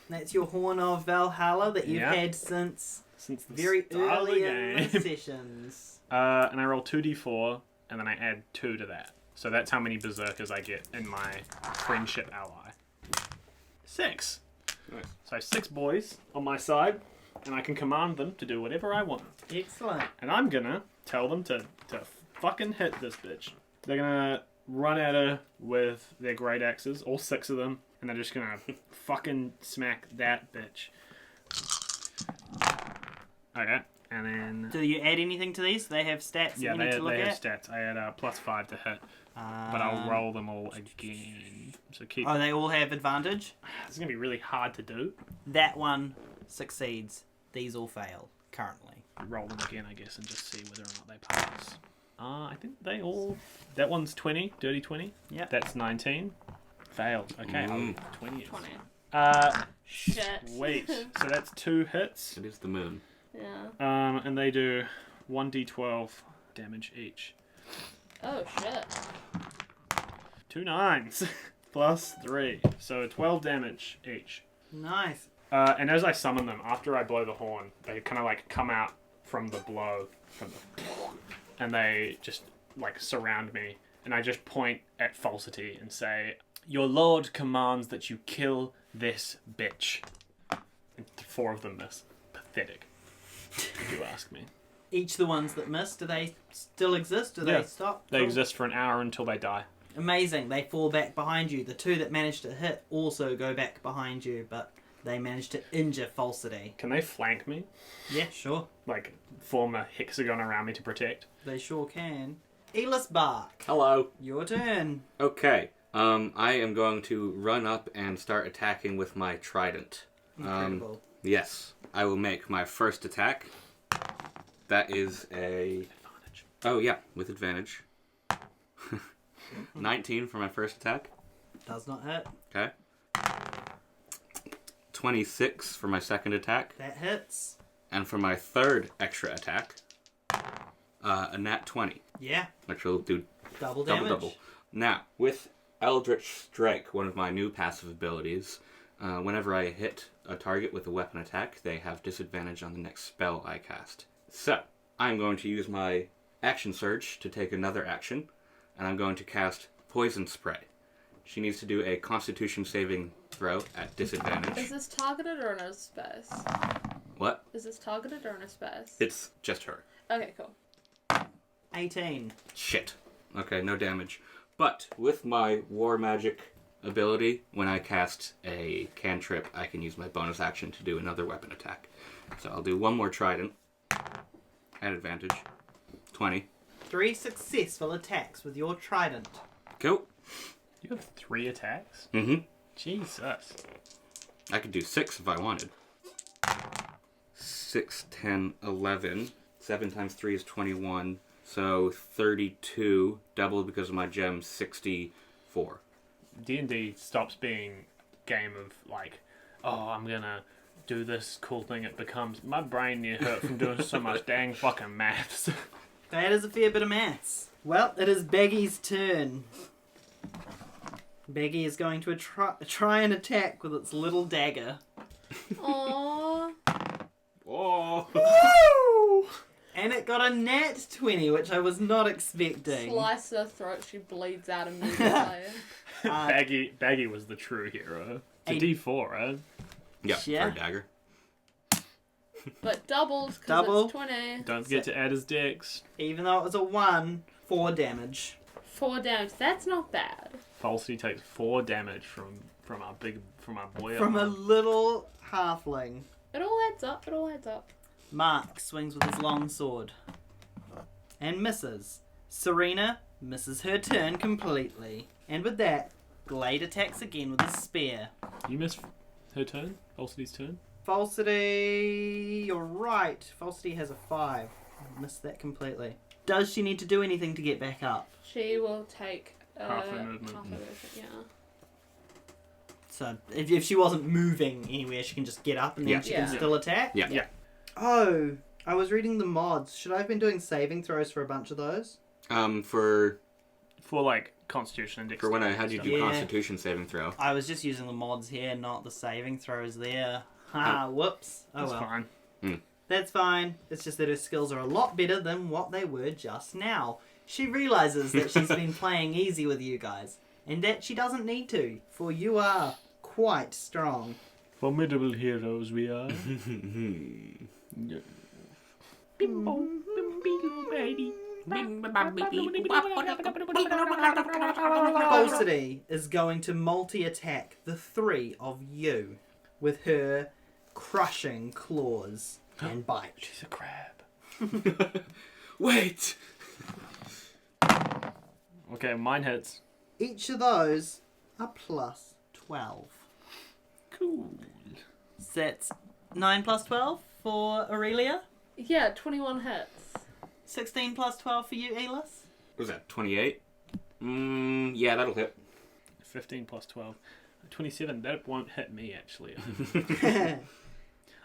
Speaker 4: That's your Horn of Valhalla that you've
Speaker 2: Yeah.
Speaker 4: had since
Speaker 2: since the
Speaker 4: very
Speaker 2: start of
Speaker 4: early
Speaker 2: the
Speaker 4: in
Speaker 2: game.
Speaker 4: the sessions.
Speaker 2: And I roll 2d4, and then I add 2 to that. So that's how many berserkers I get in my friendship ally. 6.
Speaker 3: Nice.
Speaker 2: So 6 boys on my side, and I can command them to do whatever I want.
Speaker 4: Excellent.
Speaker 2: And I'm gonna tell them to fucking hit this bitch. They're gonna run at her with their great axes, all 6 of them, and they're just gonna fucking smack that bitch. Okay, and then...
Speaker 4: Do you add anything to these? They have stats
Speaker 2: Yeah,
Speaker 4: that you need to look
Speaker 2: they have
Speaker 4: at?
Speaker 2: stats. I had +5 to hit, but I'll roll them all again. So keep...
Speaker 4: Oh, they all have advantage?
Speaker 2: This is going to be really hard to do.
Speaker 4: That one succeeds. These all fail, currently.
Speaker 2: Roll them again, I guess, and just see whether or not they pass. I think they all... That one's 20, dirty 20.
Speaker 4: Yep.
Speaker 2: That's 19. Failed. Okay,
Speaker 3: Mm.
Speaker 2: 20.
Speaker 1: 20.
Speaker 2: Shit. Wait, so that's 2 hits.
Speaker 3: It is the moon.
Speaker 1: Yeah.
Speaker 2: And they do 1d12 damage each.
Speaker 1: Oh shit.
Speaker 2: 2 9s plus 3. So 12 damage each.
Speaker 4: Nice.
Speaker 2: And as I summon them, after I blow the horn, they kind of like come out from the blow, and they just like surround me. And I just point at Falsity and say, "Your lord commands that you kill this bitch." And 4 of them miss. Pathetic, if you ask me.
Speaker 4: Each of the ones that missed, do they still exist? Do they stop?
Speaker 2: They
Speaker 4: Cool.
Speaker 2: exist for an hour until they die.
Speaker 4: Amazing. They fall back behind you. The 2 that managed to hit also go back behind you, but they managed to injure Falsity.
Speaker 2: Can they flank me?
Speaker 4: Yeah, sure.
Speaker 2: Like, form a hexagon around me to protect?
Speaker 4: They sure can. Yllis Barc,
Speaker 3: Hello.
Speaker 4: your turn.
Speaker 3: Okay. I am going to run up and start attacking with my trident.
Speaker 4: Incredible.
Speaker 3: Yes. I will make my first attack. That is a... Oh, yeah, with advantage. 19 for my first attack.
Speaker 4: Does not hit.
Speaker 3: Okay. 26 for my second attack.
Speaker 4: That hits.
Speaker 3: And for my third extra attack, a nat 20,
Speaker 4: Yeah.
Speaker 3: which will do
Speaker 4: Double damage.
Speaker 3: double. Now, with Eldritch Strike, one of my new passive abilities, whenever I hit a target with a weapon attack, they have disadvantage on the next spell I cast. So, I'm going to use my action surge to take another action, and I'm going to cast Poison Spray. She needs to do a Constitution saving throw at disadvantage.
Speaker 1: Is this targeted or in a space?
Speaker 3: What?
Speaker 1: Is this targeted or in a space?
Speaker 3: It's just her.
Speaker 1: Okay, cool.
Speaker 4: 18.
Speaker 3: Shit. Okay, no damage. But with my War Magic ability, when I cast a cantrip, I can use my bonus action to do another weapon attack. So I'll do one more trident. At advantage. 20.
Speaker 4: 3 successful attacks with your trident.
Speaker 3: Cool.
Speaker 2: You have 3 attacks?
Speaker 3: Mm-hmm.
Speaker 2: Jesus.
Speaker 3: I could do 6 if I wanted. 6, 10, 11. 7 times 3 is 21. So 32. Double because of my gem, 64.
Speaker 2: D&D stops being game of like, oh, I'm gonna do this cool thing. It becomes, my brain near hurt from doing so much dang fucking maths.
Speaker 4: That is a fair bit of maths. Well, it is Baggy's turn. Baggy is going to try and attack with its little dagger.
Speaker 1: Aww.
Speaker 3: Oh!
Speaker 4: Woo! And it got a nat 20, which I was not expecting.
Speaker 1: Slice her throat, she bleeds out immediately.
Speaker 2: Baggy was the true hero. It's a D4, right?
Speaker 3: Yeah,
Speaker 4: Yeah.
Speaker 3: for a dagger.
Speaker 1: But doubles because
Speaker 4: Double.
Speaker 1: it's 20.
Speaker 2: Don't forget to add his dex.
Speaker 4: Even though it was a 1, 4 damage.
Speaker 1: 4 damage. That's not bad.
Speaker 2: Falsity takes 4 damage from our boy.
Speaker 4: From a little halfling.
Speaker 1: It all adds up. It all adds up.
Speaker 4: Mark swings with his long sword. And misses. Serena misses her turn completely. And with that, Glade attacks again with his spear.
Speaker 2: You missed her turn? Falsity's turn?
Speaker 4: Falsity, you're right. Falsity has a 5. Missed that completely. Does she need to do anything to get back up?
Speaker 1: She will take
Speaker 2: Half a movement.
Speaker 1: Half a movement, yeah.
Speaker 4: So if she wasn't moving anywhere, she can just get up and then
Speaker 3: Yeah.
Speaker 4: she can
Speaker 1: Yeah.
Speaker 4: still attack?
Speaker 3: Yeah.
Speaker 2: Yeah.
Speaker 4: Oh, I was reading the mods. Should I have been doing saving throws for a bunch of those?
Speaker 3: For
Speaker 2: like Constitution and Dexterity.
Speaker 3: for when I had you do
Speaker 4: Yeah.
Speaker 3: Constitution saving throw.
Speaker 4: I was just using the mods here, not the saving throws there. Ha, whoops. Oh
Speaker 2: That's
Speaker 4: well.
Speaker 2: fine.
Speaker 4: That's fine. It's just that her skills are a lot better than what they were just now. She realizes that she's been playing easy with you guys, and that she doesn't need to, for you are quite strong.
Speaker 2: Formidable heroes we are.
Speaker 4: Falsity is going to multi-attack the 3 of you with her crushing claws and bite.
Speaker 2: She's a crab.
Speaker 3: Wait!
Speaker 2: Okay, mine hits.
Speaker 4: Each of those are plus 12.
Speaker 2: Cool.
Speaker 4: So that's 9 plus 12 for Aurelia.
Speaker 1: Yeah, 21 hits.
Speaker 4: 16 plus 12 for you, Yllis.
Speaker 3: What was that, 28? Yeah, that'll hit.
Speaker 2: 15 plus 12. 27. That won't hit me, actually.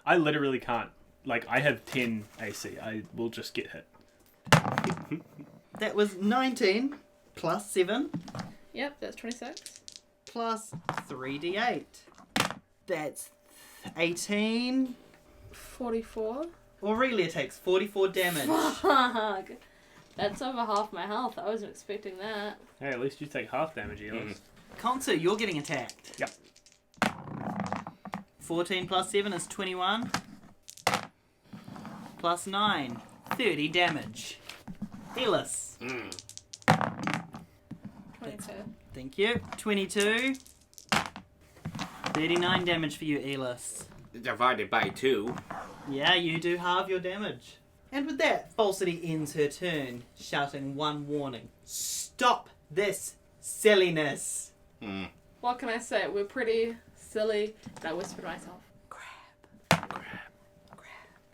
Speaker 2: I literally can't. Like, I have 10 AC. I will just get hit.
Speaker 4: That was 19 plus 7.
Speaker 1: Yep, that's 26.
Speaker 4: Plus 3d8. That's 18.
Speaker 1: 44.
Speaker 4: Aurelia takes 44 damage.
Speaker 1: Fuck. That's over half my health. I wasn't expecting that.
Speaker 2: Hey, at least you take half damage, Yllis.
Speaker 4: Khonsu, you're getting attacked.
Speaker 2: Yep.
Speaker 4: 14 plus 7 is 21. Plus 9. 30 damage. Yllis.
Speaker 1: 22.
Speaker 4: Thank you. 22. 39 damage for you, Yllis.
Speaker 3: Divided by 2.
Speaker 4: Yeah, you do halve your damage. And with that, Falsity ends her turn, shouting one warning. Stop this silliness.
Speaker 1: What can I say? We're pretty silly. And I whispered to myself,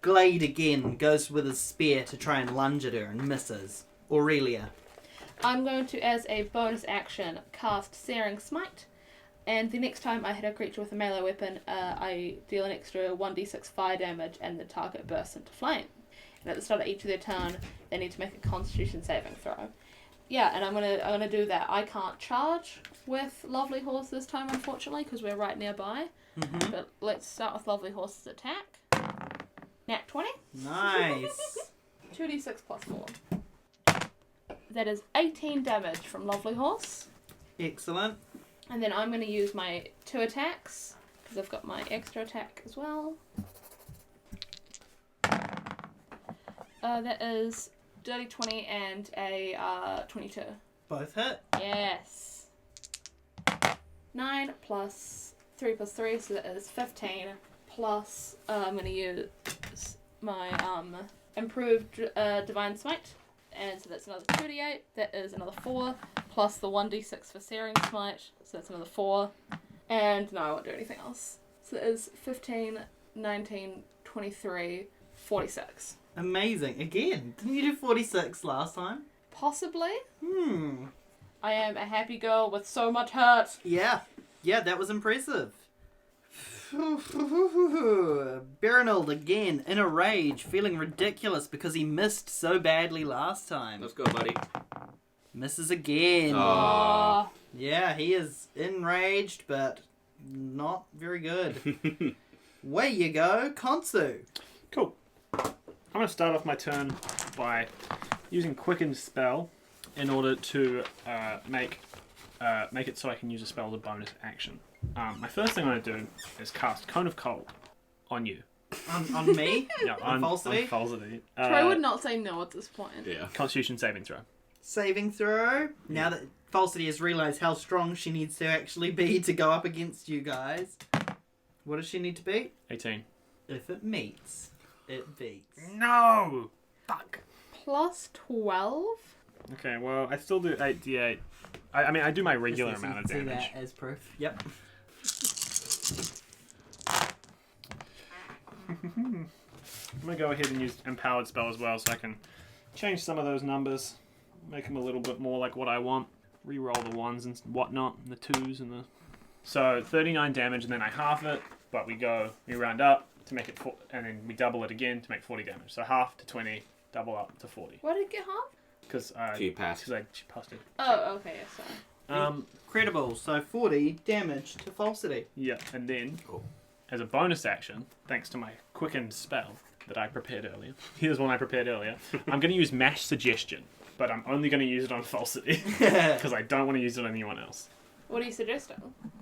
Speaker 4: Glade again goes with his spear to try and lunge at her and misses. Aurelia.
Speaker 1: I'm going to, as a bonus action, cast Searing Smite. And the next time I hit a creature with a melee weapon, I deal an extra 1d6 fire damage and the target bursts into flame. And at the start of each of their turn, they need to make a Constitution saving throw. Yeah, and I'm gonna do that. I can't charge with Lovely Horse this time, unfortunately, because we're right nearby.
Speaker 4: Mm-hmm.
Speaker 1: But let's start with Lovely Horse's attack. Nat 20.
Speaker 4: Nice.
Speaker 1: 2d6 plus 4. That is 18 damage from Lovely Horse.
Speaker 4: Excellent.
Speaker 1: And then I'm going to use my 2 attacks, because I've got my extra attack as well. That is dirty 20 and a 22.
Speaker 4: Both hit.
Speaker 1: Yes. 9 plus 3 plus 3, so that is 15. Plus, I'm going to use my improved Divine Smite. And so that's another 2d8. That is another 4. Plus the 1d6 for Searing Smite. So that's another 4. And no, I won't do anything else. So it is 15, 19, 23, 46.
Speaker 4: Amazing. Again, didn't you do 46 last time?
Speaker 1: Possibly.
Speaker 4: I
Speaker 1: am a happy girl with so much hurt.
Speaker 4: Yeah. Yeah, that was impressive. Berenald again, in a rage, feeling ridiculous because he missed so badly last time.
Speaker 3: Let's go, buddy.
Speaker 4: Misses again.
Speaker 1: Aww.
Speaker 4: Yeah, he is enraged, but not very good. Way you go, Khonsu.
Speaker 2: Cool. I'm going to start off my turn by using Quicken Spell in order to make it so I can use a spell as a bonus action. My first thing I'm going to do is cast Cone of Cold on you.
Speaker 4: On me?
Speaker 2: Yeah,
Speaker 4: on Falsity?
Speaker 2: On Falsity.
Speaker 1: Troy would not say no at this point.
Speaker 3: Yeah.
Speaker 2: Constitution saving throw.
Speaker 4: Saving throw. Now that Falsity has realised how strong she needs to actually be to go up against you guys. What does she need to beat?
Speaker 2: 18.
Speaker 4: If it meets, it beats.
Speaker 2: No! Fuck.
Speaker 1: Plus 12?
Speaker 2: Okay, well, I still do 8d8. I mean, I do my regular
Speaker 4: Just so
Speaker 2: amount of
Speaker 4: you can
Speaker 2: damage.
Speaker 4: see that as proof. Yep.
Speaker 2: I'm going to go ahead and use Empowered Spell as well so I can change some of those numbers. Make them a little bit more like what I want. Reroll the 1s and whatnot, and the 2s and the... So, 39 damage, and then I half it, but we round up to make it... and then we double it again to make 40 damage. So half to 20, double up to 40.
Speaker 1: Why did it get half?
Speaker 2: Because
Speaker 3: She passed.
Speaker 2: she passed it.
Speaker 1: Oh, okay, yeah, sorry.
Speaker 4: Credible, so 40 damage to Falsity.
Speaker 2: Yeah, and then, as a bonus action, thanks to my quickened spell that I prepared earlier, here's one I prepared earlier, I'm going to use Mash Suggestion, but I'm only going to use it on Falsity, because I don't want to use it on anyone else.
Speaker 1: What are you suggesting?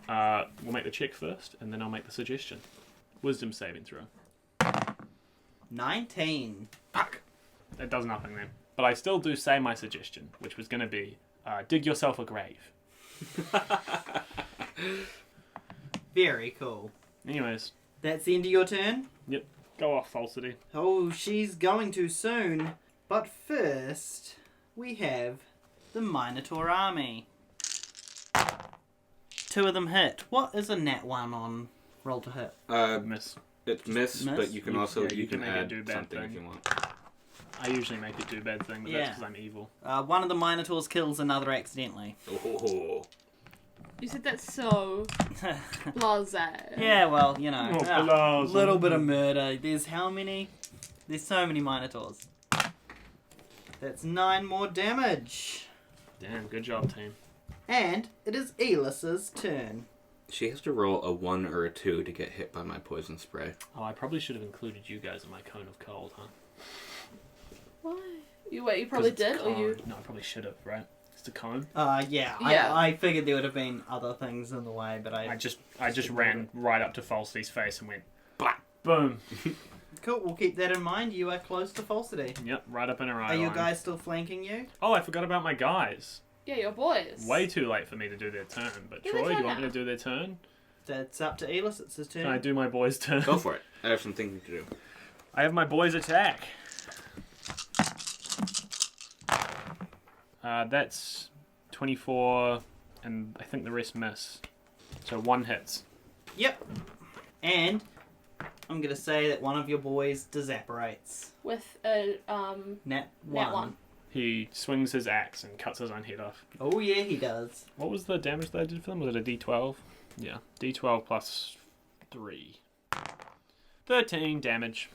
Speaker 2: We'll make the check first, and then I'll make the suggestion. Wisdom saving throw.
Speaker 4: 19.
Speaker 2: Fuck! That does nothing then. But I still do say my suggestion, which was going to be, dig yourself a grave.
Speaker 4: Very cool.
Speaker 2: Anyways.
Speaker 4: That's the end of your turn?
Speaker 2: Yep. Go off, Falsity.
Speaker 4: Oh, she's going to soon. But first, we have the Minotaur army. 2 of them hit. What is a nat 1 on roll to hit?
Speaker 2: Miss.
Speaker 3: It's miss,
Speaker 4: Miss?
Speaker 3: but you can also
Speaker 2: you can make it
Speaker 3: add
Speaker 2: do bad
Speaker 3: something if
Speaker 2: thing.
Speaker 3: you want.
Speaker 2: I usually make it do bad thing, but that's because I'm evil.
Speaker 4: One of the Minotaurs kills another accidentally.
Speaker 3: Oh.
Speaker 1: You said that's so blasé.
Speaker 4: Yeah, well, you know.
Speaker 2: Oh,
Speaker 4: A little bit of murder. There's how many? There's so many Minotaurs. That's 9 more damage.
Speaker 2: Damn, good job, team.
Speaker 4: And it is Yllis's turn.
Speaker 3: She has to roll a 1 or a 2 to get hit by my poison spray.
Speaker 2: Oh, I probably should have included you guys in my cone of cold, huh?
Speaker 1: Why? You probably
Speaker 2: 'Cause it's
Speaker 1: did, or you...
Speaker 2: cone. No, I probably should have, right? It's the cone.
Speaker 4: Yeah.
Speaker 1: Yeah.
Speaker 4: I figured there would have been other things in the way, but
Speaker 2: I just ran right up to Falsity's face and went, blah, boom.
Speaker 4: Cool, we'll keep that in mind. You are close to Falsity.
Speaker 2: Yep, right up in her eye
Speaker 4: Are your
Speaker 2: line.
Speaker 4: guys still flanking you?
Speaker 2: Oh, I forgot about my guys.
Speaker 1: Yeah, your boys.
Speaker 2: Way too late for me to do their turn. But
Speaker 1: Do
Speaker 2: Troy,
Speaker 1: their
Speaker 2: do you
Speaker 1: turn
Speaker 2: want me
Speaker 1: now.
Speaker 2: to do their turn?
Speaker 4: That's up to Yllis. It's his turn.
Speaker 2: Can I do my boys' turn?
Speaker 3: Go for it. I have some thinking to do.
Speaker 2: I have my boys' attack. That's 24, and I think the rest miss. So 1 hits.
Speaker 4: Yep. And I'm going to say that one of your boys disapparates.
Speaker 1: With a,
Speaker 4: Nat
Speaker 1: Nat 1.
Speaker 2: He swings his axe and cuts his own head off.
Speaker 4: Oh, yeah, he does.
Speaker 2: What was the damage that I did for them? Was it a D12? Yeah, D12 plus 3. 13 damage.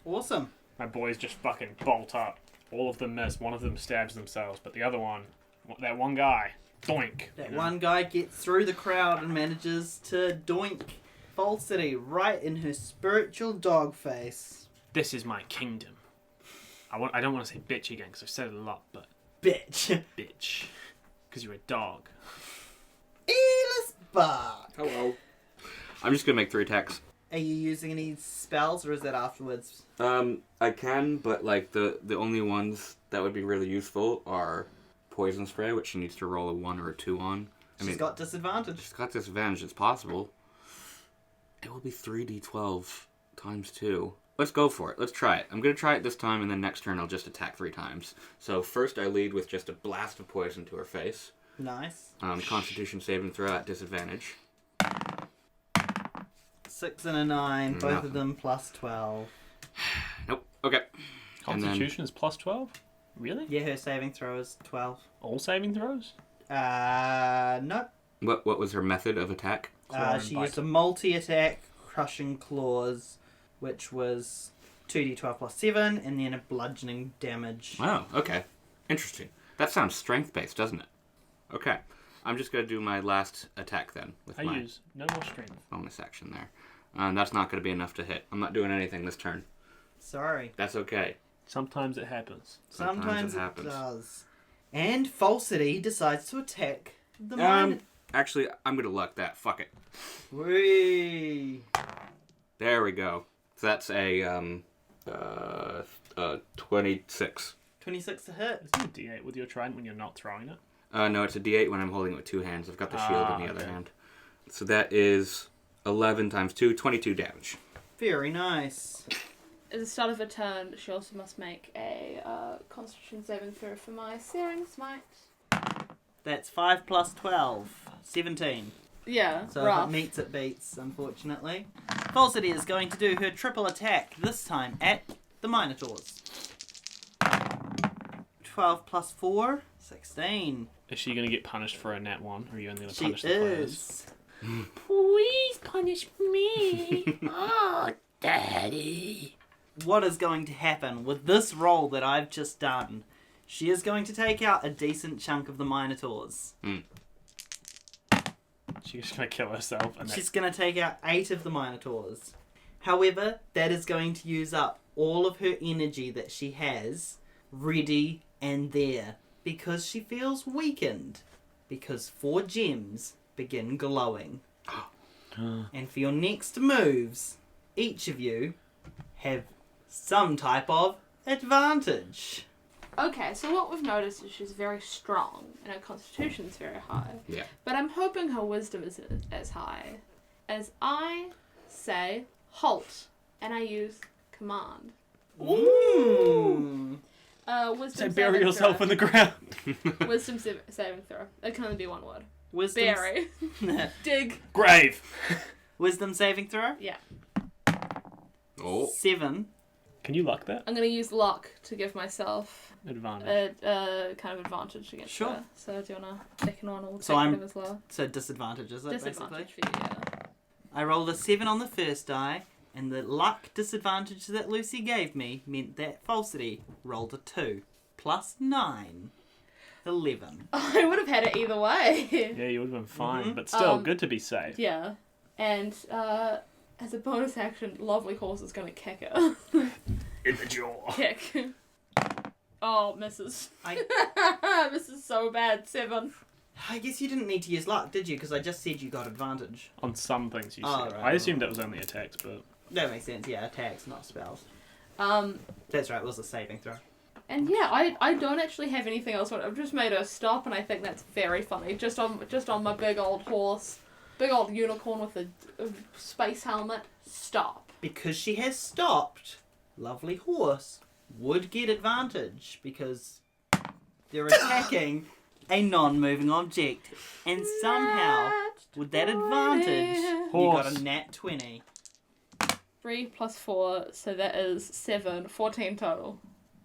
Speaker 4: Awesome.
Speaker 2: My boys just fucking bolt up. All of them miss. One of them stabs themselves, but the other one, that one guy, doink.
Speaker 4: That
Speaker 2: you know?
Speaker 4: one guy gets through the crowd and manages to doink Falsity right in her spiritual dog face.
Speaker 2: This is my kingdom. I don't want to say bitch again because I've said it a lot, but
Speaker 4: Bitch.
Speaker 2: bitch. Because you're a dog.
Speaker 4: Yllis Barc.
Speaker 3: Hello. I'm just going to make 3 attacks.
Speaker 4: Are you using any spells or is that afterwards?
Speaker 3: I can, but like the only ones that would be really useful are poison spray, which she needs to roll a 1 or a 2 on.
Speaker 4: She's got disadvantage.
Speaker 3: She's got disadvantage. It's possible. It will be 3d12 times 2. Let's go for it. Let's try it. I'm going to try it this time, and then next turn I'll just attack 3 times. So first I lead with just a blast of poison to her face.
Speaker 4: Nice.
Speaker 3: Constitution saving throw at disadvantage.
Speaker 4: 6 and a 9, both
Speaker 3: Nothing.
Speaker 4: of them plus 12.
Speaker 3: Nope. Okay. And then-
Speaker 2: Constitution is plus 12? Really?
Speaker 4: Yeah, her saving throw is 12.
Speaker 2: All saving throws?
Speaker 4: No.
Speaker 3: What was her method of attack?
Speaker 2: Claw and
Speaker 4: She
Speaker 2: bite.
Speaker 4: used a multi-attack, crushing claws, which was 2d12 plus 7, and then a bludgeoning damage.
Speaker 3: Oh, okay. Interesting. That sounds strength-based, doesn't it? Okay. I'm just going to do my last attack then with
Speaker 2: I
Speaker 3: my
Speaker 2: use no more strength.
Speaker 3: bonus action there. And that's not going to be enough to hit. I'm not doing anything this turn.
Speaker 4: Sorry.
Speaker 3: That's okay.
Speaker 2: Sometimes it happens.
Speaker 4: Sometimes
Speaker 3: it
Speaker 4: it
Speaker 3: happens.
Speaker 4: does. And Falsity decides to attack the mine.
Speaker 3: Actually, I'm going to luck that. Fuck it.
Speaker 4: Whee!
Speaker 3: There we go. So that's a 26.
Speaker 4: 26 to hit.
Speaker 2: Isn't it a D8 with your trident when you're not throwing it?
Speaker 3: No, it's a D8 when I'm holding it with 2 hands. I've got the shield in the other
Speaker 2: okay.
Speaker 3: hand. So that is 11 times 2, 22 damage.
Speaker 4: Very nice.
Speaker 1: At the start of a turn, she also must make a Constitution saving throw for my Searing Smite.
Speaker 4: That's 5 plus 12. 17.
Speaker 1: Yeah,
Speaker 4: So
Speaker 1: rough.
Speaker 4: if it meets, it beats, unfortunately. Falsity is going to do her triple attack, this time at the Minotaurs. 12 plus 4, 16.
Speaker 2: Is she going to get punished for a nat 1, or are you only going to
Speaker 4: She
Speaker 2: punish the players?
Speaker 4: is.
Speaker 1: Please punish me.
Speaker 3: Oh, Daddy.
Speaker 4: What is going to happen with this roll that I've just done? She is going to take out a decent chunk of the Minotaurs.
Speaker 2: She's just going to kill herself. And
Speaker 4: She's going to take out 8 of the Minotaurs. However, that is going to use up all of her energy that she has ready and there because she feels weakened. Because 4 gems begin glowing. And for your next moves, each of you have some type of advantage.
Speaker 1: Okay, so what we've noticed is she's very strong and her constitution's very high.
Speaker 3: Yeah.
Speaker 1: But I'm hoping her wisdom is as high. As I say, halt, and I use command.
Speaker 4: Ooh.
Speaker 1: Wisdom
Speaker 2: So bury
Speaker 1: saving
Speaker 2: yourself
Speaker 1: throw.
Speaker 2: in the ground.
Speaker 1: Wisdom saving throw. It can only be one word.
Speaker 4: Wisdom.
Speaker 1: Bury. Dig.
Speaker 2: Grave.
Speaker 4: Wisdom saving throw.
Speaker 1: Yeah.
Speaker 3: Oh.
Speaker 4: 7.
Speaker 2: Can you luck that?
Speaker 1: I'm going to use luck to give myself
Speaker 2: Advantage.
Speaker 1: a kind of advantage against
Speaker 4: Sure.
Speaker 1: her. So do you want to second one or
Speaker 4: So
Speaker 1: take
Speaker 4: I'm-
Speaker 1: whatever's lower?
Speaker 4: So disadvantage, is it, basically?
Speaker 1: Disadvantage for you, yeah.
Speaker 4: I rolled a 7 on the first die, and the luck disadvantage that Lucy gave me meant that Falsity rolled a 2. Plus 9. 11.
Speaker 1: I would have had it either way.
Speaker 2: Yeah, you would have been fine, but still, good to be safe.
Speaker 1: Yeah. And as a bonus action, Lovely Horse is going to kick it.
Speaker 2: In the jaw.
Speaker 1: Kick. Oh, misses. Misses so bad. 7.
Speaker 4: I guess you didn't need to use luck, did you? Because I just said you got advantage.
Speaker 2: On some things you
Speaker 4: Oh,
Speaker 2: said.
Speaker 4: right.
Speaker 2: I assumed it was only attacks, but...
Speaker 4: That makes sense, yeah. Attacks, not spells. That's right, it was a saving throw.
Speaker 1: And yeah, I don't actually have anything else. I've just made her stop, and I think that's very funny. Just on my big old horse, big old unicorn with a space helmet. Stop.
Speaker 4: Because she has stopped, Lovely Horse would get advantage because they're attacking a non-moving object. And somehow, with that advantage, you got
Speaker 2: Horse.
Speaker 4: a nat 20.
Speaker 1: 3 plus 4, so that is 7. 14 total.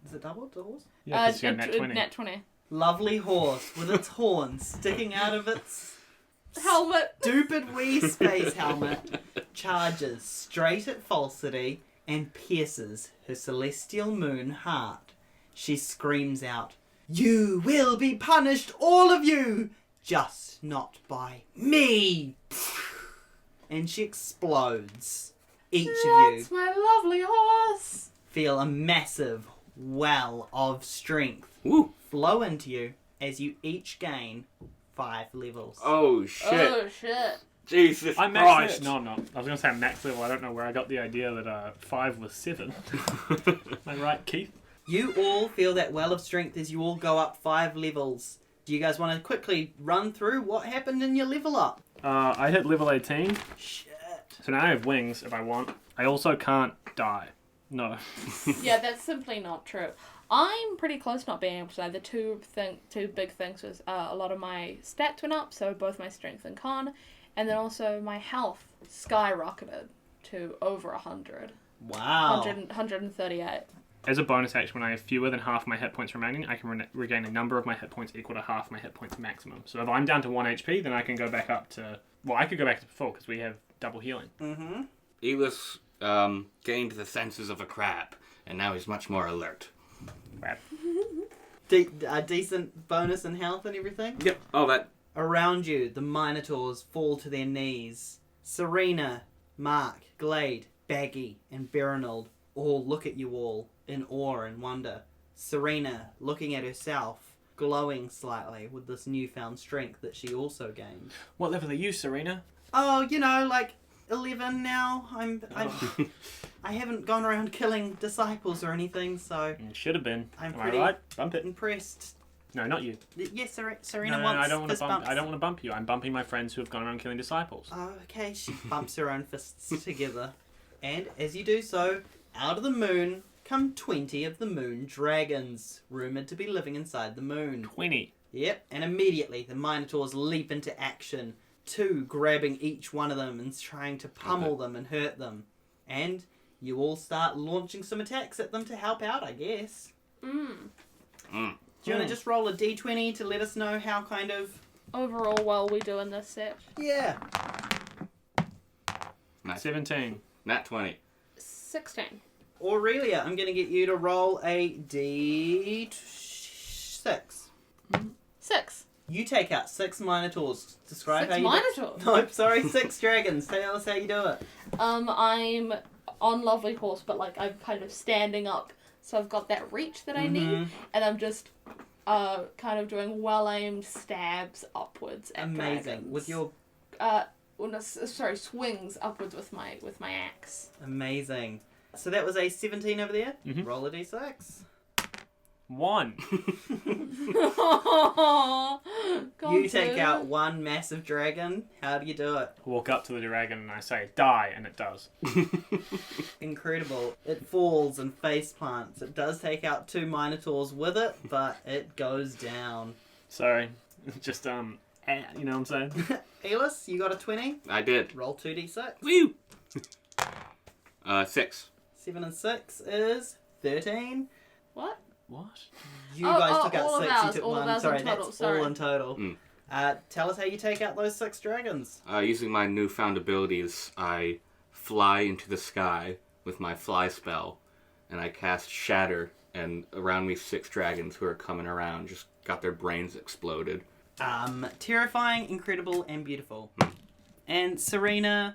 Speaker 4: Is it doubled, the horse?
Speaker 2: Yeah, 'cause you got nat 20.
Speaker 1: Nat 20.
Speaker 4: Lovely Horse with its horns sticking out of its
Speaker 1: Helmet.
Speaker 4: stupid wee space helmet charges straight at Falsity and pierces her celestial moon heart. She screams out, "You will be punished, all of you! Just not by me!" And she explodes. Each of you
Speaker 1: That's my lovely horse.
Speaker 4: feel a massive well of strength
Speaker 3: Woo!
Speaker 4: flow into you as you each gain 5 levels.
Speaker 3: Oh shit!
Speaker 1: Oh shit.
Speaker 3: Jesus
Speaker 2: I'm
Speaker 3: Christ!
Speaker 2: max level. No, I was going to say I'm max level. I don't know where I got the idea that 5 was 7. Am I right, Keith?
Speaker 4: You all feel that well of strength as you all go up 5 levels. Do you guys want to quickly run through what happened in your level up?
Speaker 2: I hit level 18,
Speaker 4: Shit.
Speaker 2: so now I have wings if I want. I also can't die. No.
Speaker 1: Yeah, that's simply not true. I'm pretty close to not being able to die. The two big things was a lot of my stats went up, so both my strength and con, and then also my health skyrocketed to over 100.
Speaker 4: Wow.
Speaker 1: 138.
Speaker 2: As a bonus action, when I have fewer than half my hit points remaining, I can regain a number of my hit points equal to half my hit points maximum. So if I'm down to 1 HP, then I can go back up to... Well, I could go back to 4 because we have double healing.
Speaker 4: Mm-hmm.
Speaker 3: Yllis gained the senses of a crab, and now he's much more alert.
Speaker 2: Crap.
Speaker 4: A decent bonus in health and everything?
Speaker 3: Yep. Oh, that.
Speaker 4: Around you, the minotaurs fall to their knees. Serena, Mark, Glade, Baggy, and Berinold all look at you all in awe and wonder. Serena looking at herself, glowing slightly with this newfound strength that she also gained.
Speaker 2: What level are you, Serena?
Speaker 4: Oh, you know, like 11 now. I haven't gone around killing disciples or anything, so
Speaker 2: You should have been.
Speaker 4: I'm
Speaker 2: Am
Speaker 4: pretty-
Speaker 2: I right? Bump it.
Speaker 4: impressed.
Speaker 2: No, not you.
Speaker 4: Yes, Serena
Speaker 2: No,
Speaker 4: wants
Speaker 2: I don't want to
Speaker 4: fist
Speaker 2: bump.
Speaker 4: bumps.
Speaker 2: I don't want to bump you. I'm bumping my friends who have gone around killing disciples.
Speaker 4: Oh, okay, she bumps her own fists together. And as you do so, out of the moon come 20 of the moon dragons, rumoured to be living inside the moon.
Speaker 2: 20.
Speaker 4: Yep, and immediately the minotaurs leap into action, 2 grabbing each one of them and trying to pummel them and hurt them. And you all start launching some attacks at them to help out, I guess. Do you want to just roll a d20 to let us know how kind of...
Speaker 1: Overall, well we do in this set.
Speaker 4: Yeah.
Speaker 3: Nice.
Speaker 2: 17.
Speaker 3: Nat 20.
Speaker 1: 16.
Speaker 4: Aurelia, I'm going to get you to roll a d6.
Speaker 1: 6.
Speaker 4: You take out 6 minotaurs. Describe
Speaker 1: 6
Speaker 4: how you
Speaker 1: minotaurs.
Speaker 4: Nope, sorry, 6 dragons. Tell us how you do it.
Speaker 1: I'm on Lovely Horse, but like I'm kind of standing up, so I've got that reach that I need, and I'm just kind of doing well-aimed stabs upwards at
Speaker 4: Amazing.
Speaker 1: dragons.
Speaker 4: With your...
Speaker 1: swings upwards with my axe.
Speaker 4: Amazing. So that was a 17 over there.
Speaker 2: Mhm.
Speaker 4: Roll a d6.
Speaker 2: 1.
Speaker 4: You take out 1 massive dragon. How do you do it?
Speaker 2: Walk up to the dragon and I say, die, and it does.
Speaker 4: Incredible. It falls and face plants. It does take out 2 minotaurs with it, but it goes down.
Speaker 2: Sorry. Just, you know what I'm saying?
Speaker 4: Yllis, you got a 20?
Speaker 3: I did.
Speaker 4: Roll 2d6.
Speaker 3: Woo! 6.
Speaker 4: 7 and 6 is 13.
Speaker 1: What?
Speaker 2: What?
Speaker 4: You
Speaker 1: Oh,
Speaker 4: guys took
Speaker 1: all
Speaker 4: out
Speaker 1: of
Speaker 4: 6,
Speaker 1: ours,
Speaker 4: you took
Speaker 1: all of
Speaker 4: 1.
Speaker 1: ours in
Speaker 4: Sorry,
Speaker 1: total,
Speaker 4: that's
Speaker 1: sorry.
Speaker 4: all in total.
Speaker 3: Mm.
Speaker 4: Tell us how you take out those 6 dragons.
Speaker 3: Using my newfound abilities, I fly into the sky with my fly spell, and I cast Shatter, and around me 6 dragons who are coming around just got their brains exploded.
Speaker 4: Terrifying, incredible, and beautiful. And Serena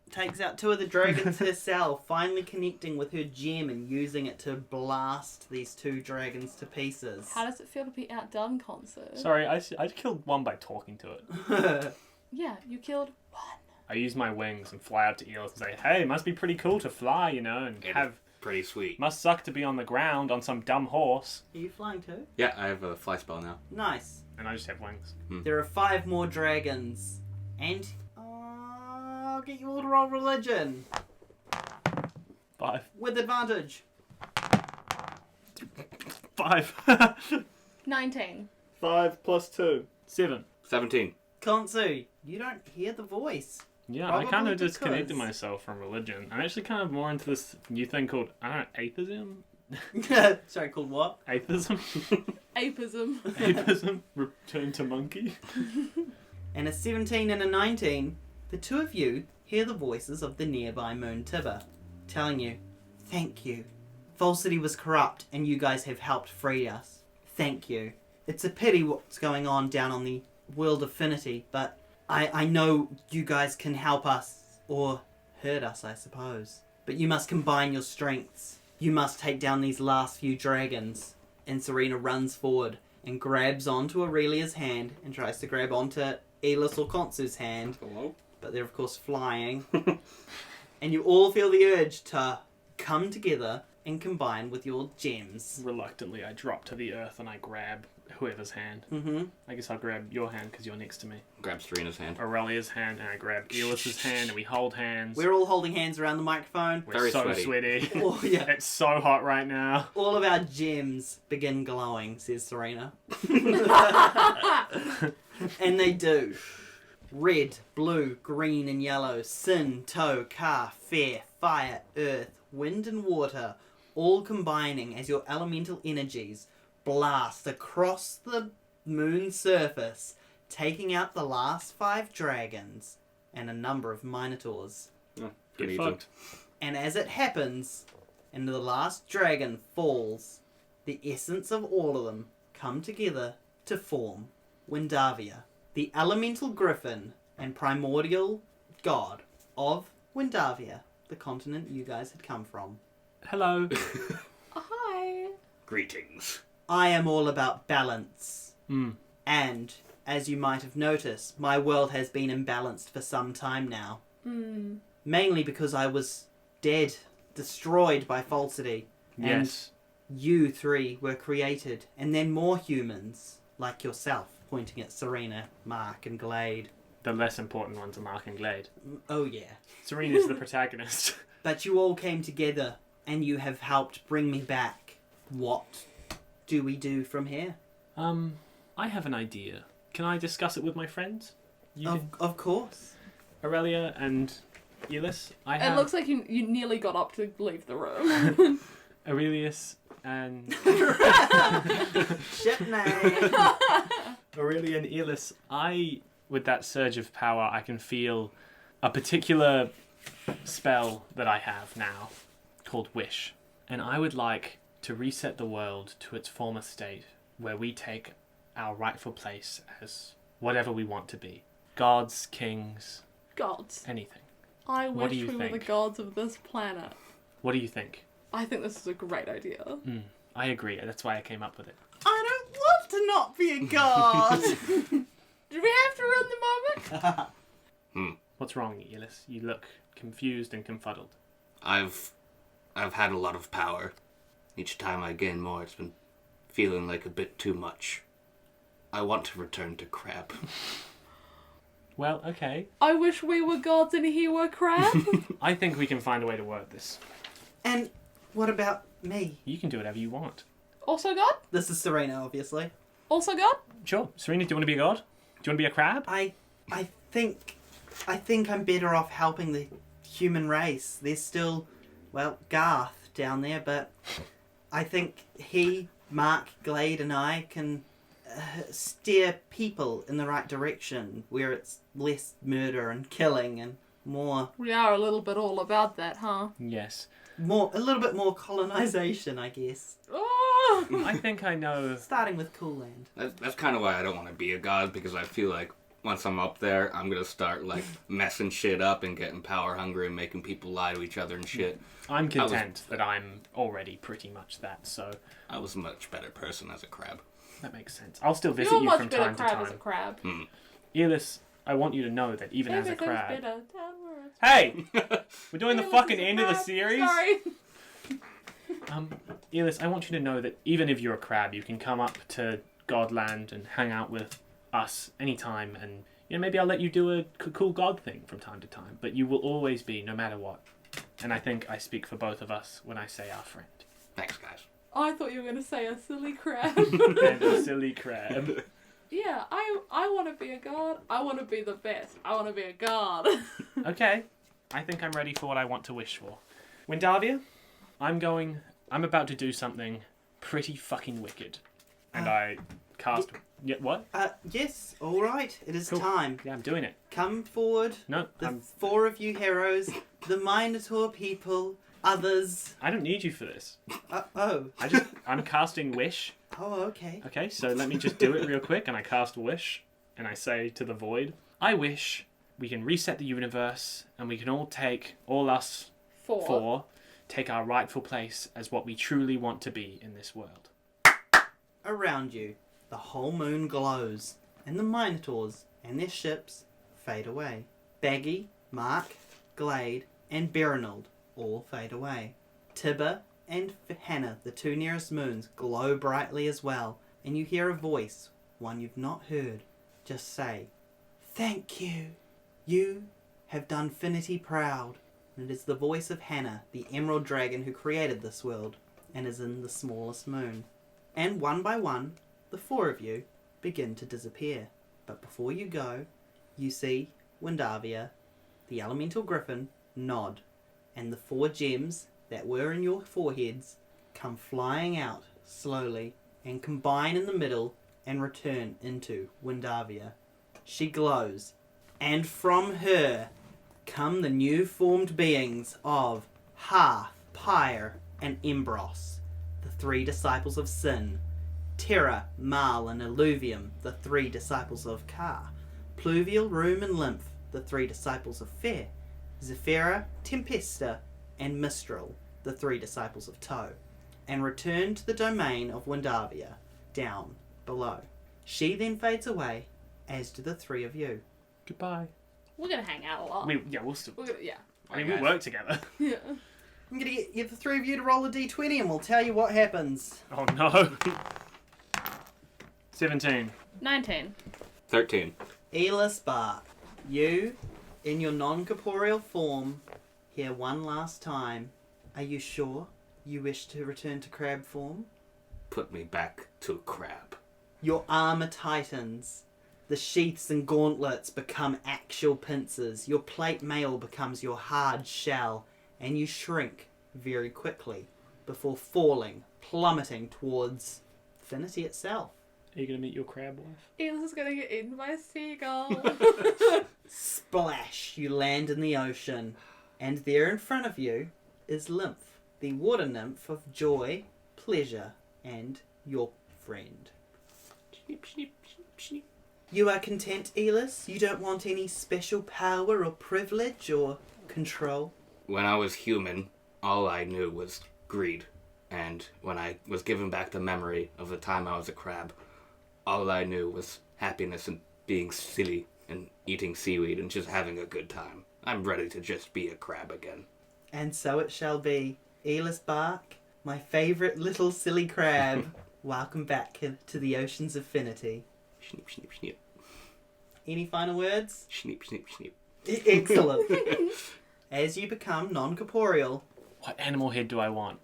Speaker 4: takes out 2 of the dragons herself, finally connecting with her gem and using it to blast these 2 dragons to pieces.
Speaker 1: How does it feel to be outdone, Khonsu?
Speaker 2: Sorry, I killed one by talking to it.
Speaker 1: Yeah, you killed one.
Speaker 2: I use my wings and fly out to Yllis and say, hey, must be pretty cool to fly, you know, and
Speaker 3: It
Speaker 2: have...
Speaker 3: is pretty sweet.
Speaker 2: Must suck to be on the ground on some dumb horse.
Speaker 4: Are you flying too?
Speaker 3: Yeah, I have a fly spell now.
Speaker 4: Nice.
Speaker 2: And I just have wings.
Speaker 4: There are 5 more dragons. And I'll get you all to roll religion.
Speaker 2: 5.
Speaker 4: With advantage.
Speaker 2: 5.
Speaker 1: 19.
Speaker 2: 5 plus 2. 7.
Speaker 3: 17.
Speaker 4: Khonsu, you don't hear the voice.
Speaker 2: Yeah,
Speaker 4: Probably
Speaker 2: I kind of disconnected
Speaker 4: because-
Speaker 2: myself from religion. I'm actually kind of more into this new thing called, I don't know, atheism?
Speaker 4: Sorry, called what?
Speaker 2: Atheism?
Speaker 1: Apism.
Speaker 2: Atheism? Return to monkey?
Speaker 4: And a 17 and a 19, the 2 of you hear the voices of the nearby Moon Tibber, telling you, thank you. Falsity was corrupt and you guys have helped free us. Thank you. It's a pity what's going on down on the world of Finity, but I know you guys can help us, or hurt us, I suppose. But you must combine your strengths. You must take down these last few dragons. And Serena runs forward and grabs onto Aurelia's hand and tries to grab onto Yllis or Khonsu's hand.
Speaker 3: Hello?
Speaker 4: But they're of course flying. And you all feel the urge to come together and combine with your gems.
Speaker 2: Reluctantly, I drop to the earth and I grab whoever's hand.
Speaker 4: Mm-hmm.
Speaker 2: I guess I'll grab your hand because you're next to me.
Speaker 3: Grab Serena's hand.
Speaker 2: Aurelia's hand, and I grab Yllis's hand, and we hold hands.
Speaker 4: We're all holding hands around the microphone.
Speaker 2: We're
Speaker 3: very
Speaker 2: so
Speaker 3: sweaty.
Speaker 2: sweaty.
Speaker 4: Oh, yeah.
Speaker 2: It's so hot right now.
Speaker 4: All of our gems begin glowing, says Serena. And they do. Red, blue, green and yellow, sin, tow, car, fair, fire, earth, wind and water, all combining as your elemental energies blast across the moon's surface, taking out the last 5 dragons and a number of minotaurs.
Speaker 3: Oh,
Speaker 2: Get
Speaker 3: good
Speaker 2: fucked.
Speaker 4: And as it happens, and the last dragon falls, the essence of all of them come together to form Windavia, the elemental griffin and primordial god of Windavia, the continent you guys had come from.
Speaker 2: Hello.
Speaker 1: Hi.
Speaker 3: Greetings.
Speaker 4: I am all about balance.
Speaker 2: Mm.
Speaker 4: And, as you might have noticed, my world has been imbalanced for some time now.
Speaker 1: Hmm.
Speaker 4: Mainly because I was dead, destroyed by falsity.
Speaker 2: Yes.
Speaker 4: You 3 were created, and then more humans, like yourself, pointing at Serena, Mark, and Glade.
Speaker 2: The less important ones are Mark and Glade.
Speaker 4: Oh yeah.
Speaker 2: Serena's the protagonist.
Speaker 4: But you all came together, and you have helped bring me back. What do we do from here?
Speaker 2: I have an idea. Can I discuss it with my friends?
Speaker 4: Of course.
Speaker 2: Aurelia and Yllis. I have
Speaker 1: It looks like you nearly got up to leave the room.
Speaker 2: Aurelius and
Speaker 4: Ship name.
Speaker 2: Aurelia and Yllis. With that surge of power, I can feel a particular spell that I have now called Wish. And I would like to reset the world to its former state, where we take our rightful place as whatever we want to be. Gods, kings,
Speaker 1: Gods.
Speaker 2: anything.
Speaker 1: I
Speaker 2: What do
Speaker 1: wish
Speaker 2: you
Speaker 1: we were the
Speaker 2: think?
Speaker 1: gods of this planet.
Speaker 2: What do you think?
Speaker 1: I think this is a great idea.
Speaker 2: I agree. That's why I came up with it.
Speaker 4: I don't want to not be a god.
Speaker 1: Do we have to run the moment?
Speaker 2: What's wrong, Yllis? You look confused and confuddled.
Speaker 3: I've had a lot of power. Each time I gain more, it's been feeling like a bit too much. I want to return to crab.
Speaker 2: Well, okay.
Speaker 1: I wish we were gods and he were crab.
Speaker 2: I think we can find a way to word this.
Speaker 4: And what about me?
Speaker 2: You can do whatever you want.
Speaker 1: Also god?
Speaker 4: This is Serena, obviously.
Speaker 1: Also god?
Speaker 2: Sure. Serena, do you want to be a god? Do you want to be a crab?
Speaker 4: I think I'm better off helping the human race. There's still, well, Garth down there, but I think he, Mark, Glade, and I can steer people in the right direction, where it's less murder and killing and more,
Speaker 1: We are a little bit all about that, huh?
Speaker 2: Yes.
Speaker 4: a little bit more colonization, I guess.
Speaker 1: Oh,
Speaker 2: I think I know.
Speaker 4: Starting with Cool Land.
Speaker 3: That's kind of why I don't want to be a god, because I feel like once I'm up there, I'm gonna start like messing shit up and getting power hungry and making people lie to each other and shit.
Speaker 2: I'm content that I'm already pretty much that, so
Speaker 3: I was a much better person as a crab.
Speaker 2: that makes sense. I'll still visit
Speaker 1: You're
Speaker 2: you
Speaker 1: much
Speaker 2: from
Speaker 1: better
Speaker 2: time to
Speaker 1: crab as a
Speaker 2: time.
Speaker 1: crab.
Speaker 2: Yllis, I want you to know that even as a
Speaker 1: Everything's
Speaker 2: crab...
Speaker 1: better downwards.
Speaker 2: Hey! We're doing the
Speaker 1: Yllis
Speaker 2: fucking
Speaker 1: is a
Speaker 2: end of the
Speaker 1: crab.
Speaker 2: series.
Speaker 1: Sorry.
Speaker 2: Yllis, I want you to know that even if you're a crab, you can come up to Godland and hang out with us anytime, and maybe I'll let you do a cool god thing from time to time, but you will always be, no matter what. And I think I speak for both of us when I say our friend.
Speaker 3: Thanks, guys.
Speaker 1: I thought you were going to say a silly crab.
Speaker 2: And a silly crab.
Speaker 1: Yeah, I want to be a god. I want to be the best. I want to be a god.
Speaker 2: Okay, I think I'm ready for what I want to wish for. Windavia, I'm about to do something pretty fucking wicked. And I cast... Yeah, what?
Speaker 4: Yes, alright, it is
Speaker 2: Cool.
Speaker 4: time.
Speaker 2: Yeah, I'm doing it.
Speaker 4: Come forward,
Speaker 2: No,
Speaker 4: the 4 of you heroes, the Minotaur people, others.
Speaker 2: I don't need you for this.
Speaker 4: Oh,
Speaker 2: I'm casting Wish.
Speaker 4: okay.
Speaker 2: Okay, so let me just do it real quick, and I cast Wish, and I say to the void, I wish we can reset the universe, and we can all us 4, take our rightful place as what we truly want to be in this world.
Speaker 4: Around you, the whole moon glows, and the Minotaurs and their ships fade away. Baggy, Mark, Glade, and Berinold all fade away. Tibber and Hannah, the 2 nearest moons, glow brightly as well, and you hear a voice, one you've not heard, just say, Thank you. You have done Finity proud. And it is the voice of Hannah, the emerald dragon who created this world, and is in the smallest moon. And one by one, the 4 of you begin to disappear. But before you go, you see Windavia, the elemental griffin, nod, and the 4 gems that were in your foreheads come flying out slowly and combine in the middle and return into Windavia. She glows, and from her come the new formed beings of Hearth, Pyre, and Embros, the 3 disciples of Sin, Terra, Mal, and Illuvium, the 3 disciples of Ka, Pluvial, Rheum, and Lymph, the 3 disciples of Fair, Zephyra, Tempesta, and Mistral, the 3 disciples of Tow, and return to the domain of Windavia, down below. She then fades away, as do the 3 of you.
Speaker 2: Goodbye.
Speaker 1: We're going to hang out a lot.
Speaker 2: We'll still...
Speaker 1: Yeah.
Speaker 2: I mean, we work together.
Speaker 1: Yeah.
Speaker 4: I'm going to get the 3 of you to roll a d20 and we'll tell you what happens.
Speaker 2: Oh, no. 17.
Speaker 1: 19.
Speaker 3: 13.
Speaker 4: Yllis Barc, you, in your non-corporeal form, hear one last time. Are you sure you wish to return to crab form?
Speaker 3: Put me back to a crab.
Speaker 4: Your armor tightens. The sheaths and gauntlets become actual pincers. Your plate mail becomes your hard shell, and you shrink very quickly before falling, plummeting towards Finity itself.
Speaker 2: Are you going to meet your crab wife?
Speaker 1: Yllis is going to get eaten by a seagull.
Speaker 4: Splash! You land in the ocean, and there in front of you is Lymph, the water nymph of joy, pleasure, and your friend.
Speaker 2: Snip, snip, snip, snip.
Speaker 4: You are content, Yllis? You don't want any special power or privilege or control?
Speaker 3: When I was human, all I knew was greed. And when I was given back the memory of the time I was a crab, all I knew was happiness and being silly and eating seaweed and just having a good time. I'm ready to just be a crab again.
Speaker 4: And so it shall be. Yllis Barc, my favourite little silly crab, welcome back to the oceans of Finity.
Speaker 3: Snip, snip, snip.
Speaker 4: Any final words?
Speaker 3: Snip, snip, snip.
Speaker 4: Excellent. As you become non-corporeal,
Speaker 2: What animal head do I want?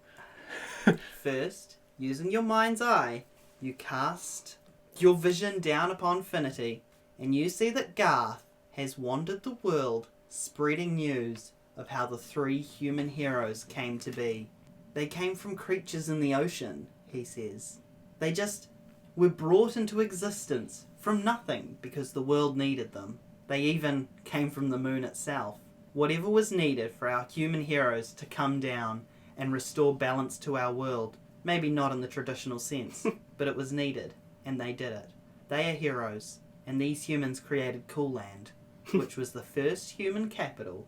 Speaker 4: first, using your mind's eye, you cast your vision down upon Finity, and you see that Garth has wandered the world spreading news of how the 3 human heroes came to be. They came from creatures in the ocean, he says. They just were brought into existence from nothing because the world needed them. They even came from the moon itself. Whatever was needed for our human heroes to come down and restore balance to our world, Maybe not in the traditional sense, but it was needed, and they did it. They are heroes, and these humans created Cool Land, which was the first human capital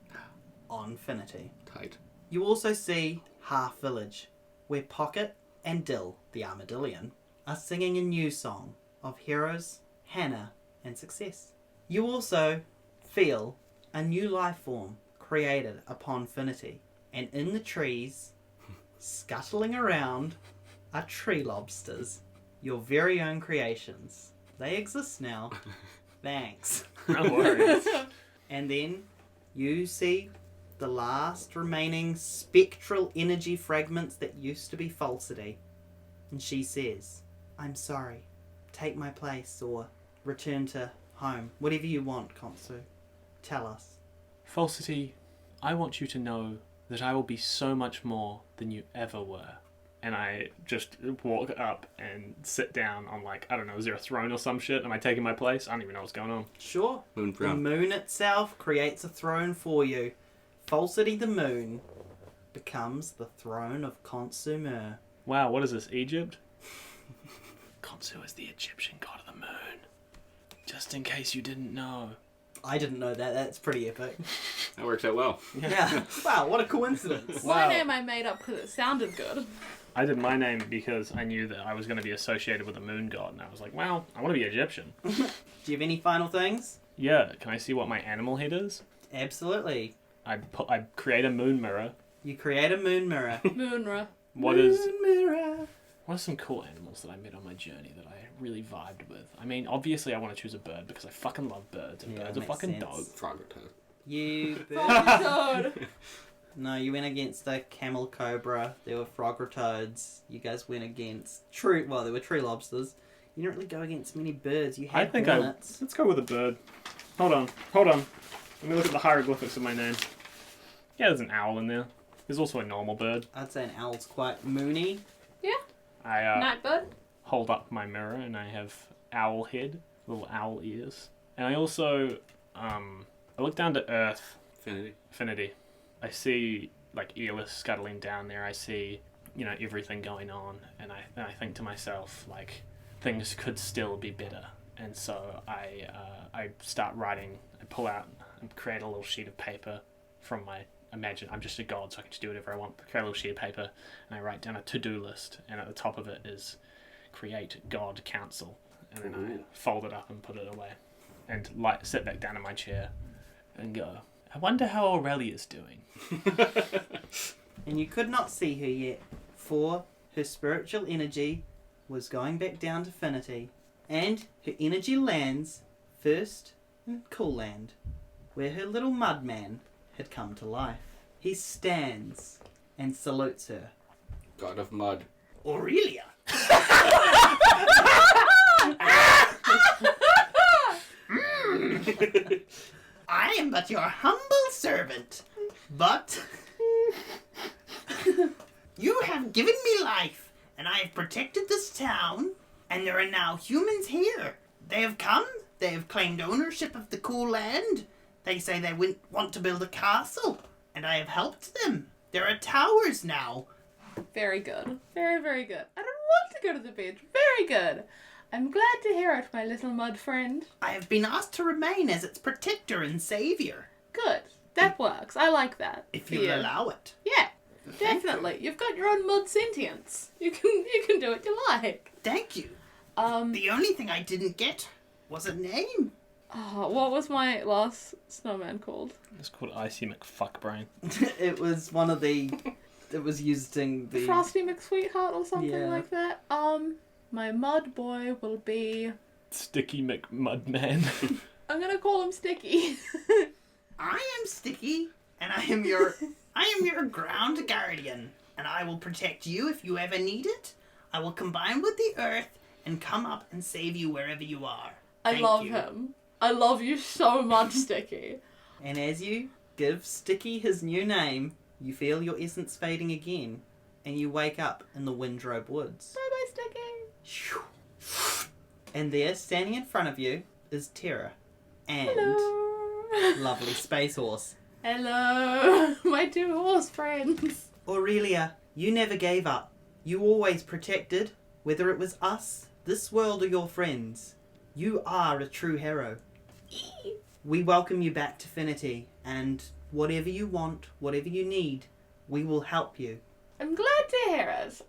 Speaker 4: on Finity.
Speaker 3: Tight.
Speaker 4: You also see Half Village, where Pocket and Dill, the Armadillion, are singing a new song of heroes, Hannah, and success. You also feel a new life form created upon Finity, and in the trees, scuttling around, are tree lobsters, your very own creations. They exist now. Thanks.
Speaker 2: No worries.
Speaker 4: And then you see the last remaining spectral energy fragments that used to be Falsity. And she says, I'm sorry. Take my place or return to home. Whatever you want, Khonsu. Tell us.
Speaker 2: Falsity, I want you to know that I will be so much more than you ever were. And I just walk up and sit down on, like, I don't know, is there a throne or some shit? Am I taking my place? I don't even know what's going on.
Speaker 4: Sure.
Speaker 3: Moon
Speaker 4: The
Speaker 3: throne.
Speaker 4: moon itself creates a throne for you. Falsity the moon becomes the throne of Khonsu-Mer.
Speaker 2: Wow, what is this, Egypt? Khonsu is the Egyptian god of the moon. Just in case you didn't know.
Speaker 4: I didn't know that. That's pretty epic.
Speaker 3: That works out well.
Speaker 4: Yeah. Wow, what a coincidence.
Speaker 1: My
Speaker 2: Wow.
Speaker 1: name I made up because it sounded good.
Speaker 2: I did my name because I knew that I was going to be associated with a moon god, and I was like, well, I want to be Egyptian.
Speaker 4: Do you have any final things?
Speaker 2: Yeah, can I see what my animal head is?
Speaker 4: Absolutely.
Speaker 2: I create a moon mirror.
Speaker 4: You create a moon mirror.
Speaker 1: Moonra.
Speaker 2: What
Speaker 4: mirror?
Speaker 2: are some cool animals that I met on my journey that I really vibed with? I mean, obviously I want to choose a bird because I fucking love birds, and
Speaker 4: Yeah,
Speaker 2: birds are
Speaker 4: makes
Speaker 2: fucking
Speaker 4: sense.
Speaker 2: dope.
Speaker 3: Frog or toad.
Speaker 4: You
Speaker 1: God.
Speaker 4: No, you went against a camel cobra. There were frog toads. You guys went against there were tree lobsters. You didn't really go against many birds. You had hornets.
Speaker 2: Let's go with a bird. Hold on. Let me look at the hieroglyphics of my name. Yeah, there's an owl in there. There's also a normal bird.
Speaker 4: I'd say an owl's quite moony.
Speaker 2: I
Speaker 1: Nightbird.
Speaker 2: hold up my mirror and I have owl head, little owl ears. And I also, I look down to Earth, Finity. I see, like, Yllis scuttling down there. I see, everything going on. And I think to myself, like, things could still be better. And so I start writing. I pull out and create a little sheet of paper from my... Imagine I'm just a god, so I can just do whatever I want. Create a little sheet of paper, and I write down a to-do list, and at the top of it is create God Council, and then I fold it up and put it away, and sit back down in my chair, and go. I wonder how Aurelia's doing.
Speaker 4: And you could not see her yet, for her spiritual energy was going back down to Finity, and her energy lands first in Cool Land, where her little mudman had come to life. He stands and salutes her.
Speaker 3: God of mud.
Speaker 5: Aurelia. I am but your humble servant, but you have given me life, and I have protected this town, and there are now humans here. They have come, they have claimed ownership of the Cool Land. They say they want to build a castle, and I have helped them. There are towers now.
Speaker 1: Very good. Very, very good. I don't want to go to the beach. Very good. I'm glad to hear it, my little mud friend.
Speaker 5: I have been asked to remain as its protector and savior,
Speaker 1: Good. That works. I like that.
Speaker 5: if
Speaker 1: for
Speaker 5: you'll
Speaker 1: you.
Speaker 5: allow it.
Speaker 1: Yeah, definitely. You've got your own mud sentience. You can do what you like.
Speaker 5: Thank you.
Speaker 1: Um.
Speaker 5: The only thing I didn't get was a name.
Speaker 1: Oh, what was my last snowman called?
Speaker 2: It's called Icy McFuckbrain.
Speaker 4: It was one of the... It was using the...
Speaker 1: Frosty McSweetheart or something
Speaker 4: Yeah.
Speaker 1: like that. My mud boy will be...
Speaker 2: Sticky McMudman.
Speaker 1: I'm gonna call him Sticky.
Speaker 5: I am Sticky, and I am your ground guardian, and I will protect you if you ever need it. I will combine with the earth and come up and save you wherever you are.
Speaker 1: I
Speaker 5: Thank
Speaker 1: love
Speaker 5: you.
Speaker 1: him. I love you so much, Sticky.
Speaker 4: And as you give Sticky his new name, you feel your essence fading again, and you wake up in the Windrobe Woods.
Speaker 1: Bye bye, Sticky.
Speaker 4: And there, standing in front of you, is Terra. And
Speaker 1: Hello.
Speaker 4: lovely Space Horse.
Speaker 1: Hello, my two horse friends.
Speaker 4: Aurelia, you never gave up. You always protected, whether it was us, this world, or your friends. You are a true hero. We welcome you back to Finity, and whatever you want, whatever you need, we will help you.
Speaker 1: I'm glad to hear it.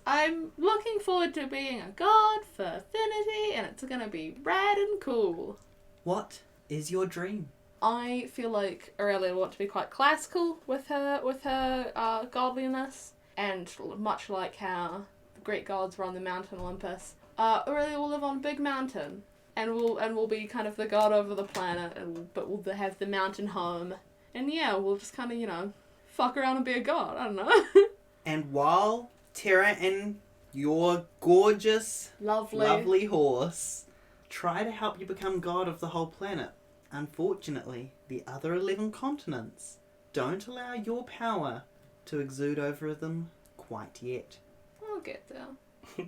Speaker 1: I'm looking forward to being a god for Finity, and it's gonna be rad and cool.
Speaker 4: What is your dream?
Speaker 1: I feel like Aurelia will want to be quite classical with her godliness, and much like how the Greek gods were on the mountain Olympus, Aurelia will live on a big mountain, and will be kind of the god over the planet, but we'll have the mountain home, and yeah, we'll just kind of fuck around and be a god. I don't know.
Speaker 4: And while Terra and your gorgeous,
Speaker 1: Lovely
Speaker 4: horse try to help you become god of the whole planet, unfortunately, the other 11 continents don't allow your power to exude over them quite yet.
Speaker 1: I'll get there.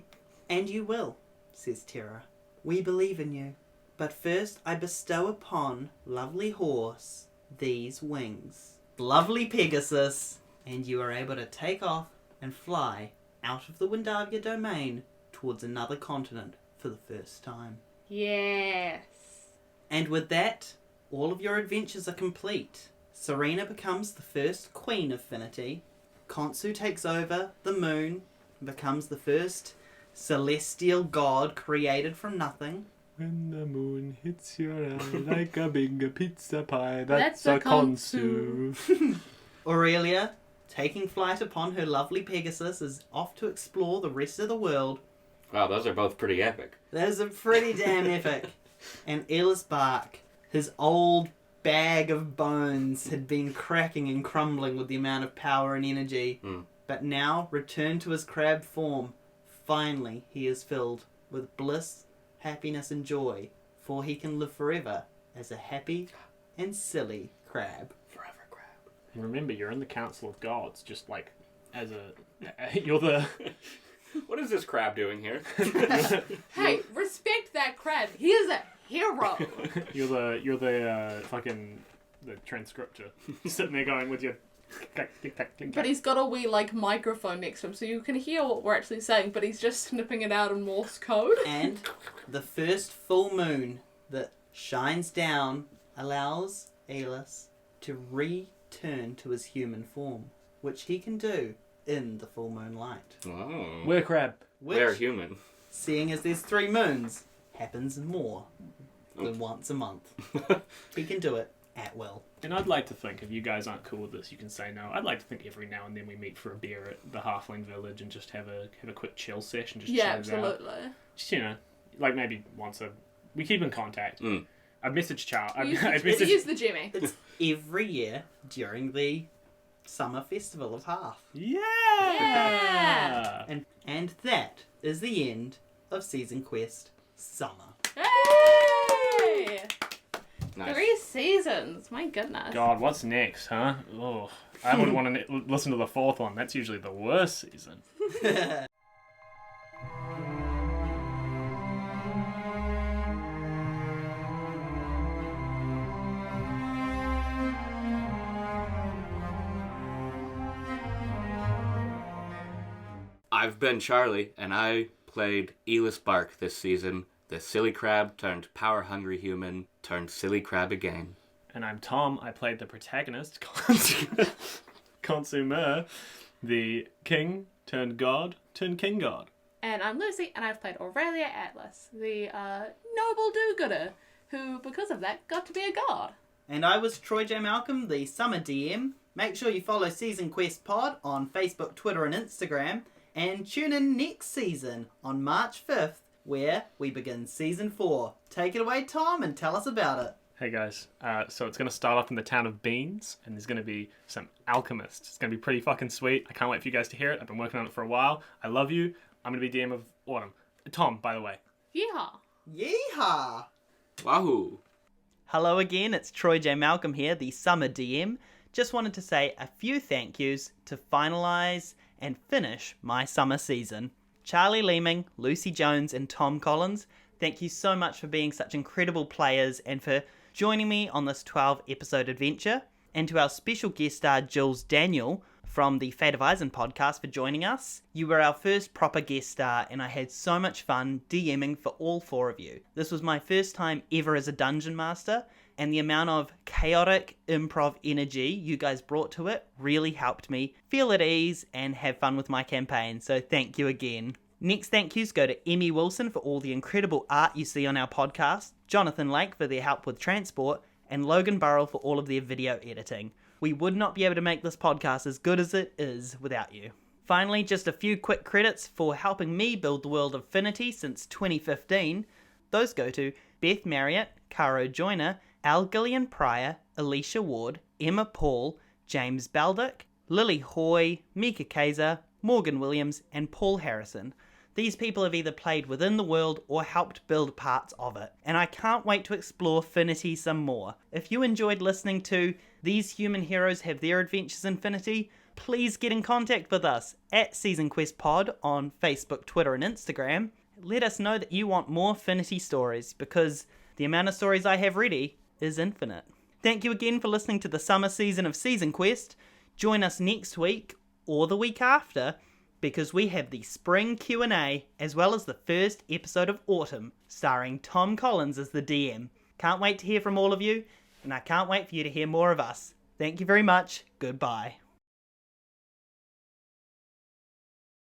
Speaker 4: And you will, says Terra. We believe in you. But first I bestow upon lovely horse these wings. Lovely Pegasus, and you are able to take off and fly out of the Windavia domain towards another continent for the first time.
Speaker 1: Yes.
Speaker 4: And with that, all of your adventures are complete. Serena becomes the first queen of Finity. Khonsu takes over the moon and becomes the first celestial god created from nothing.
Speaker 2: When the moon hits your eye like a big pizza pie,
Speaker 1: That's a Khonsu.
Speaker 4: Aurelia, taking flight upon her lovely Pegasus, is off to explore the rest of the world.
Speaker 3: Wow, those are both pretty epic.
Speaker 4: That is a pretty damn epic. And Yllis Barc, his old bag of bones, had been cracking and crumbling with the amount of power and energy, but now returned to his crab form. Finally, he is filled with bliss, happiness, and joy, for he can live forever as a happy and silly crab.
Speaker 3: Forever crab.
Speaker 2: And remember, you're in the Council of Gods, just like as you're the.
Speaker 3: What is this crab doing here?
Speaker 1: Hey, respect that crab. He is a hero.
Speaker 2: You're the fucking the transcriptor, sitting there going with your.
Speaker 1: But he's got a wee microphone next to him, so you can hear what we're actually saying. But he's just snipping it out in Morse code.
Speaker 4: And the first full moon that shines down allows Yllis to return to his human form, which he can do in the full moon light.
Speaker 3: Wow.
Speaker 2: We're crab.
Speaker 4: Which,
Speaker 3: They're human.
Speaker 4: seeing as there's 3 moons, happens more than once a month. He can do it at will.
Speaker 2: And I'd like to think, if you guys aren't cool with this, you can say no. I'd like to think every now and then we meet for a beer at the Halfling Village and just have a quick chill session. Just
Speaker 1: Yeah,
Speaker 2: chat it out.
Speaker 1: absolutely.
Speaker 2: Just maybe once we keep in contact. I've messaged Charles.
Speaker 1: Use the Jimmy.
Speaker 4: It's every year during the summer festival of Half.
Speaker 2: Yeah.
Speaker 4: And that is the end of Season Quest Summer.
Speaker 1: Hey!
Speaker 3: Nice.
Speaker 1: 3 seasons. My goodness.
Speaker 2: God, what's next, huh? Oh, I wouldn't want to listen to the 4th one. That's usually the worst season.
Speaker 3: I've been Charlie, and I played Yllis Barc this season. The silly crab turned power-hungry human, turned silly crab again.
Speaker 2: And I'm Tom. I played the protagonist, Khonsu-Mer, the king turned god turned king god.
Speaker 1: And I'm Lucy, and I've played Aurelia Atlas, the noble do-gooder, who, because of that, got to be a god.
Speaker 4: And I was Troy J. Malcolm, the Summer DM. Make sure you follow Season Quest Pod on Facebook, Twitter, and Instagram. And tune in next season on March 5th, where we begin Season 4. Take it away, Tom, and tell us about it.
Speaker 2: Hey guys, so it's going to start off in the town of Beans, and there's going to be some alchemists. It's going to be pretty fucking sweet. I can't wait for you guys to hear it. I've been working on it for a while. I love you. I'm going to be DM of Autumn. Tom, by the way.
Speaker 1: Yeehaw.
Speaker 4: Yeehaw!
Speaker 3: Wahoo!
Speaker 4: Hello again, it's Troy J. Malcolm here, the Summer DM. Just wanted to say a few thank yous to finalise and finish my summer season. Charlie Leeming, Lucy Jones, and Tom Collins, thank you so much for being such incredible players and for joining me on this 12-episode adventure. And to our special guest star, Jules Daniel, from the Fate of Eisen podcast for joining us. You were our first proper guest star, and I had so much fun DMing for all 4 of you. This was my first time ever as a dungeon master, and the amount of chaotic improv energy you guys brought to it really helped me feel at ease and have fun with my campaign, so thank you again. Next thank yous go to Emmy Wilson for all the incredible art you see on our podcast, Jonathan Lake for their help with transport, and Logan Burrell for all of their video editing. We would not be able to make this podcast as good as it is without you. Finally, just a few quick credits for helping me build the world of Finity since 2015. Those go to Beth Marriott, Caro Joyner, Al Gillian Pryor, Alicia Ward, Emma Paul, James Baldock, Lily Hoy, Mika Kaiser, Morgan Williams, and Paul Harrison. These people have either played within the world or helped build parts of it, and I can't wait to explore Finity some more. If you enjoyed listening to These Human Heroes Have Their Adventures in Finity, please get in contact with us at Season Quest Pod on Facebook, Twitter, and Instagram. Let us know that you want more Finity stories, because the amount of stories I have ready is infinite. Thank you again for listening to the summer season of Season Quest. Join us next week or the week after, because we have the spring Q&A as well as the first episode of Autumn starring Tom Collins as the DM. Can't wait to hear from all of you, and I can't wait for you to hear more of us. Thank you very much. Goodbye.